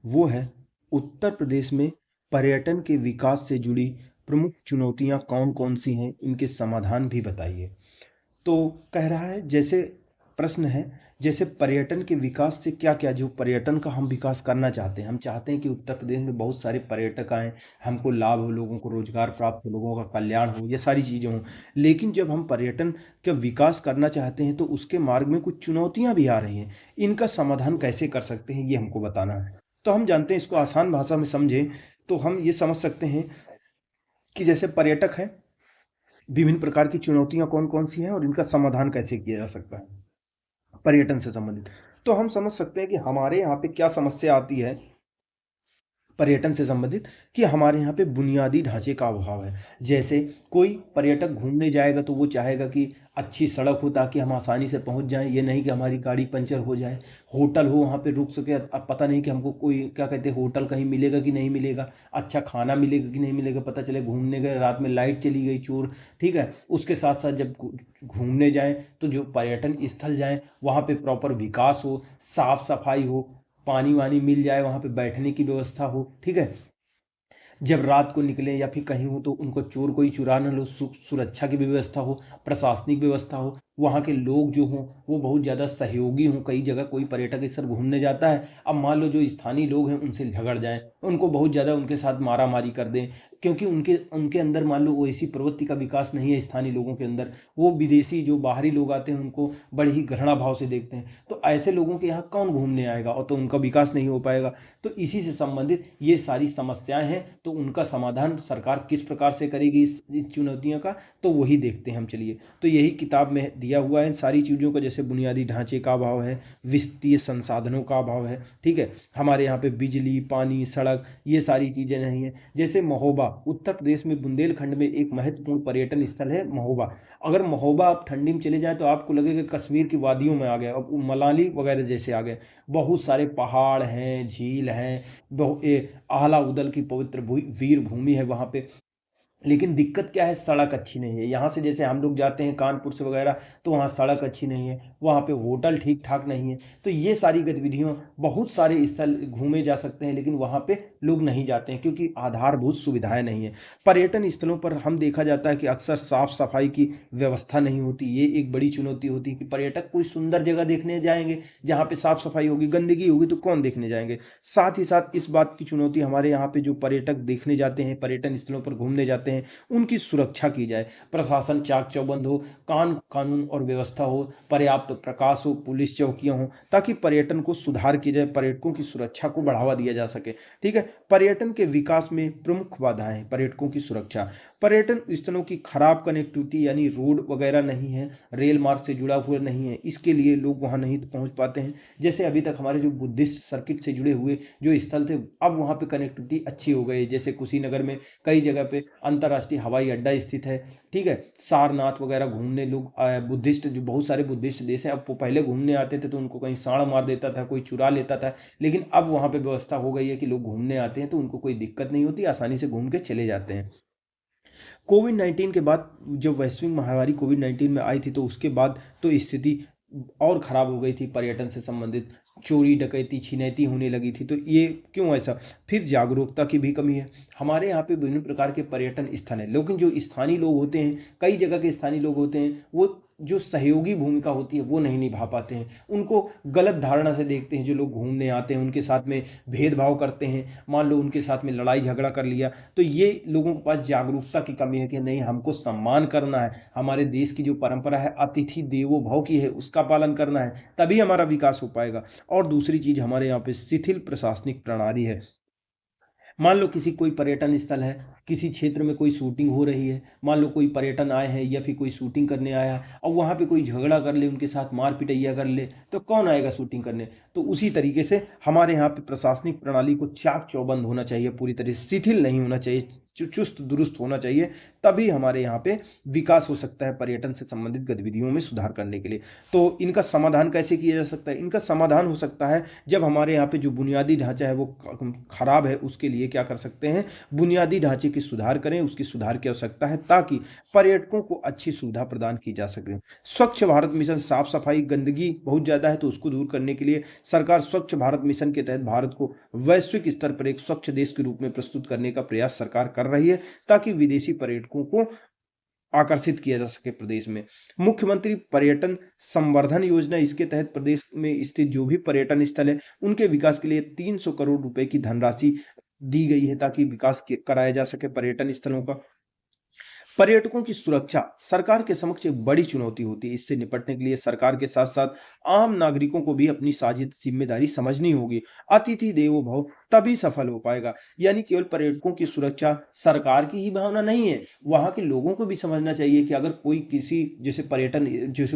वो है, उत्तर प्रदेश में पर्यटन के विकास से जुड़ी प्रमुख चुनौतियां कौन कौन सी हैं, इनके समाधान भी बताइए। तो कह रहा है, जैसे प्रश्न है, जैसे पर्यटन के विकास से क्या क्या, जो पर्यटन का हम विकास करना चाहते हैं, हम चाहते हैं कि उत्तर प्रदेश में बहुत सारे पर्यटक आएँ, हमको लाभ हो, लोगों को रोजगार प्राप्त हो, लोगों का कल्याण हो, ये सारी चीज़ें हों। लेकिन जब हम पर्यटन का विकास करना चाहते हैं तो उसके मार्ग में कुछ चुनौतियाँ भी आ रही हैं, इनका समाधान कैसे कर सकते हैं ये हमको बताना है। तो हम जानते हैं, इसको आसान भाषा में समझें तो हम ये समझ सकते हैं कि जैसे पर्यटक है, विभिन्न प्रकार की चुनौतियाँ कौन कौन सी हैं और इनका समाधान कैसे किया जा सकता है पर्यटन से संबंधित। तो हम समझ सकते हैं कि हमारे यहाँ पे क्या समस्या आती है पर्यटन से संबंधित, कि हमारे यहाँ पे बुनियादी ढांचे का अभाव है। जैसे कोई पर्यटक घूमने जाएगा तो वो चाहेगा कि अच्छी सड़क हो ताकि हम आसानी से पहुँच जाएं, ये नहीं कि हमारी गाड़ी पंचर हो जाए, होटल हो वहाँ पे रुक सके। अब पता नहीं कि हमको कोई क्या कहते हैं, होटल कहीं मिलेगा कि नहीं मिलेगा, अच्छा खाना मिलेगा कि नहीं मिलेगा, पता चले घूमने गए रात में लाइट चली गई, चोर, ठीक है। उसके साथ साथ जब घूमने जाएँ तो जो पर्यटन स्थल जाएँ वहाँ पर प्रॉपर विकास हो, साफ सफाई हो, पानी वानी मिल जाए, वहाँ पे बैठने की व्यवस्था हो, ठीक है। जब रात को निकलें या फिर कहीं हो तो उनको चोर कोई चुरा न लो, सुरक्षा की व्यवस्था हो, प्रशासनिक व्यवस्था हो, वहाँ के लोग जो हों वो बहुत ज़्यादा सहयोगी हों। कई जगह कोई पर्यटक स्थल घूमने जाता है, अब मान लो जो स्थानीय लोग हैं उनसे झगड़ जाएँ, उनको बहुत ज़्यादा उनके साथ मारा-मारी कर दें, क्योंकि उनके उनके अंदर मान लो वो ऐसी प्रवृत्ति का विकास नहीं है स्थानीय लोगों के अंदर। वो विदेशी जो बाहरी लोग आते हैं उनको बड़े ही घृणा भाव से देखते हैं। तो ऐसे लोगों के यहाँ कौन घूमने आएगा, और तो उनका विकास नहीं हो पाएगा। तो इसी से संबंधित ये सारी समस्याएँ हैं, तो उनका समाधान सरकार किस प्रकार से करेगी इस चुनौतियों का, तो वही देखते हैं हम चलिए। तो यही किताब में दिया हुआ है सारी चीज़ों का, जैसे बुनियादी ढांचे का अभाव है, वित्तीय संसाधनों का अभाव है, ठीक है। हमारे यहाँ पे बिजली, पानी, सड़क, ये सारी चीज़ें नहीं है। जैसे महोबा, उत्तर प्रदेश में बुंदेलखंड में एक महत्वपूर्ण पर्यटन स्थल है महोबा। अगर महोबा आप ठंडी में चले जाएँ तो आपको लगेगा कश्मीर की वादियों में आ गए, अब मनाली वगैरह जैसे आ गए। बहुत सारे पहाड़ हैं, झील हैं, आला उदल की पवित्र वीर भूमि है वहाँ पे। लेकिन दिक्कत क्या है, सड़क अच्छी नहीं है। यहाँ से जैसे हम लोग जाते हैं कानपुर से वगैरह, तो वहाँ सड़क अच्छी नहीं है, वहाँ पे होटल ठीक ठाक नहीं है। तो ये सारी गतिविधियों, बहुत सारे स्थल घूमे जा सकते हैं, लेकिन वहाँ पे लोग नहीं जाते हैं क्योंकि आधारभूत सुविधाएं नहीं है। पर्यटन स्थलों पर हम देखा जाता है कि अक्सर साफ सफाई की व्यवस्था नहीं होती। ये एक बड़ी चुनौती होती है कि पर्यटक कोई सुंदर जगह देखने जाएंगे जहाँ पे साफ सफाई होगी, गंदगी होगी तो कौन देखने जाएंगे। साथ ही साथ इस बात की चुनौती हमारे यहाँ पे जो पर्यटक देखने जाते हैं, पर्यटन स्थलों पर घूमने जाते हैं, उनकी सुरक्षा की जाए। प्रशासन चाक चौबंद हो, कानून और व्यवस्था हो, पर्याप्त प्रकाश हो, पुलिस चौकियां हो, ताकि पर्यटन को सुधार किया जाए, पर्यटकों की सुरक्षा को बढ़ावा दिया जा सके। ठीक है। पर्यटन के विकास में प्रमुख बाधाएं हैं पर्यटकों की सुरक्षा। पर्यटन स्थलों की खराब कनेक्टिविटी, यानी रोड वगैरह नहीं है, रेल मार्ग से जुड़ा हुआ नहीं है, इसके लिए लोग वहां नहीं पहुंच पाते हैं। जैसे अभी तक हमारे जो बुद्धिस्ट सर्किट से जुड़े हुए जो स्थल थे, अब वहां पे कनेक्टिविटी अच्छी हो गई। जैसे कुशीनगर में कई जगह पे अंतर्राष्ट्रीय हवाई अड्डा स्थित है। ठीक है। सारनाथ वगैरह घूमने लोग बुद्धिस्ट, जो बहुत सारे बुद्धिस्ट देश हैं, अब वो पहले घूमने आते थे तो उनको कहीं साड़ मार देता था, कोई चुरा लेता था, लेकिन अब वहाँ पे व्यवस्था हो गई है कि लोग घूमने आते हैं तो उनको कोई दिक्कत नहीं होती, आसानी से घूम के चले जाते हैं। कोविड-19 के बाद, जब वैश्विक महामारी कोविड-19 में आई थी, तो उसके बाद तो स्थिति और ख़राब हो गई थी। पर्यटन से संबंधित चोरी डकैती छिनैती होने लगी थी। तो ये क्यों ऐसा? फिर जागरूकता की भी कमी है। हमारे यहाँ पे विभिन्न प्रकार के पर्यटन स्थल हैं, लेकिन जो स्थानीय लोग होते हैं, कई जगह के स्थानीय लोग होते हैं, वो जो सहयोगी भूमिका होती है वो नहीं निभा पाते हैं। उनको गलत धारणा से देखते हैं। जो लोग घूमने आते हैं उनके साथ में भेदभाव करते हैं। मान लो उनके साथ में लड़ाई झगड़ा कर लिया, तो ये लोगों के पास जागरूकता की कमी है कि नहीं, हमको सम्मान करना है, हमारे देश की जो परंपरा है अतिथि देवो भव की है, उसका पालन करना है, तभी हमारा विकास हो पाएगा। और दूसरी चीज़, हमारे यहाँ पे शिथिल प्रशासनिक प्रणाली है। मान लो किसी कोई पर्यटन स्थल है, किसी क्षेत्र में कोई शूटिंग हो रही है, मान लो कोई पर्यटन आए हैं या फिर कोई शूटिंग करने आया, और वहाँ पे कोई झगड़ा कर ले, उनके साथ मार पिटैया कर ले, तो कौन आएगा शूटिंग करने? तो उसी तरीके से हमारे यहाँ पे प्रशासनिक प्रणाली को चाक चौबंद होना चाहिए, पूरी तरह से शिथिल नहीं होना चाहिए, चुस्त दुरुस्त होना चाहिए, तभी हमारे यहाँ पे विकास हो सकता है पर्यटन से संबंधित गतिविधियों में सुधार करने के लिए। तो इनका समाधान कैसे किया जा सकता है? इनका समाधान हो सकता है जब हमारे यहाँ पे जो बुनियादी ढांचा है वो खराब है, उसके लिए क्या कर सकते हैं, बुनियादी ढांचे की सुधार करें, उसकी सुधार की आवश्यकता है ताकि पर्यटकों को अच्छी सुविधा प्रदान की जा सके। स्वच्छ भारत मिशन, साफ सफाई, गंदगी बहुत ज़्यादा है तो उसको दूर करने के लिए सरकार स्वच्छ भारत मिशन के तहत भारत को वैश्विक स्तर पर एक स्वच्छ देश के रूप में प्रस्तुत करने का प्रयास सरकार कर रही है, ताकि विदेशी पर्यटकों को आकर्षित किया जा सके प्रदेश में। मुख्यमंत्री पर्यटन संवर्धन योजना, इसके तहत प्रदेश में स्थित जो भी पर्यटन स्थल है उनके विकास के लिए 300 करोड़ रुपए की धनराशि दी गई है, ताकि विकास कराया जा सके पर्यटन स्थलों का। पर्यटकों की सुरक्षा सरकार के समक्ष एक बड़ी चुनौती होती है। इससे निपटने के लिए सरकार के साथ साथ आम नागरिकों को भी अपनी साझी जिम्मेदारी समझनी होगी। अतिथि देवो भव तभी सफल हो पाएगा। यानी केवल पर्यटकों की सुरक्षा सरकार की ही भावना नहीं है, वहाँ के लोगों को भी समझना चाहिए कि अगर कोई किसी जैसे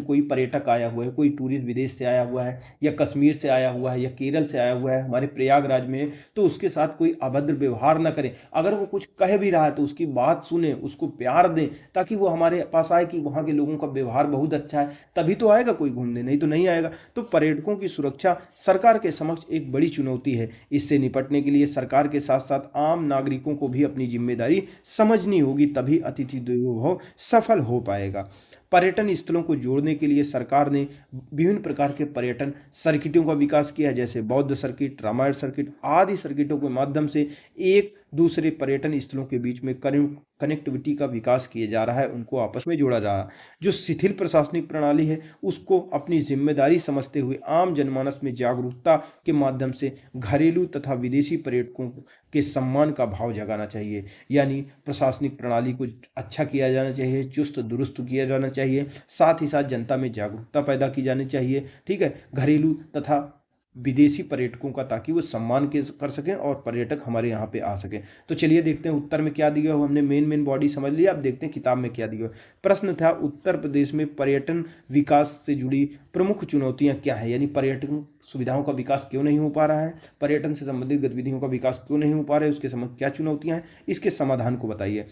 कोई पर्यटक आया हुआ है, कोई टूरिस्ट विदेश से आया हुआ है, या कश्मीर से आया हुआ है, या केरल से आया हुआ है हमारे प्रयागराज में, तो उसके साथ कोई अभद्र व्यवहार न करें। अगर वो कुछ कह भी रहा है तो उसकी बात सुने, उसको प्यार दें, ताकि वो हमारे पास आए कि वहाँ के लोगों का व्यवहार बहुत अच्छा है, तभी तो आएगा कोई घूमने, नहीं तो नहीं आएगा। तो पर्यटकों की सुरक्षा सरकार के समक्ष एक बड़ी चुनौती है। इससे निपटने के लिए सरकार के साथ साथ आम नागरिकों को भी अपनी जिम्मेदारी समझनी होगी, तभी अतिथि देवो भव सफल हो पाएगा। पर्यटन स्थलों को जोड़ने के लिए सरकार ने विभिन्न प्रकार के पर्यटन सर्किटों का विकास किया है, जैसे बौद्ध सर्किट, रामायण सर्किट आदि सर्किटों के माध्यम से एक दूसरे पर्यटन स्थलों के बीच में कनेक्टिविटी का विकास किया जा रहा है, उनको आपस में जोड़ा जा रहा है। जो शिथिल प्रशासनिक प्रणाली है उसको अपनी जिम्मेदारी समझते हुए आम जनमानस में जागरूकता के माध्यम से घरेलू तथा विदेशी पर्यटकों के सम्मान का भाव जगाना चाहिए। यानी प्रशासनिक प्रणाली को अच्छा किया जाना चाहिए, चुस्त दुरुस्त किया जाना चाहिए, साथ ही साथ जनता में जागरूकता पैदा की जानी चाहिए। ठीक है, घरेलू तथा विदेशी पर्यटकों का, ताकि वो सम्मान के कर सकें और पर्यटक हमारे यहाँ पे आ सकें। तो चलिए देखते हैं उत्तर में क्या दिया हुआ, हमने मेन बॉडी समझ लिया, अब देखते हैं किताब में क्या दिया हुआ। प्रश्न था उत्तर प्रदेश में पर्यटन विकास से जुड़ी प्रमुख चुनौतियाँ क्या है, यानी पर्यटन सुविधाओं का विकास क्यों नहीं हो पा रहा है, पर्यटन से संबंधित गतिविधियों का विकास क्यों नहीं हो पा रहा है, उसके समक्ष क्या चुनौतियाँ हैं, इसके समाधान को बताइए।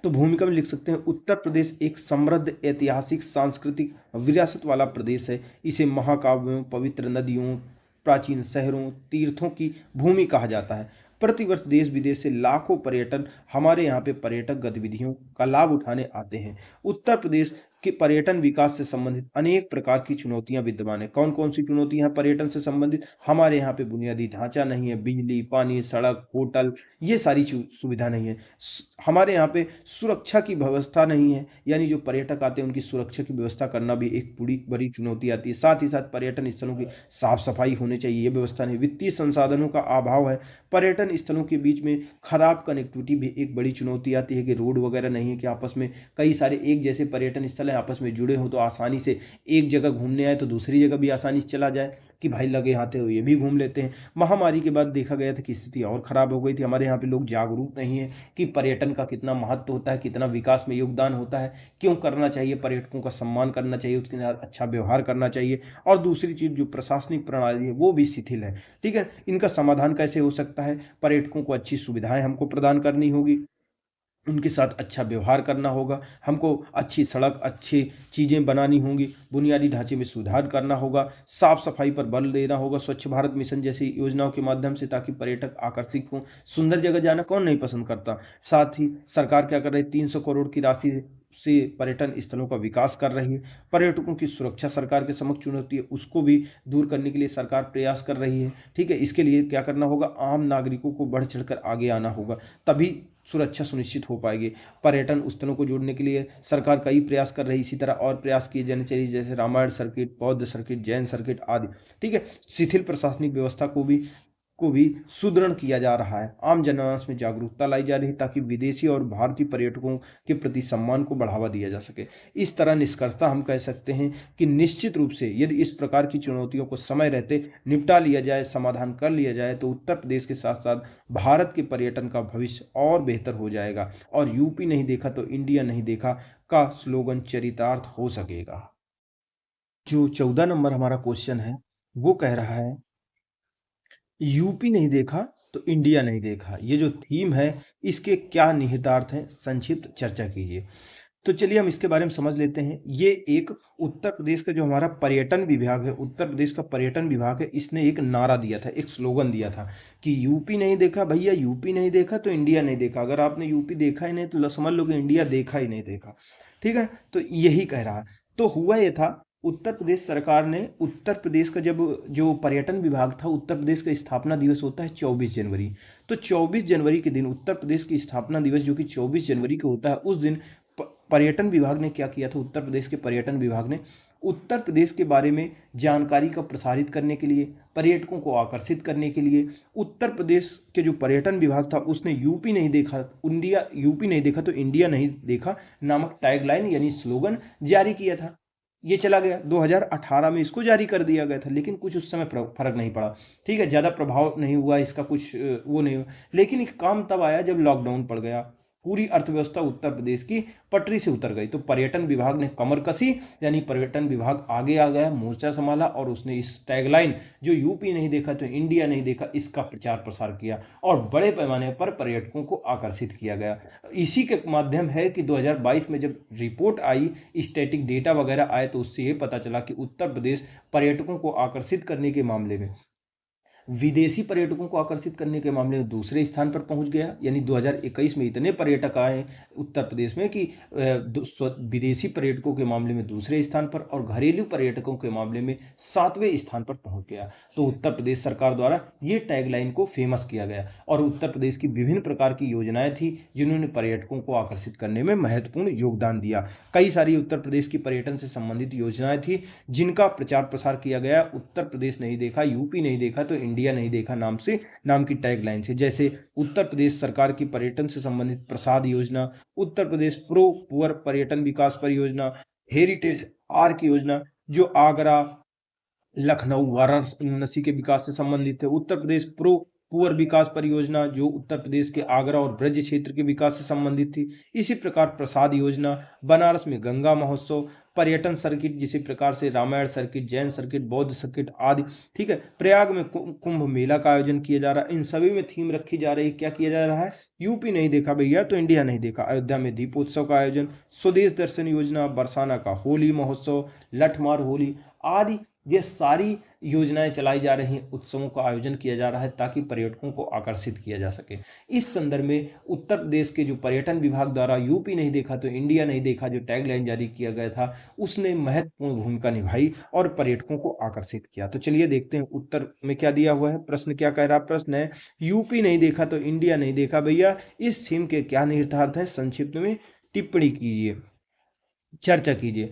तो भूमिका में लिख सकते हैं उत्तर प्रदेश एक समृद्ध ऐतिहासिक सांस्कृतिक विरासत वाला प्रदेश है। इसे महाकाव्यों, पवित्र नदियों, प्राचीन शहरों, तीर्थों की भूमि कहा जाता है। प्रतिवर्ष देश विदेश से लाखों पर्यटन हमारे यहाँ पे पर्यटक गतिविधियों का लाभ उठाने आते हैं। उत्तर प्रदेश के पर्यटन विकास से संबंधित अनेक प्रकार की चुनौतियां विद्यमान है। कौन कौन सी चुनौतियां हैं पर्यटन से संबंधित? हमारे यहाँ पे बुनियादी ढांचा नहीं है, बिजली, पानी, सड़क, होटल, ये सारी सुविधा नहीं है। हमारे यहाँ पे सुरक्षा की व्यवस्था नहीं है, यानी जो पर्यटक आते हैं उनकी सुरक्षा की व्यवस्था करना भी एक बड़ी चुनौती आती है। साथ ही साथ पर्यटन स्थलों की साफ सफाई होनी चाहिए, ये व्यवस्था नहीं। वित्तीय संसाधनों का अभाव है। पर्यटन स्थलों के बीच में खराब कनेक्टिविटी भी एक बड़ी चुनौती आती है कि रोड वगैरह नहीं है कि आपस में कई सारे एक जैसे पर्यटन स्थल आपस में जुड़े हो तो आसानी से एक जगह घूमने आए तो दूसरी जगह भी आसानी से चला जाए कि भाई लगे हाथे हो ये भी घूम लेते हैं। महामारी के बाद देखा गया था कि स्थिति और खराब हो गई थी। हमारे यहाँ पे लोग जागरूक नहीं है कि पर्यटन का कितना महत्व होता है, कितना विकास में योगदान होता है, क्यों करना चाहिए, पर्यटकों का सम्मान करना चाहिए, उसके साथ अच्छा व्यवहार करना चाहिए। और दूसरी चीज जो प्रशासनिक प्रणाली है वो भी शिथिल है। ठीक है, इनका समाधान कैसे हो सकता है? पर्यटकों को अच्छी सुविधाएं हमको प्रदान करनी होगी, उनके साथ अच्छा व्यवहार करना होगा, हमको अच्छी सड़क, अच्छी चीज़ें बनानी होंगी, बुनियादी ढांचे में सुधार करना होगा, साफ सफाई पर बल देना होगा, स्वच्छ भारत मिशन जैसी योजनाओं के माध्यम से, ताकि पर्यटक आकर्षित हों। सुंदर जगह जाना कौन नहीं पसंद करता। साथ ही सरकार क्या कर रही है, 300 करोड़ की राशि से पर्यटन स्थलों का विकास कर रही है। पर्यटकों की सुरक्षा सरकार के समक्ष चुनौती है, उसको भी दूर करने के लिए सरकार प्रयास कर रही है। ठीक है, इसके लिए क्या करना होगा, आम नागरिकों को बढ़ चढ़कर आगे आना होगा, तभी सुरक्षा सुनिश्चित हो पाएगी। पर्यटन स्थलों को जोड़ने के लिए सरकार कई प्रयास कर रही है, इसी तरह और प्रयास किए जाने चाहिए, जैसे रामायण सर्किट, बौद्ध सर्किट, जैन सर्किट आदि। ठीक है, शिथिल प्रशासनिक व्यवस्था को भी सुदृढ़ किया जा रहा है। आम जनमानस में जागरूकता लाई जा रही है ताकि विदेशी और भारतीय पर्यटकों के प्रति सम्मान को बढ़ावा दिया जा सके। इस तरह निष्कर्षतः हम कह सकते हैं कि निश्चित रूप से यदि इस प्रकार की चुनौतियों को समय रहते निपटा लिया जाए, समाधान कर लिया जाए, तो उत्तर प्रदेश के साथ साथ भारत के पर्यटन का भविष्य और बेहतर हो जाएगा और यूपी नहीं देखा तो इंडिया नहीं देखा का स्लोगन चरितार्थ हो सकेगा। जो 14 नंबर हमारा क्वेश्चन है वो कह रहा है यूपी नहीं देखा तो इंडिया नहीं देखा। ये जो थीम है इसके क्या निहितार्थ हैं, संक्षिप्त चर्चा कीजिए। तो चलिए हम इसके बारे में समझ लेते हैं। ये एक उत्तर प्रदेश का जो हमारा पर्यटन विभाग है, उत्तर प्रदेश का पर्यटन विभाग है, इसने एक नारा दिया था, एक स्लोगन दिया था कि यूपी नहीं देखा भैया, यूपी नहीं देखा तो इंडिया नहीं देखा। अगर आपने यूपी देखा ही नहीं तो समझ लो कि इंडिया देखा ही नहीं देखा। ठीक है, तो यही कह रहा। तो हुआ ये था, उत्तर प्रदेश सरकार ने उत्तर प्रदेश का जब जो पर्यटन विभाग था, उत्तर प्रदेश का स्थापना दिवस होता है 24 जनवरी। तो 24 जनवरी के दिन उत्तर प्रदेश की स्थापना दिवस जो कि 24 जनवरी को होता है, उस दिन पर्यटन विभाग ने क्या किया था, उत्तर प्रदेश के पर्यटन विभाग ने उत्तर प्रदेश के बारे में जानकारी का प्रसारित करने के लिए, पर्यटकों को आकर्षित करने के लिए, उत्तर प्रदेश के जो पर्यटन विभाग था उसने यूपी नहीं देखा इंडिया, यूपी नहीं देखा तो इंडिया नहीं देखा नामक टैगलाइन यानी स्लोगन जारी किया था। ये चला गया 2018 में इसको जारी कर दिया गया था, लेकिन कुछ उस समय फर्क नहीं पड़ा। ठीक है, ज़्यादा प्रभाव नहीं हुआ इसका, कुछ वो नहीं हुआ। लेकिन एक काम तब आया जब लॉकडाउन पड़ गया, पूरी अर्थव्यवस्था उत्तर प्रदेश की पटरी से उतर गई। तो पर्यटन विभाग ने कमर कसी, यानी पर्यटन विभाग आगे आ गया, मोर्चा संभाला और उसने इस टैगलाइन जो यूपी नहीं देखा तो इंडिया नहीं देखा, इसका प्रचार प्रसार किया और बड़े पैमाने पर पर्यटकों को आकर्षित किया गया। इसी के माध्यम है कि 2022 में जब रिपोर्ट आई, स्टैटिक डेटा वगैरह आए, तो उससे ये पता चला कि उत्तर प्रदेश पर्यटकों को आकर्षित करने के मामले में विदेशी पर्यटकों को आकर्षित करने के मामले में दूसरे स्थान पर पहुंच गया, यानी 2021 में इतने पर्यटक आए उत्तर प्रदेश में कि विदेशी पर्यटकों के मामले में दूसरे स्थान पर और घरेलू पर्यटकों के मामले में 7वें स्थान पर पहुंच गया। तो उत्तर प्रदेश सरकार द्वारा ये टैगलाइन को फेमस किया गया और उत्तर प्रदेश की विभिन्न प्रकार की योजनाएं थी जिन्होंने पर्यटकों को आकर्षित करने में महत्वपूर्ण योगदान दिया। कई सारी उत्तर प्रदेश की पर्यटन से संबंधित योजनाएं थी जिनका प्रचार प्रसार किया गया। उत्तर प्रदेश नहीं देखा, यूपी नहीं देखा तो इंडिया नहीं देखा नाम की टैगलाइन से। जैसे उत्तर प्रदेश सरकार की पर्यटन से संबंधित प्रसाद योजना, उत्तर प्रदेश प्रो पुअर पर्यटन विकास परियोजना, हेरिटेज आर्क योजना जो आगरा, लखनऊ, वाराणसी के विकास से संबंधित है, उत्तर प्रदेश प्रो पुअर विकास परियोजना जो उत्तर प्रदेश के आगरा और ब्रज क्षेत्र के विकास से संबंधित थी। इसी प्रकार प्रसाद योजना, बनारस में गंगा महोत्सव, पर्यटन सर्किट जिसी प्रकार से रामायण सर्किट, जैन सर्किट, बौद्ध सर्किट आदि, ठीक है। प्रयाग में कुंभ मेला का आयोजन किया जा रहा है। इन सभी में थीम रखी जा रही है, क्या किया जा रहा है? यूपी नहीं देखा भैया तो इंडिया नहीं देखा। अयोध्या में दीपोत्सव का आयोजन, स्वदेश दर्शन योजना, बरसाना का होली महोत्सव, लठमार होली आदि, ये सारी योजनाएं चलाई जा रही हैं। उत्सवों का आयोजन किया जा रहा है ताकि पर्यटकों को आकर्षित किया जा सके। इस संदर्भ में उत्तर प्रदेश के जो पर्यटन विभाग द्वारा यूपी नहीं देखा तो इंडिया नहीं देखा जो टैगलाइन जारी किया गया था, उसने महत्वपूर्ण भूमिका निभाई और पर्यटकों को आकर्षित किया। तो चलिए देखते हैं उत्तर में क्या दिया हुआ है। प्रश्न क्या कह रहा? प्रश्न है यूपी नहीं देखा तो इंडिया नहीं देखा भैया, इस थीम के क्या निहितार्थ है? संक्षिप्त में टिप्पणी कीजिए, चर्चा कीजिए।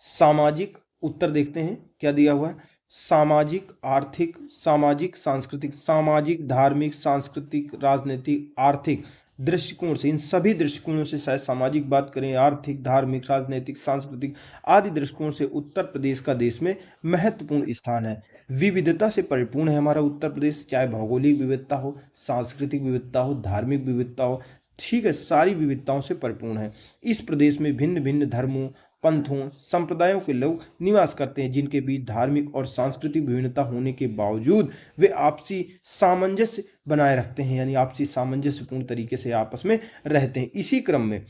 सामाजिक, उत्तर देखते हैं क्या दिया हुआ है। सामाजिक, आर्थिक, सामाजिक, सांस्कृतिक, सामाजिक, धार्मिक, सांस्कृतिक, राजनीतिक, आर्थिक दृष्टिकोण से, इन सभी दृष्टिकोणों से, शायद सामाजिक बात करें, आर्थिक, धार्मिक, राजनीतिक, सांस्कृतिक आदि दृष्टिकोण से उत्तर प्रदेश का देश में महत्वपूर्ण स्थान है। विविधता से परिपूर्ण है हमारा उत्तर प्रदेश, चाहे भौगोलिक विविधता हो, सांस्कृतिक विविधता हो, धार्मिक विविधता हो, ठीक है, सारी विविधताओं से परिपूर्ण है। इस प्रदेश में भिन्न भिन्न धर्मों, पंथों, संप्रदायों के लोग निवास करते हैं जिनके बीच धार्मिक और सांस्कृतिक विभिन्नता होने के बावजूद वे आपसी सामंजस्य बनाए रखते हैं, यानी आपसी सामंजस्यपूर्ण तरीके से आपस में रहते हैं। इसी क्रम में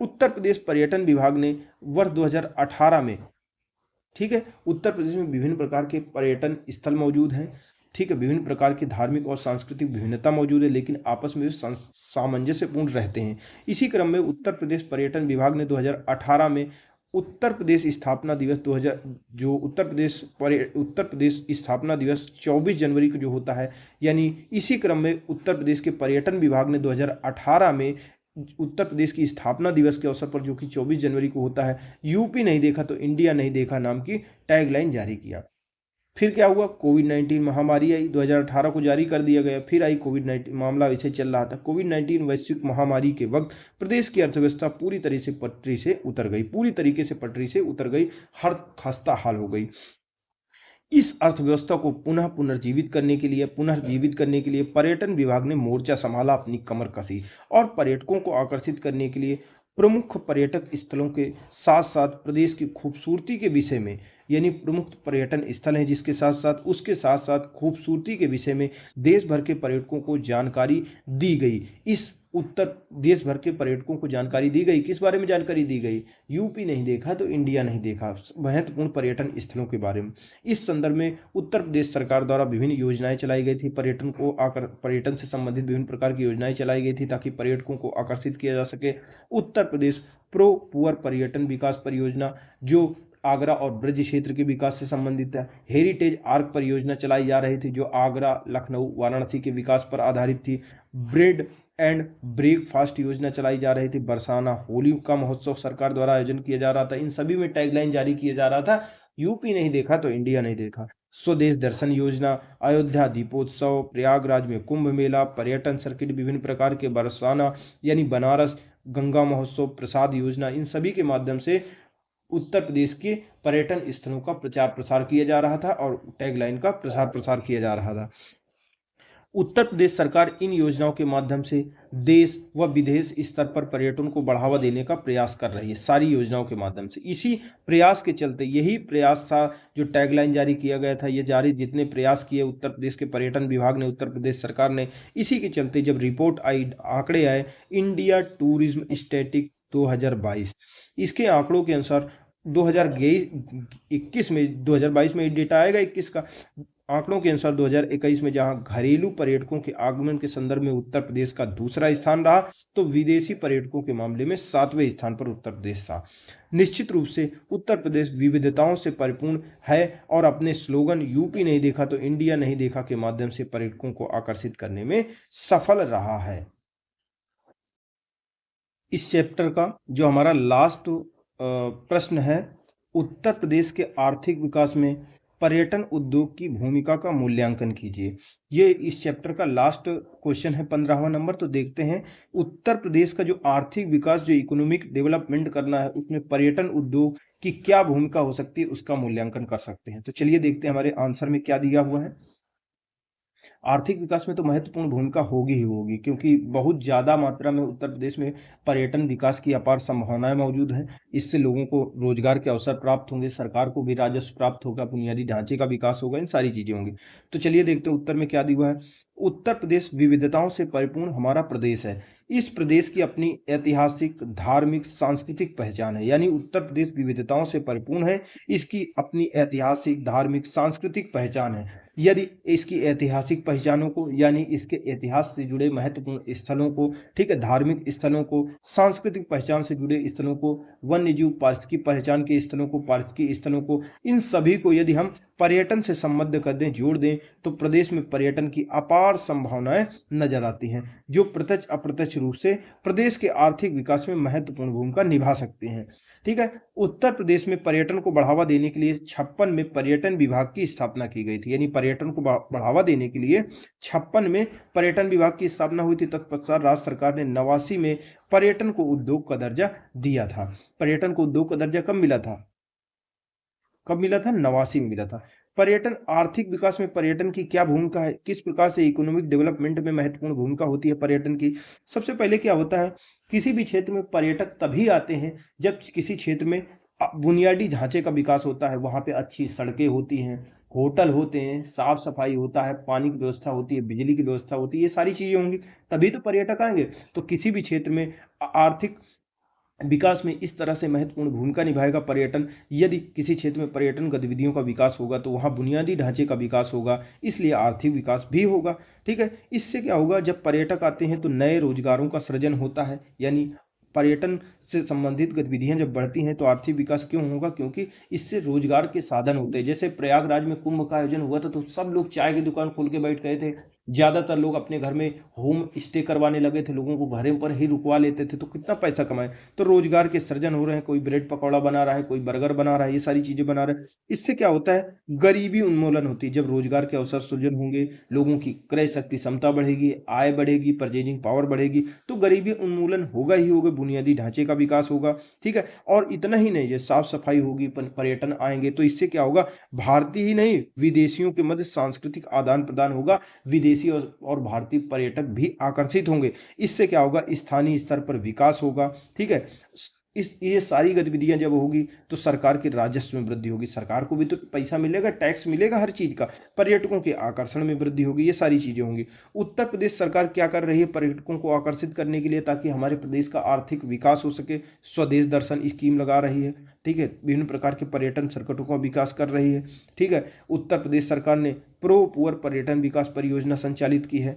उत्तर प्रदेश पर्यटन विभाग ने वर्ष 2018 में, ठीक है, उत्तर प्रदेश में विभिन्न प्रकार के पर्यटन स्थल मौजूद हैं, ठीक है, विभिन्न प्रकार की धार्मिक और सांस्कृतिक विभिन्नता मौजूद है, लेकिन आपस में सामंजस्यपूर्ण रहते हैं। इसी क्रम में उत्तर प्रदेश पर्यटन विभाग ने 2018 में उत्तर प्रदेश स्थापना दिवस 2000, जो उत्तर प्रदेश स्थापना दिवस 24 जनवरी को जो होता है, यानी इसी क्रम में उत्तर प्रदेश के पर्यटन विभाग ने 2018 में उत्तर प्रदेश की स्थापना दिवस के अवसर पर, जो कि 24 जनवरी को होता है, यूपी नहीं देखा तो इंडिया नहीं देखा नाम की टैगलाइन जारी किया। फिर क्या हुआ? कोविड-19 महामारी आई, 2018 को जारी कर दिया गया। फिर आई कोविड-19, मामला वैसे चल रहा था। कोविड-19 वैश्विक महामारी के वक्त प्रदेश की अर्थव्यवस्था पूरी तरीके से पटरी से उतर गई, हर खस्ता हाल हो गई। इस अर्थव्यवस्था को पुनर्जीवित करने के लिए पर्यटन विभाग ने मोर्चा संभाला, अपनी कमर कसी और पर्यटकों को आकर्षित करने के लिए प्रमुख पर्यटक स्थलों के साथ साथ प्रदेश की खूबसूरती के विषय में, यानी प्रमुख पर्यटन स्थल हैं जिसके साथ साथ उसके साथ साथ खूबसूरती के विषय में देश भर के पर्यटकों को जानकारी दी गई। देश भर के पर्यटकों को जानकारी दी गई, किस बारे में जानकारी दी गई? यूपी नहीं देखा तो इंडिया नहीं देखा, महत्वपूर्ण पर्यटन स्थलों के बारे में। इस संदर्भ में उत्तर प्रदेश सरकार द्वारा विभिन्न योजनाएं चलाई गई थी, पर्यटन से संबंधित विभिन्न प्रकार की योजनाएं चलाई गई थी ताकि पर्यटकों को आकर्षित किया जा सके। उत्तर प्रदेश प्रो पुअर पर्यटन विकास परियोजना जो आगरा और ब्रज क्षेत्र के विकास से संबंधित है। हेरिटेज आर्क परियोजना चलाई जा रही थी जो आगरा, लखनऊ, वाराणसी के विकास पर आधारित थी। ब्रेड एंड ब्रेकफास्ट योजना चलाई जा रही थी। बरसाना होली का महोत्सव सरकार द्वारा आयोजन किया जा रहा था। इन सभी में टैगलाइन जारी किया जा रहा था, यूपी नहीं देखा तो इंडिया नहीं देखा। स्वदेश दर्शन योजना, अयोध्या दीपोत्सव, प्रयागराज में कुंभ मेला, पर्यटन सर्किट, विभिन्न प्रकार के बरसाना यानी बनारस, गंगा महोत्सव, प्रसाद योजना, इन सभी के माध्यम से उत्तर प्रदेश के पर्यटन स्थलों का प्रचार प्रसार किया जा रहा था और टैगलाइन का प्रसार प्रसार किया जा रहा था। उत्तर प्रदेश सरकार इन योजनाओं के माध्यम से देश व विदेश स्तर पर पर्यटन को बढ़ावा देने का प्रयास कर रही है, सारी योजनाओं के माध्यम से। इसी प्रयास के चलते, यही प्रयास था जो टैगलाइन जारी किया गया था, ये जारी जितने प्रयास किए उत्तर प्रदेश के पर्यटन विभाग ने, उत्तर प्रदेश सरकार ने, इसी के चलते जब रिपोर्ट आई, आंकड़े आए, इंडिया टूरिज्म स्टैटिक 2022, इसके आंकड़ों के अनुसार 2022 में डेटा आएगा 21 का, आंकड़ों के अनुसार 2021 में जहां घरेलू पर्यटकों के आगमन के संदर्भ में उत्तर प्रदेश का दूसरा स्थान रहा, तो विदेशी पर्यटकों के मामले में 7वें स्थान पर उत्तर प्रदेश था। निश्चित रूप से उत्तर प्रदेश विविधताओं से परिपूर्ण है और अपने स्लोगन यूपी नहीं देखा तो इंडिया नहीं देखा के माध्यम से पर्यटकों को आकर्षित करने में सफल रहा है। इस चैप्टर का जो हमारा लास्ट प्रश्न है, उत्तर प्रदेश के आर्थिक विकास में पर्यटन उद्योग की भूमिका का मूल्यांकन कीजिए। ये इस चैप्टर का लास्ट क्वेश्चन है, 15वां नंबर। तो देखते हैं उत्तर प्रदेश का जो आर्थिक विकास, जो इकोनॉमिक डेवलपमेंट करना है, उसमें पर्यटन उद्योग की क्या भूमिका हो सकती है, उसका मूल्यांकन कर सकते हैं। तो चलिए देखते हैं हमारे आंसर में क्या दिया हुआ है। आर्थिक विकास में तो महत्वपूर्ण भूमिका होगी ही होगी, क्योंकि बहुत ज़्यादा मात्रा में उत्तर प्रदेश में पर्यटन विकास की अपार संभावनाएं मौजूद हैं। इससे लोगों को रोजगार के अवसर प्राप्त होंगे, सरकार को भी राजस्व प्राप्त होगा, बुनियादी ढांचे का विकास होगा, इन सारी चीज़ें होंगी। तो चलिए देखते हैं उत्तर में क्या दिया है। उत्तर प्रदेश विविधताओं से परिपूर्ण हमारा प्रदेश है। इस प्रदेश की अपनी ऐतिहासिक, धार्मिक, सांस्कृतिक पहचान है। यानी उत्तर प्रदेश विविधताओं से परिपूर्ण है, इसकी अपनी ऐतिहासिक, धार्मिक, सांस्कृतिक पहचान है। यदि इसकी ऐतिहासिक पहचानों को, यानी इसके इतिहास से जुड़े महत्वपूर्ण स्थलों को, ठीक है, धार्मिक स्थलों को, सांस्कृतिक पहचान से जुड़े स्थलों को, वन्यजीव पारिस्थितिकी पहचान के स्थलों को, पारिस्थितिकी स्थलों को, इन सभी को यदि हम पर्यटन से संबद्ध कर दें, जोड़ दें, तो प्रदेश में पर्यटन की अपार संभावनाएं नजर आती हैं, जो प्रत्यक्ष अप्रत्यक्ष रूप से प्रदेश के आर्थिक विकास में महत्वपूर्ण भूमिका निभा सकते हैं। ठीक है, उत्तर प्रदेश में पर्यटन को बढ़ावा देने के लिए 56 में पर्यटन विभाग की स्थापना की गई थी। यानी पर्यटन को बढ़ावा देने के लिए 56 में पर्यटन विभाग की स्थापना हुई थी। तत्पश्चात राज्य सरकार ने 89 में पर्यटन को उद्योग का दर्जा दिया था। पर्यटन को उद्योग का दर्जा कब मिला था? कब मिला था? 89 में मिला था। पर्यटन आर्थिक विकास में पर्यटन की क्या भूमिका है, किस प्रकार से इकोनॉमिक डेवलपमेंट में महत्वपूर्ण भूमिका होती है पर्यटन की। सबसे पहले क्या होता है, किसी भी क्षेत्र में पर्यटक तभी आते हैं जब किसी क्षेत्र में बुनियादी ढांचे का विकास होता है। वहाँ पे अच्छी सड़कें होती हैं, होटल होते हैं, साफ सफाई होता है, पानी की व्यवस्था होती है, बिजली की व्यवस्था होती है, ये सारी चीजें होंगी, तभी तो पर्यटक आएंगे। तो किसी भी क्षेत्र में आर्थिक विकास में इस तरह से महत्वपूर्ण भूमिका निभाएगा पर्यटन। यदि किसी क्षेत्र में पर्यटन गतिविधियों का विकास होगा तो वहाँ बुनियादी ढांचे का विकास होगा, इसलिए आर्थिक विकास भी होगा। ठीक है, इससे क्या होगा, जब पर्यटक आते हैं तो नए रोजगारों का सृजन होता है। यानी पर्यटन से संबंधित गतिविधियां जब बढ़ती हैं तो आर्थिक विकास क्यों होगा, क्योंकि इससे रोजगार के साधन होते हैं। जैसे प्रयागराज में कुंभ का आयोजन हुआ था तो सब लोग चाय की दुकान खोल के बैठ गए थे। ज़्यादातर लोग अपने घर में होम स्टे करवाने लगे थे, लोगों को घरों पर ही रुकवा लेते थे, तो कितना पैसा कमाए। तो रोजगार के सृजन हो रहे हैं, कोई ब्रेड पकौड़ा बना रहा है, कोई बर्गर बना रहा है, ये सारी चीज़ें बना रहे हैं। इससे क्या होता है, गरीबी उन्मूलन होती है। जब रोजगार के अवसर सृजन होंगे, लोगों की क्रय शक्ति क्षमता बढ़ेगी, आय बढ़ेगी, परचेजिंग पावर बढ़ेगी, तो गरीबी उन्मूलन होगा ही होगा, बुनियादी ढांचे का विकास होगा। ठीक है, और इतना ही नहीं, ये साफ सफाई होगी, पर्यटन आएंगे, तो इससे क्या होगा, भारतीय ही नहीं विदेशियों के मध्य सांस्कृतिक आदान प्रदान होगा, विदेशी और भारतीय पर्यटक भी आकर्षित होंगे। इससे क्या होगा, स्थानीय स्तर पर विकास होगा। ठीक है, ये सारी गतिविधियां जब होगी तो सरकार के राजस्व में वृद्धि होगी, सरकार को भी तो पैसा मिलेगा, टैक्स मिलेगा हर चीज का, पर्यटकों के आकर्षण में वृद्धि होगी, ये सारी चीजें होंगी। उत्तर प्रदेश सरकार क्या कर रही है पर्यटकों को आकर्षित करने के लिए, ताकि हमारे प्रदेश का आर्थिक विकास हो सके, स्वदेश दर्शन स्कीम लगा रही है। ठीक है, विभिन्न प्रकार के पर्यटन सर्किटों का विकास कर रही है। ठीक है, उत्तर प्रदेश सरकार ने प्रो पुअर पर्यटन विकास परियोजना संचालित की है।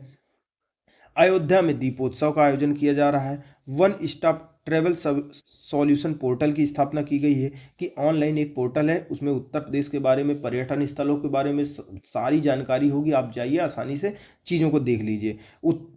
अयोध्या में दीपोत्सव का आयोजन किया जा रहा है। One stop travel solution portal की स्थापना की गई है, कि ऑनलाइन एक पोर्टल है, उसमें उत्तर प्रदेश के बारे में, पर्यटन स्थलों के बारे में सारी जानकारी होगी। आप जाइए, आसानी से चीज़ों को देख लीजिए।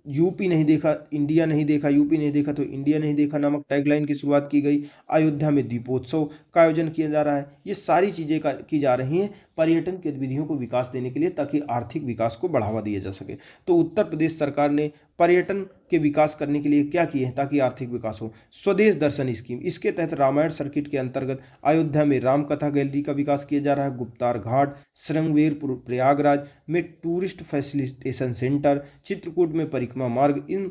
यूपी नहीं देखा इंडिया नहीं देखा, यूपी नहीं देखा तो इंडिया नहीं देखा नामक टैगलाइन की शुरुआत की गई। अयोध्या में दीपोत्सव का आयोजन किया जा रहा है। ये सारी चीज़ें की जा रही हैं पर्यटन गतिविधियों को विकास देने के लिए, ताकि आर्थिक विकास को बढ़ावा दिया जा सके। तो उत्तर प्रदेश सरकार ने पर्यटन के विकास करने के लिए क्या किए हैं, ताकि आर्थिक विकास हो। स्वदेश दर्शन स्कीम, इसके तहत रामायण सर्किट के अंतर्गत अयोध्या में राम कथा गैलरी का विकास किया जा रहा है। गुप्तार घाट, श्रृंगवेर प्रयागराज में टूरिस्ट फैसिलिटेशन सेंटर, चित्रकूट में परिक्रमा मार्ग, इन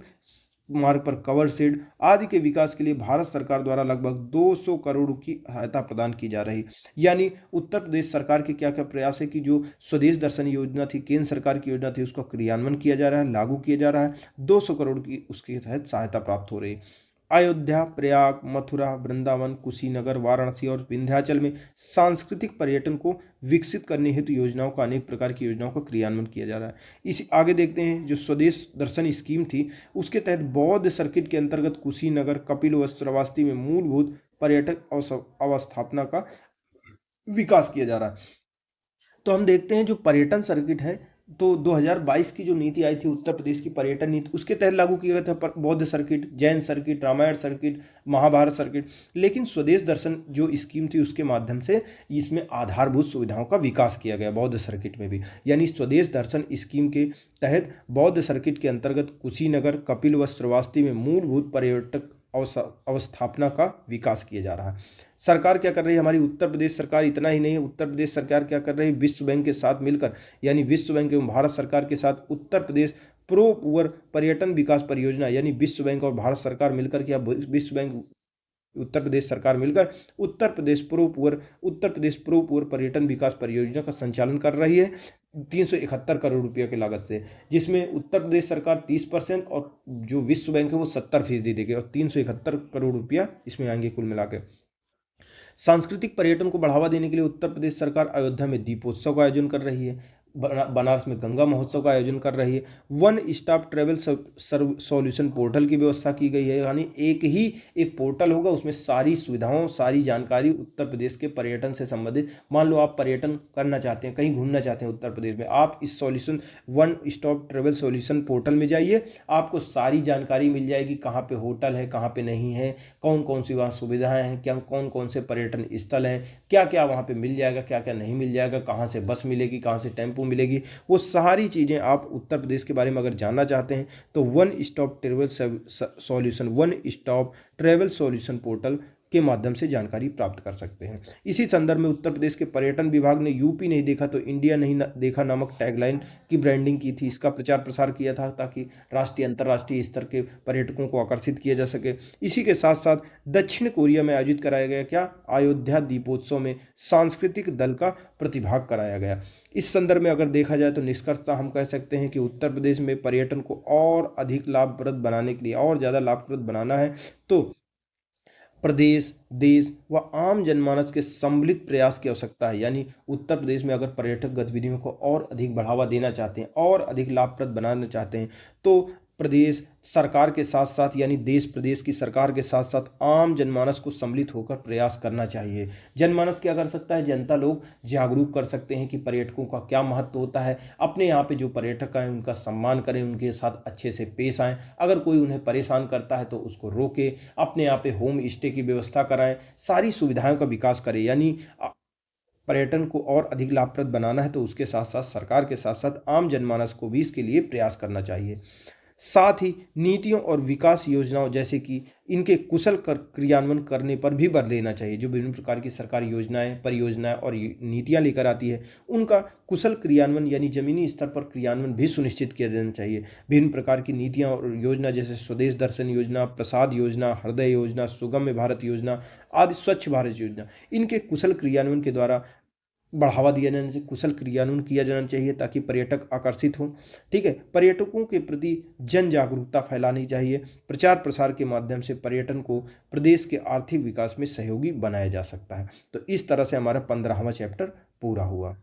मार्ग पर कवर शेड आदि के विकास के लिए भारत सरकार द्वारा लगभग 200 करोड़ की सहायता प्रदान की जा रही। यानी उत्तर प्रदेश सरकार के क्या क्या प्रयास है, कि जो स्वदेश दर्शन योजना थी, केंद्र सरकार की योजना थी, उसका क्रियान्वयन किया जा रहा है, लागू किया जा रहा है। 200 करोड़ की उसके तहत सहायता प्राप्त हो रही है। अयोध्या, प्रयाग, मथुरा, वृंदावन, कुशीनगर, वाराणसी और विंध्याचल में सांस्कृतिक पर्यटन को विकसित करने हेतु योजनाओं का, अनेक प्रकार की योजनाओं का क्रियान्वयन किया जा रहा है। इसी आगे देखते हैं, जो स्वदेश दर्शन स्कीम थी उसके तहत बौद्ध सर्किट के अंतर्गत कुशीनगर, कपिलवस्तु, श्रावस्ती में मूलभूत पर्यटक अवस्थापना का विकास किया जा रहा है। तो हम देखते हैं जो पर्यटन सर्किट है, तो 2022 की जो नीति आई थी उत्तर प्रदेश की पर्यटन नीति, उसके तहत लागू किया गया था बौद्ध circuit, Jain circuit, Ramayan circuit, Mahabharat circuit. लेकिन स्वदेश दर्शन जो स्कीम थी उसके माध्यम से इसमें आधारभूत सुविधाओं का विकास किया गया बौद्ध सर्किट में भी। यानी स्वदेश दर्शन स्कीम के तहत बौद्ध सर्किट के अंतर्गत कुशीनगर, कपिलवस्तु, श्रावस्ती में मूलभूत पर्यटक अवस्थापना का विकास किया जा रहा है। सरकार क्या कर रही है, हमारी उत्तर प्रदेश सरकार, इतना ही नहीं है, उत्तर प्रदेश सरकार क्या कर रही है, विश्व बैंक के साथ मिलकर, यानी विश्व बैंक एवं भारत सरकार के साथ उत्तर प्रदेश प्रो पुअर पर्यटन विकास परियोजना, यानी विश्व बैंक और भारत सरकार मिलकर के, विश्व बैंक उत्तर प्रदेश सरकार मिलकर उत्तर प्रदेश प्रो पुअर पर्यटन विकास परियोजना का संचालन कर रही है 371 करोड़ रुपये की लागत से, जिसमें उत्तर प्रदेश सरकार 30% और जो विश्व बैंक है वो 70% देगी और 371 करोड़ रुपया इसमें आएंगे कुल मिला के। सांस्कृतिक पर्यटन को बढ़ावा देने के लिए उत्तर प्रदेश सरकार अयोध्या में दीपोत्सव का आयोजन कर रही है, बनारस में गंगा महोत्सव का आयोजन कर रही है, one stop travel solution portal की व्यवस्था की गई है। यानी एक पोर्टल होगा, उसमें सारी सुविधाओं, सारी जानकारी उत्तर प्रदेश के पर्यटन से संबंधित। मान लो आप पर्यटन करना चाहते हैं, कहीं घूमना चाहते हैं उत्तर प्रदेश में, आप इस one stop travel solution portal में जाइए, आपको सारी जानकारी मिल जाएगी, कहाँ पे होटल है, कहाँ पे नहीं है, कौन कौन सी वहाँ सुविधाएं हैं, क्या कौन कौन से पर्यटन स्थल हैं, क्या क्या वहाँ पे मिल जाएगा, क्या क्या नहीं मिल जाएगा, कहाँ से बस मिलेगी, कहाँ से टेम्पो मिलेगी। वो सारी चीज़ें आप उत्तर प्रदेश के बारे में अगर जानना चाहते हैं तो one stop travel solution portal के माध्यम से जानकारी प्राप्त कर सकते हैं। इसी संदर्भ में उत्तर प्रदेश के पर्यटन विभाग ने यूपी नहीं देखा तो इंडिया नहीं देखा नामक टैगलाइन की ब्रांडिंग की थी। इसका प्रचार प्रसार किया था ताकि राष्ट्रीय अंतर्राष्ट्रीय स्तर के पर्यटकों को आकर्षित किया जा सके। इसी के साथ साथ दक्षिण कोरिया में आयोजित कराया गया क्या, अयोध्या दीपोत्सव में सांस्कृतिक दल का प्रतिभाग कराया गया। इस संदर्भ में अगर देखा जाए तो निष्कर्षतः हम कह सकते हैं कि उत्तर प्रदेश में पर्यटन को और अधिक लाभप्रद बनाने के लिए, और ज़्यादा लाभप्रद बनाना है तो प्रदेश, देश व आम जनमानस के सम्मिलित प्रयास की आवश्यकता है। यानी उत्तर प्रदेश में अगर पर्यटक गतिविधियों को और अधिक बढ़ावा देना चाहते हैं और अधिक लाभप्रद बनाना चाहते हैं तो प्रदेश सरकार के साथ साथ, यानी देश प्रदेश की सरकार के साथ साथ आम जनमानस को सम्मिलित होकर प्रयास करना चाहिए। जनमानस क्या कर सकता है, जनता लोग जागरूक कर सकते हैं कि पर्यटकों का क्या महत्व होता है। अपने यहाँ पे जो पर्यटक आए उनका सम्मान करें, उनके साथ अच्छे से पेश आएँ। अगर कोई उन्हें परेशान करता है तो उसको रोके, अपने यहाँ पे होम स्टे की व्यवस्था कराएं, सारी सुविधाओं का विकास करें। यानी पर्यटन को और अधिक लाभप्रद बनाना है तो उसके साथ साथ सरकार के साथ साथ आम जनमानस को भी इसके लिए प्रयास करना चाहिए। साथ ही नीतियों और विकास योजनाओं जैसे कि इनके कुशल क्रियान्वयन करने पर भी बल देना चाहिए। जो विभिन्न प्रकार की सरकारी योजनाएं, परियोजनाएं और नीतियां लेकर आती है उनका कुशल क्रियान्वयन यानी जमीनी स्तर पर क्रियान्वयन भी सुनिश्चित किया जाना चाहिए। विभिन्न प्रकार की नीतियां और योजना जैसे स्वदेश दर्शन योजना, प्रसाद योजना, हृदय योजना, सुगम्य भारत योजना आदि, स्वच्छ भारत योजना, इनके कुशल क्रियान्वयन के द्वारा बढ़ावा दिया जाने से कुशल क्रियान्वयन किया जाना चाहिए ताकि पर्यटक आकर्षित हों। ठीक है, पर्यटकों के प्रति जन जागरूकता फैलानी चाहिए। प्रचार प्रसार के माध्यम से पर्यटन को प्रदेश के आर्थिक विकास में सहयोगी बनाया जा सकता है। तो इस तरह से हमारा 15वां चैप्टर पूरा हुआ।